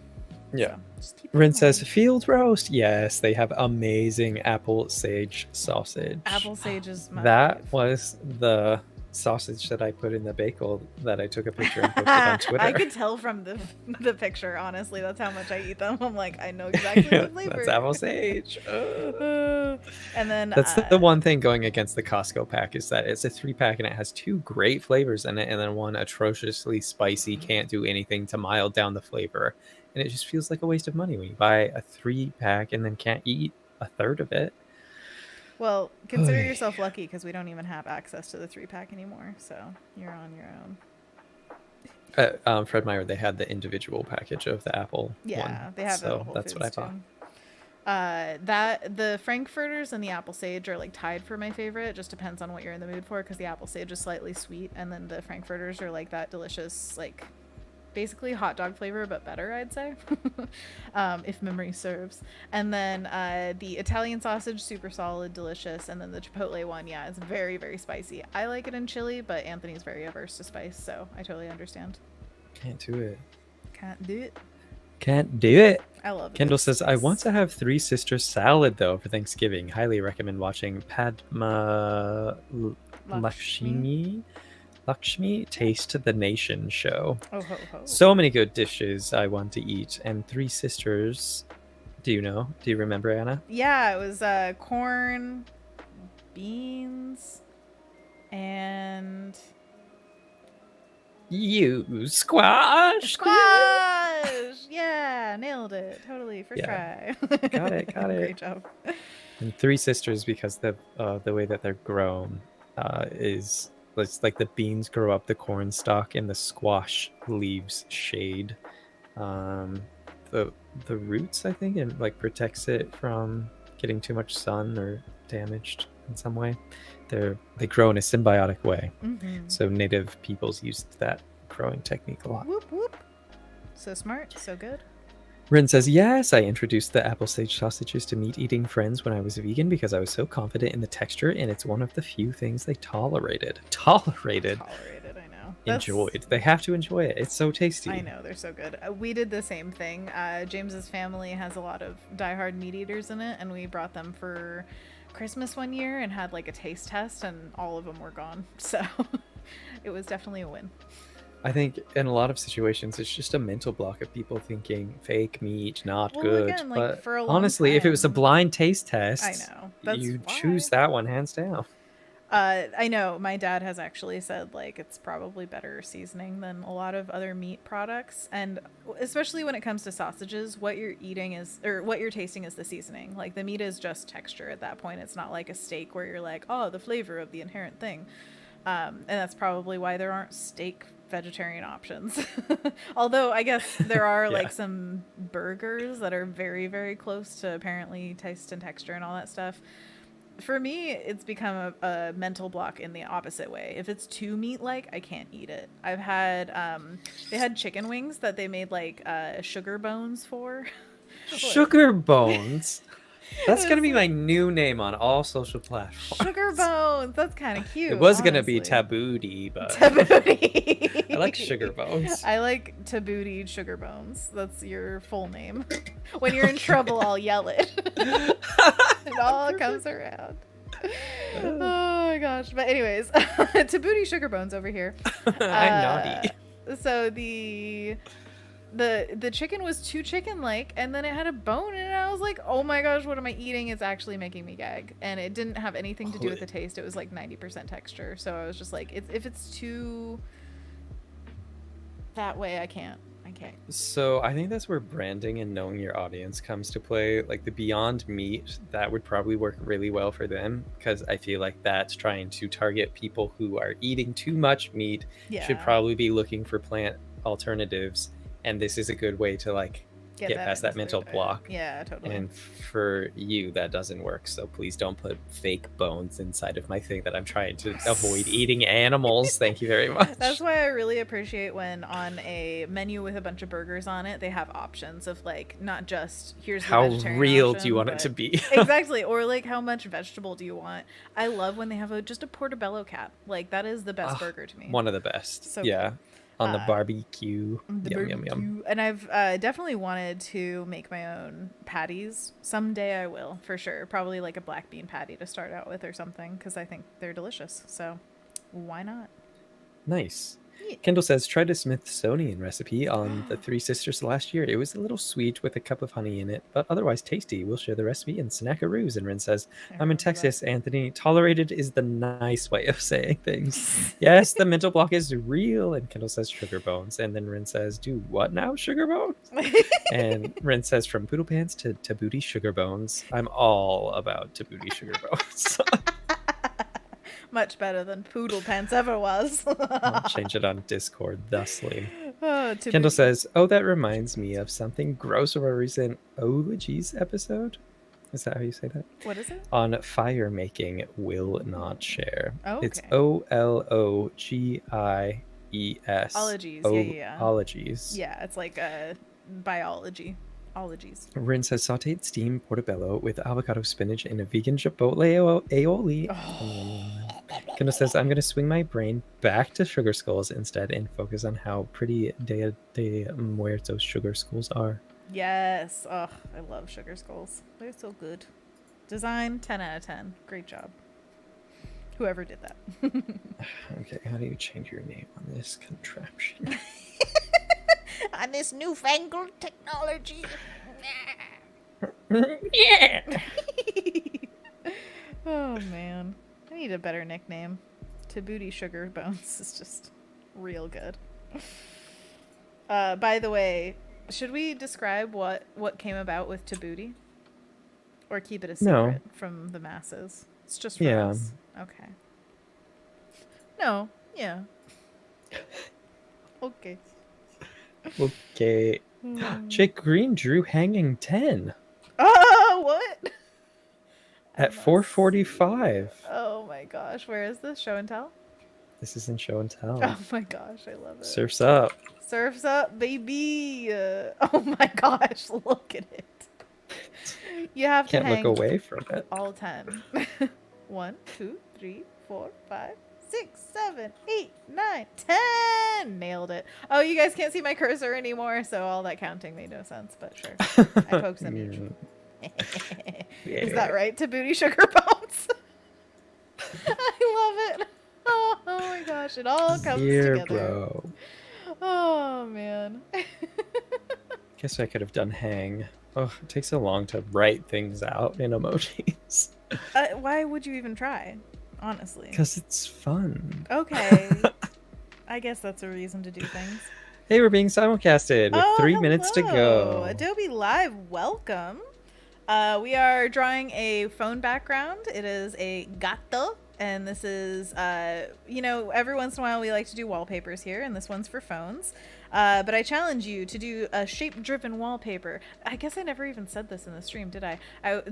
Yeah. So Rynn says field roast. Yes, they have amazing apple sage sausage. Apple sage is my That fave. was the sausage that I put in the bagel that I took a picture and posted on Twitter. I could tell from the picture, honestly. That's how much I eat them. I'm like, I know exactly the flavor. That's apple sage. And then that's the one thing going against the Costco pack is that it's a 3-pack and it has 2 great flavors in it, and then one atrociously spicy, can't do anything to mild down the flavor. And it just feels like a waste of money when you buy a 3-pack and then can't eat a third of it. Well, consider yourself lucky because we don't even have access to the 3-pack anymore, so you're on your own. Fred Meyer, they had the individual package of the Apple one. Yeah, they have so that's what I bought. That the Frankfurters and the apple sage are like tied for my favorite. It just depends on what you're in the mood for, because the apple sage is slightly sweet, and then the Frankfurters are like that delicious, like basically hot dog flavor but better, I'd say. If memory serves. And then the Italian sausage, super solid, delicious, and then the Chipotle one, yeah, it's very, very spicy. I like it in chili, but Anthony's very averse to spice, so I totally understand. Can't do it. Can't do it. Can't do it. I love it. Kendall says, I want to have 3 Sisters salad though for Thanksgiving. Highly recommend watching Padma Lakshmi Taste the Nation show. Oh, ho, ho. So many good dishes I want to eat. And 3 Sisters, do you know? Do you remember, Anna? Yeah, it was corn, beans, and squash. Yeah, nailed it. Totally. First try. Got it. Great job. And 3 Sisters, because the way that they're grown is it's like the beans grow up the corn stalk and the squash leaves shade the roots, I think, and like protects it from getting too much sun or damaged in some way. They grow in a symbiotic way. Mm-hmm. So native peoples used that growing technique a lot. Whoop whoop. So smart, so good. Rynn says, yes, I introduced the apple sage sausages to meat-eating friends when I was vegan because I was so confident in the texture, and it's one of the few things they tolerated. Tolerated, I know. Enjoyed. They have to enjoy it. It's so tasty. I know, they're so good. We did the same thing. James's family has a lot of diehard meat eaters in it, and we brought them for Christmas one year and had like a taste test, and all of them were gone. So it was definitely a win. I think in a lot of situations, it's just a mental block of people thinking fake meat, not good. Again, like, but for a long honestly, time, if it was a blind taste test, I know. You'd choose that one hands down. I know my dad has actually said like it's probably better seasoning than a lot of other meat products, and especially when it comes to sausages, what you're eating is, or what you're tasting is the seasoning. Like the meat is just texture at that point. It's not like a steak where you're like, oh, the flavor of the inherent thing. And that's probably why there aren't steak vegetarian options. Although I guess there are like some burgers that are very, very close to apparently taste and texture and all that stuff. For me, it's become a mental block in the opposite way. If it's too meat-like, I can't eat it. I've had, they had chicken wings that they made like sugar bones for. Sugar bones? That's going to be my new name on all social platforms. Sugar bones. That's kind of cute. It was going to be Tabooty, but Tabooty. I like sugar bones. I like Tabooty sugar bones. That's your full name. When you're in trouble, I'll yell it. It all comes around. Oh my gosh. But anyways, Tabooty sugar bones over here. I'm naughty. So the chicken was too chicken-like, and then it had a bone, and I was like, oh my gosh, what am I eating? It's actually making me gag. And it didn't have anything to do with the taste. It was like 90% texture. So I was just like, if it's too that way, I can't. I can't. So I think that's where branding and knowing your audience comes to play. Like the Beyond Meat, that would probably work really well for them, because I feel like that's trying to target people who are eating too much meat, should probably be looking for plant alternatives, and this is a good way to like get past that mental block. Yeah, totally. And for you, that doesn't work. So please don't put fake bones inside of my thing that I'm trying to avoid eating animals. Thank you very much. That's why I really appreciate when on a menu with a bunch of burgers on it, they have options of like, not just here's the how vegetarian real option, do you want it to be? Exactly. Or like how much vegetable do you want? I love when they have just a portobello cap. Like that is the best burger to me. One of the best. So yeah. good. On the barbecue. Yum. And I've definitely wanted to make my own patties. Someday I will, for sure. Probably like a black bean patty to start out with or something, because I think they're delicious. So why not? Nice. Yeah. Kendall says, tried a Smithsonian recipe on the Three Sisters last year. It was a little sweet with a cup of honey in it, but otherwise tasty. We'll share the recipe in Snackaroos. And Rynn says, I'm in Texas, Anthony. Tolerated is the nice way of saying things. Yes, the mental block is real. And Kendall says, sugar bones. And then Rynn says, do what now, sugar bones? And Rynn says, from poodle pants to tabooty sugar bones. I'm all about tabooty sugar bones. Much better than poodle pants ever was. I'll change it on Discord thusly. Oh, Kendall says, oh, that reminds me of something gross from a recent Ologies episode. Is that how you say that? What is it? On fire making, will not share. Oh, okay. It's Ologies. Ologies, yeah. Ologies. Yeah, it's like biology. Ologies. Rynn says, sauteed steamed portobello with avocado, spinach, and a vegan chipotle aioli. Oh. Kendall says, I'm going to swing my brain back to sugar skulls instead and focus on how pretty Dia de Muertos sugar skulls are. Yes. Oh, I love sugar skulls. They're so good. Design, 10 out of 10. Great job. Whoever did that. Okay, how do you change your name on this contraption? On this newfangled technology. Yeah. Oh, man. I need a better nickname. Tabooty Sugar Bones is just real good. By the way, should we describe what came about with Tabooty? Or keep it a secret from the masses? It's just for us. Okay. No. Yeah. Okay. Okay. Jake Green drew hanging 10. Oh, what? At 4:45. Oh my gosh. Where is this? Show and tell? This is in show and tell. Oh my gosh. I love it. Surf's up. Surf's up, baby. Oh my gosh. Look at it. You have to Can't hang look away from it. all 10. 1, 2, 3, 4, 5, 6, 7, 8, 9, 10. Nailed it. Oh, you guys can't see my cursor anymore, so all that counting made no sense, but sure. I poked some each. Is that right, Tabooty Sugar Bones? I love it. Oh my gosh, it all comes together. Bro. Oh man. Guess I could have done hang. Oh, it takes so long to write things out in emojis. Why would you even try? Honestly. Because it's fun. Okay. I guess that's a reason to do things. Hey, we're being simulcasted with 3 minutes to go. Adobe Live, welcome. We are drawing a phone background. It is a gato. And this is, every once in a while we like to do wallpapers here, and this one's for phones. But I challenge you to do a shape-driven wallpaper. I guess I never even said this in the stream, did I?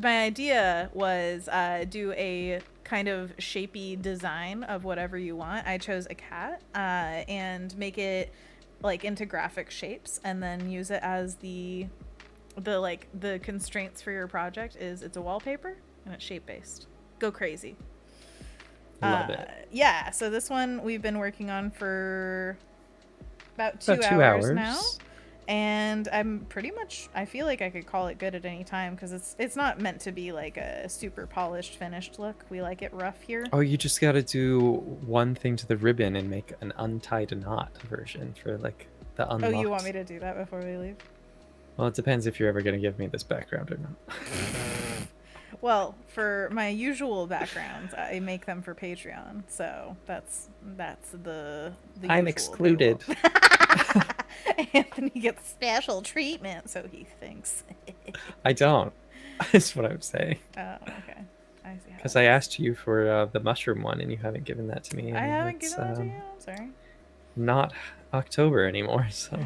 My idea was do a kind of shapy design of whatever you want. I chose a cat and make it like into graphic shapes, and then use it as the constraints for your project is it's a wallpaper and it's shape-based. Go crazy. Love it. Yeah, so this one we've been working on for about 2 hours now, and I feel like I could call it good at any time, because it's not meant to be like a super polished finished look. We like it rough here. Oh, you just gotta do one thing to the ribbon and make an untied knot version for like the unlocked. Oh, you want me to do that before we leave? Well, it depends if you're ever gonna give me this background or not. Well, for my usual backgrounds, I make them for Patreon, so that's the I'm excluded. Anthony gets special treatment, so he thinks. I don't. That's what I'm saying. Oh, okay. I see. Because I asked you for the mushroom one, and you haven't given that to me. I And haven't it's, given that to you. I'm sorry. Not October anymore. So,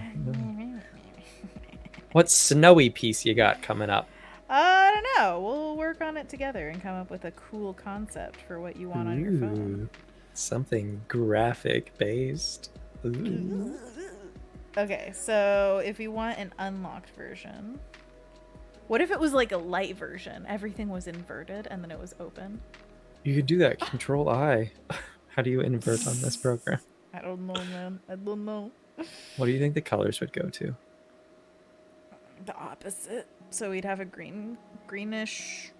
what snowy piece you got coming up? I don't know. We'll work on it together and come up with a cool concept for what you want on your phone. Something graphic based. Ooh. Okay, so if you want an unlocked version, what if it was like a light version? Everything was inverted and then it was open. You could do that. Control I. How do you invert on this program? I don't know, man. I don't know. What do you think the colors would go to? The opposite. So we'd have a greenish,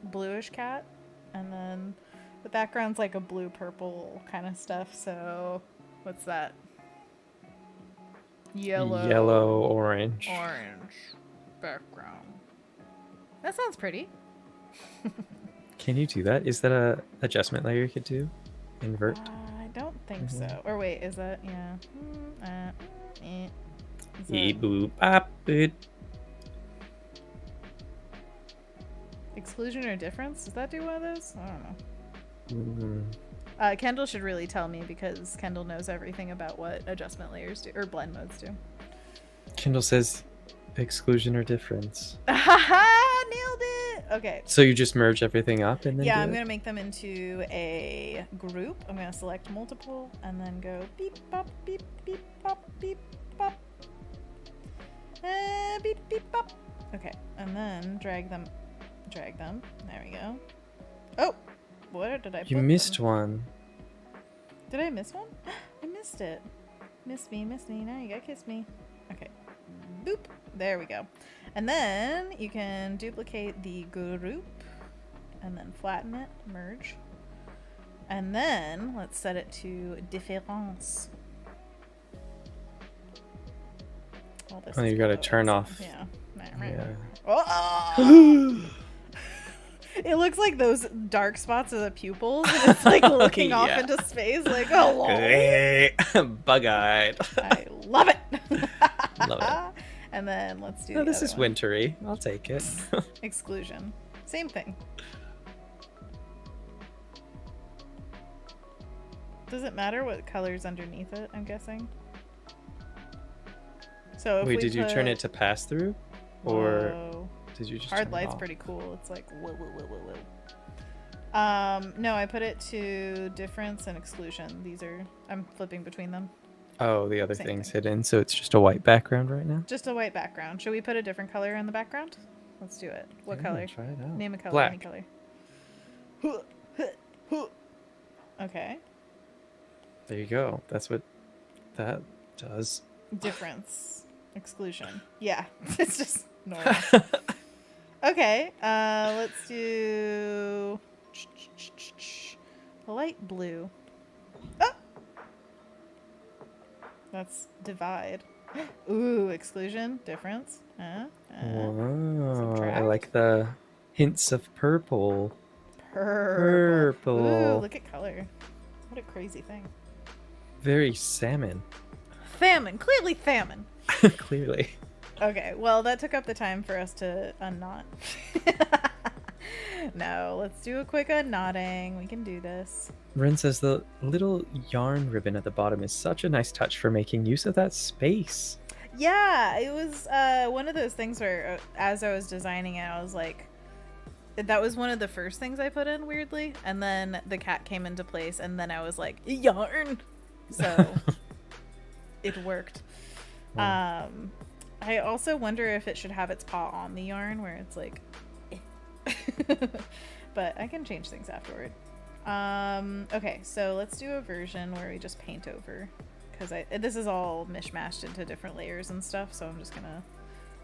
bluish cat, and then the background's like a blue-purple kind of stuff. So what's that? Yellow, orange. Orange background. That sounds pretty. Can you do that? Is that a adjustment layer you could do? Invert? I don't think so. Or wait, is that, yeah. Boop, bop, boop. Exclusion or difference? Does that do one of those? I don't know. Mm. Kendall should really tell me because Kendall knows everything about what adjustment layers do, or blend modes do. Kendall says exclusion or difference. Haha! Nailed it! Okay. So you just merge everything up and then Yeah, do I'm it? going to make them into a group. I'm going to select multiple and then go beep, bop, beep, beep, bop, beep, bop. Beep, beep, bop. Okay, and then drag them. There we go. Oh! Where did I put You missed them? one. Did I miss one? I missed it. Miss me. Now you gotta kiss me. Okay. Boop. There we go. And then you can duplicate the group and then flatten it, merge. And then let's set it to différence. Oh, you gotta turn off. Yeah. Yeah. Oh! It looks like those dark spots are the pupils, and it's like looking off Yeah. into space, like, oh, Bug-eyed. I love it. Love it. And then let's do. Oh, the this other is one. wintry. I'll take it. Exclusion. Same thing. Does it matter what color's underneath it? I'm guessing. So if Wait, we did you turn it to pass through, or Whoa. did you just Hard turn it light's off? pretty cool. It's like whoa. No, I put it to difference and exclusion. I'm flipping between them. Oh, the other Same thing's thing. hidden, so it's just a white background right now. Just a white background. Should we put a different color in the background? Let's do it. What Yeah, color? Try it out. Name a color. Black. Any color. Okay. There you go. That's what that does. Difference. Exclusion. Yeah. It's just normal. Okay. Let's do light blue. Oh! That's divide. Ooh, exclusion. Difference. Wow, I subtract. like the hints of purple. Purple. Ooh, Purple. look at color. What a crazy thing. Very salmon. Famine. Clearly famine. Clearly. Okay, well, that took up the time for us to unknot. No, let's do a quick unknotting. We can do this. Rynn says the little yarn ribbon at the bottom is such a nice touch for making use of that space. Yeah, it was one of those things where as I was designing it, I was like, that was one of the first things I put in, weirdly. And then the cat came into place, and then I was like, yarn! So it worked. Wow. I also wonder if it should have its paw on the yarn, where it's like, but I can change things afterward. Okay, so let's do a version where we just paint over, because this is all mishmashed into different layers and stuff, so I'm just gonna,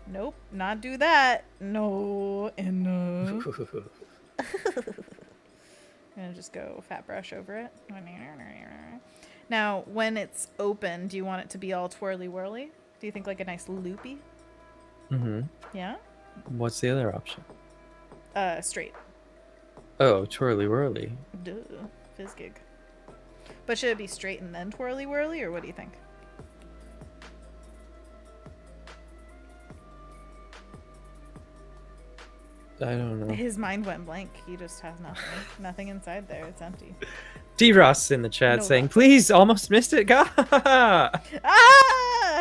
nope, not do that. No, and no. I'm gonna just go fat brush over it. Now, when it's open, do you want it to be all twirly whirly? Do you think like a nice loopy? Mm-hmm. Yeah? What's the other option? Straight. Oh, twirly whirly. Duh. Fizz gig. But should it be straight and then twirly whirly, or what do you think? I don't know. His mind went blank. He just has nothing. Nothing inside there. It's empty. D. Ross in the chat No saying, luck. please, almost missed it. Ah!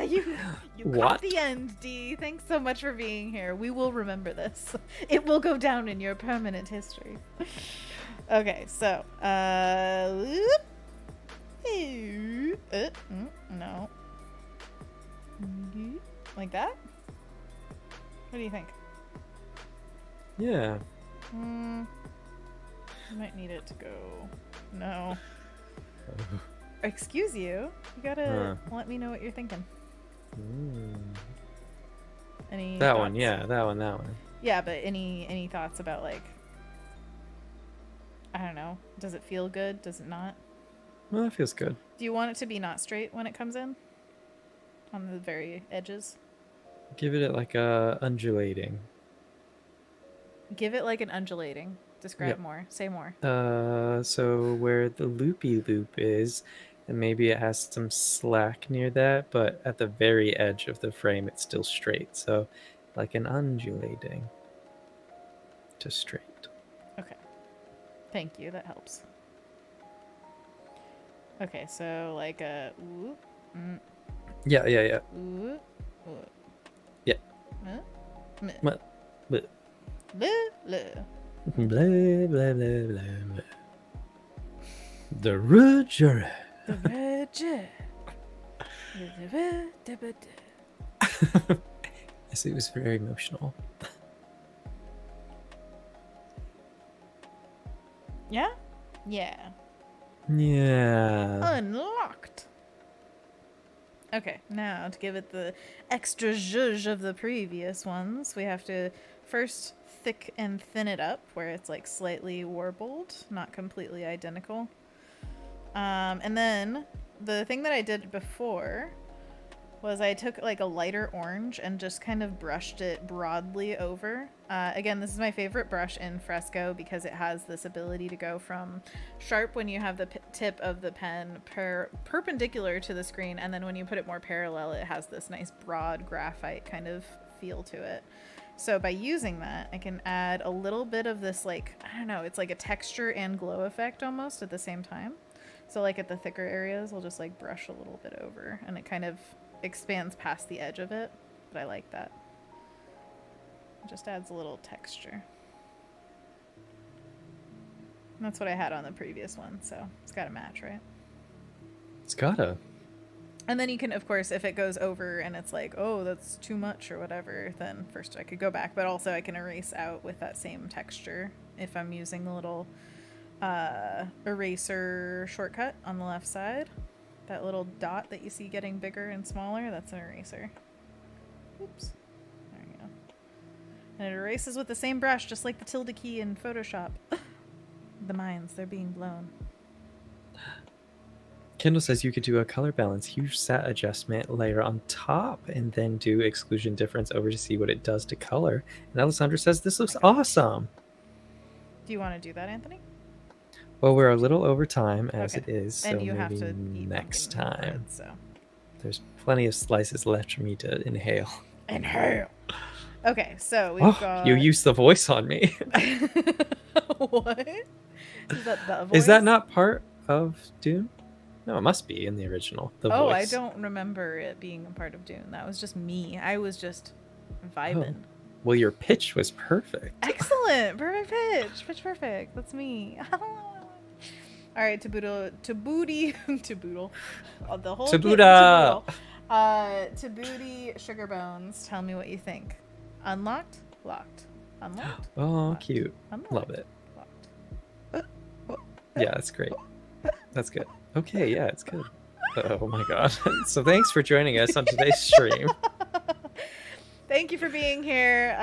You What? caught the end, D. Thanks so much for being here. We will remember this. It will go down in your permanent history. Okay, so, no. Like that? What do you think? Yeah. I might need it to go. No. Excuse you. You gotta let me know what you're thinking. Any that thoughts? one, yeah, that one. Yeah, but any thoughts about, like, I don't know. Does it feel good? Does it not? Well, that feels good. Do you want it to be not straight when it comes in? On the very edges? Give it like a undulating. Give it like an undulating. Describe Yep. more. Say more. So where the loopy loop is, and maybe it has some slack near that, but at the very edge of the frame, it's still straight. So like an undulating to straight. Okay. Thank you. That helps. Okay, so like a ooh, Yeah. ooh, ooh. Yeah. Meh. Blah, blah. Blah, Blah, blah, blah, blah, blah. The Roger. The Roger. Yes, it was very emotional. Yeah? Yeah. Yeah. Unlocked. Okay, now to give it the extra zhuzh of the previous ones, we have to first thick and thin it up where it's like slightly warbled, not completely identical. And then the thing that I did before was I took like a lighter orange and just kind of brushed it broadly over. Again, this is my favorite brush in Fresco because it has this ability to go from sharp when you have the tip of the pen perpendicular to the screen, and then when you put it more parallel, it has this nice broad graphite kind of feel to it. So by using that, I can add a little bit of this, like, I don't know, it's like a texture and glow effect almost at the same time. So like at the thicker areas, I'll just like brush a little bit over, and it kind of expands past the edge of it, but I like that. It just adds a little texture. And that's what I had on the previous one, so it's got to match, right? It's gotta. And then you can, of course, if it goes over and it's like, oh, that's too much or whatever, then first I could go back, but also I can erase out with that same texture if I'm using the little eraser shortcut on the left side. That little dot that you see getting bigger and smaller, that's an eraser. Oops. There you go. And it erases with the same brush, just like the tilde key in Photoshop. The minds, they're being blown. Kendall says you could do a color balance, huge sat adjustment layer on top, and then do exclusion difference over to see what it does to color. And Alessandra says this looks awesome. Do you want to do that, Anthony? Well, we're a little over time as it is, so and you maybe have to eat next pumpkin time. bread, so. There's plenty of slices left for me to inhale. Inhale. Okay, so we've got. You used the voice on me. What? Is that the voice? Is that not part of Dune? No, it must be in the original. The Oh, voice. I don't remember it being a part of Dune. That was just me. I was just vibing. Oh. Well, your pitch was perfect. Excellent. Perfect pitch. Pitch perfect. That's me. All right, to boodle. Oh, the whole To kit boodle. to booty sugar bones. Tell me what you think. Unlocked? Locked. Unlocked? Oh, locked. cute. Unlocked. Love it. Locked. Yeah, that's great. That's good. Okay, yeah, it's good. Oh my god. So thanks for joining us on today's stream. Thank you for being here.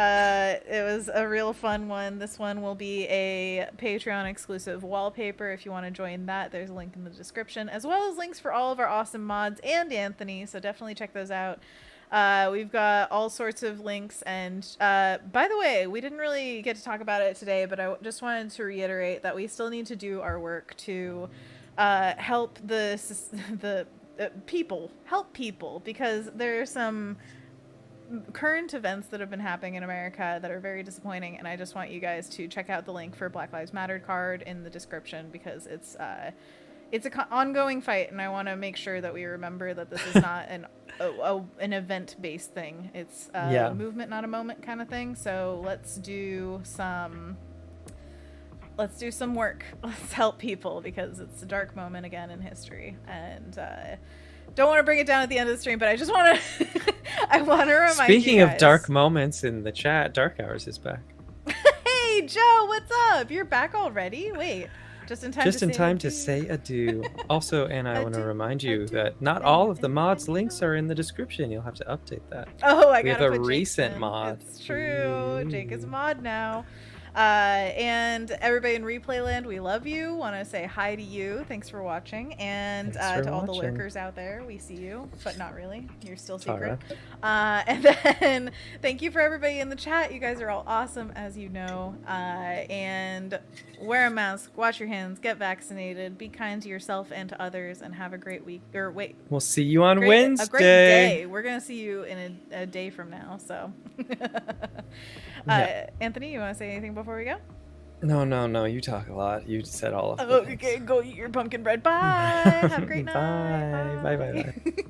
It was a real fun one. This one will be a Patreon exclusive wallpaper. If you want to join that, there's a link in the description, as well as links for all of our awesome mods and Anthony. So definitely check those out. We've got all sorts of links. And by the way, we didn't really get to talk about it today, but I just wanted to reiterate that we still need to do our work to help the people, because there are some current events that have been happening in America that are very disappointing, and I just want you guys to check out the link for Black Lives Matter card in the description, because it's an ongoing fight, and I want to make sure that we remember that this is not an event-based thing. It's a movement, not a moment kind of thing. So let's do some work. Let's help people, because it's a dark moment again in history, and don't want to bring it down at the end of the stream, but I just want to I want to remind Speaking you of guys. dark moments in the chat, Dark Hours is back. Hey Joe, what's up? You're back already? Wait. Just in time to say adieu. Also, Anna, I want to remind you that not all of the mods' links are in the description. You'll have to update that. Oh, we have a recent mod. It's true. Jake is a mod now. And everybody in replay land, we love you. Want to say hi to you. Thanks for watching. And all the lurkers out there, we see you, but not really. You're still secret. And then thank you for everybody in the chat. You guys are all awesome, as you know. And wear a mask, wash your hands, get vaccinated, be kind to yourself and to others, and have a great week. We'll see you on Wednesday. A great day. We're gonna see you in a day from now. So. Anthony, you want to say anything before we go? No. You talk a lot. You said all of it. Okay, go eat your pumpkin bread. Bye. Have a great night. Bye. Bye.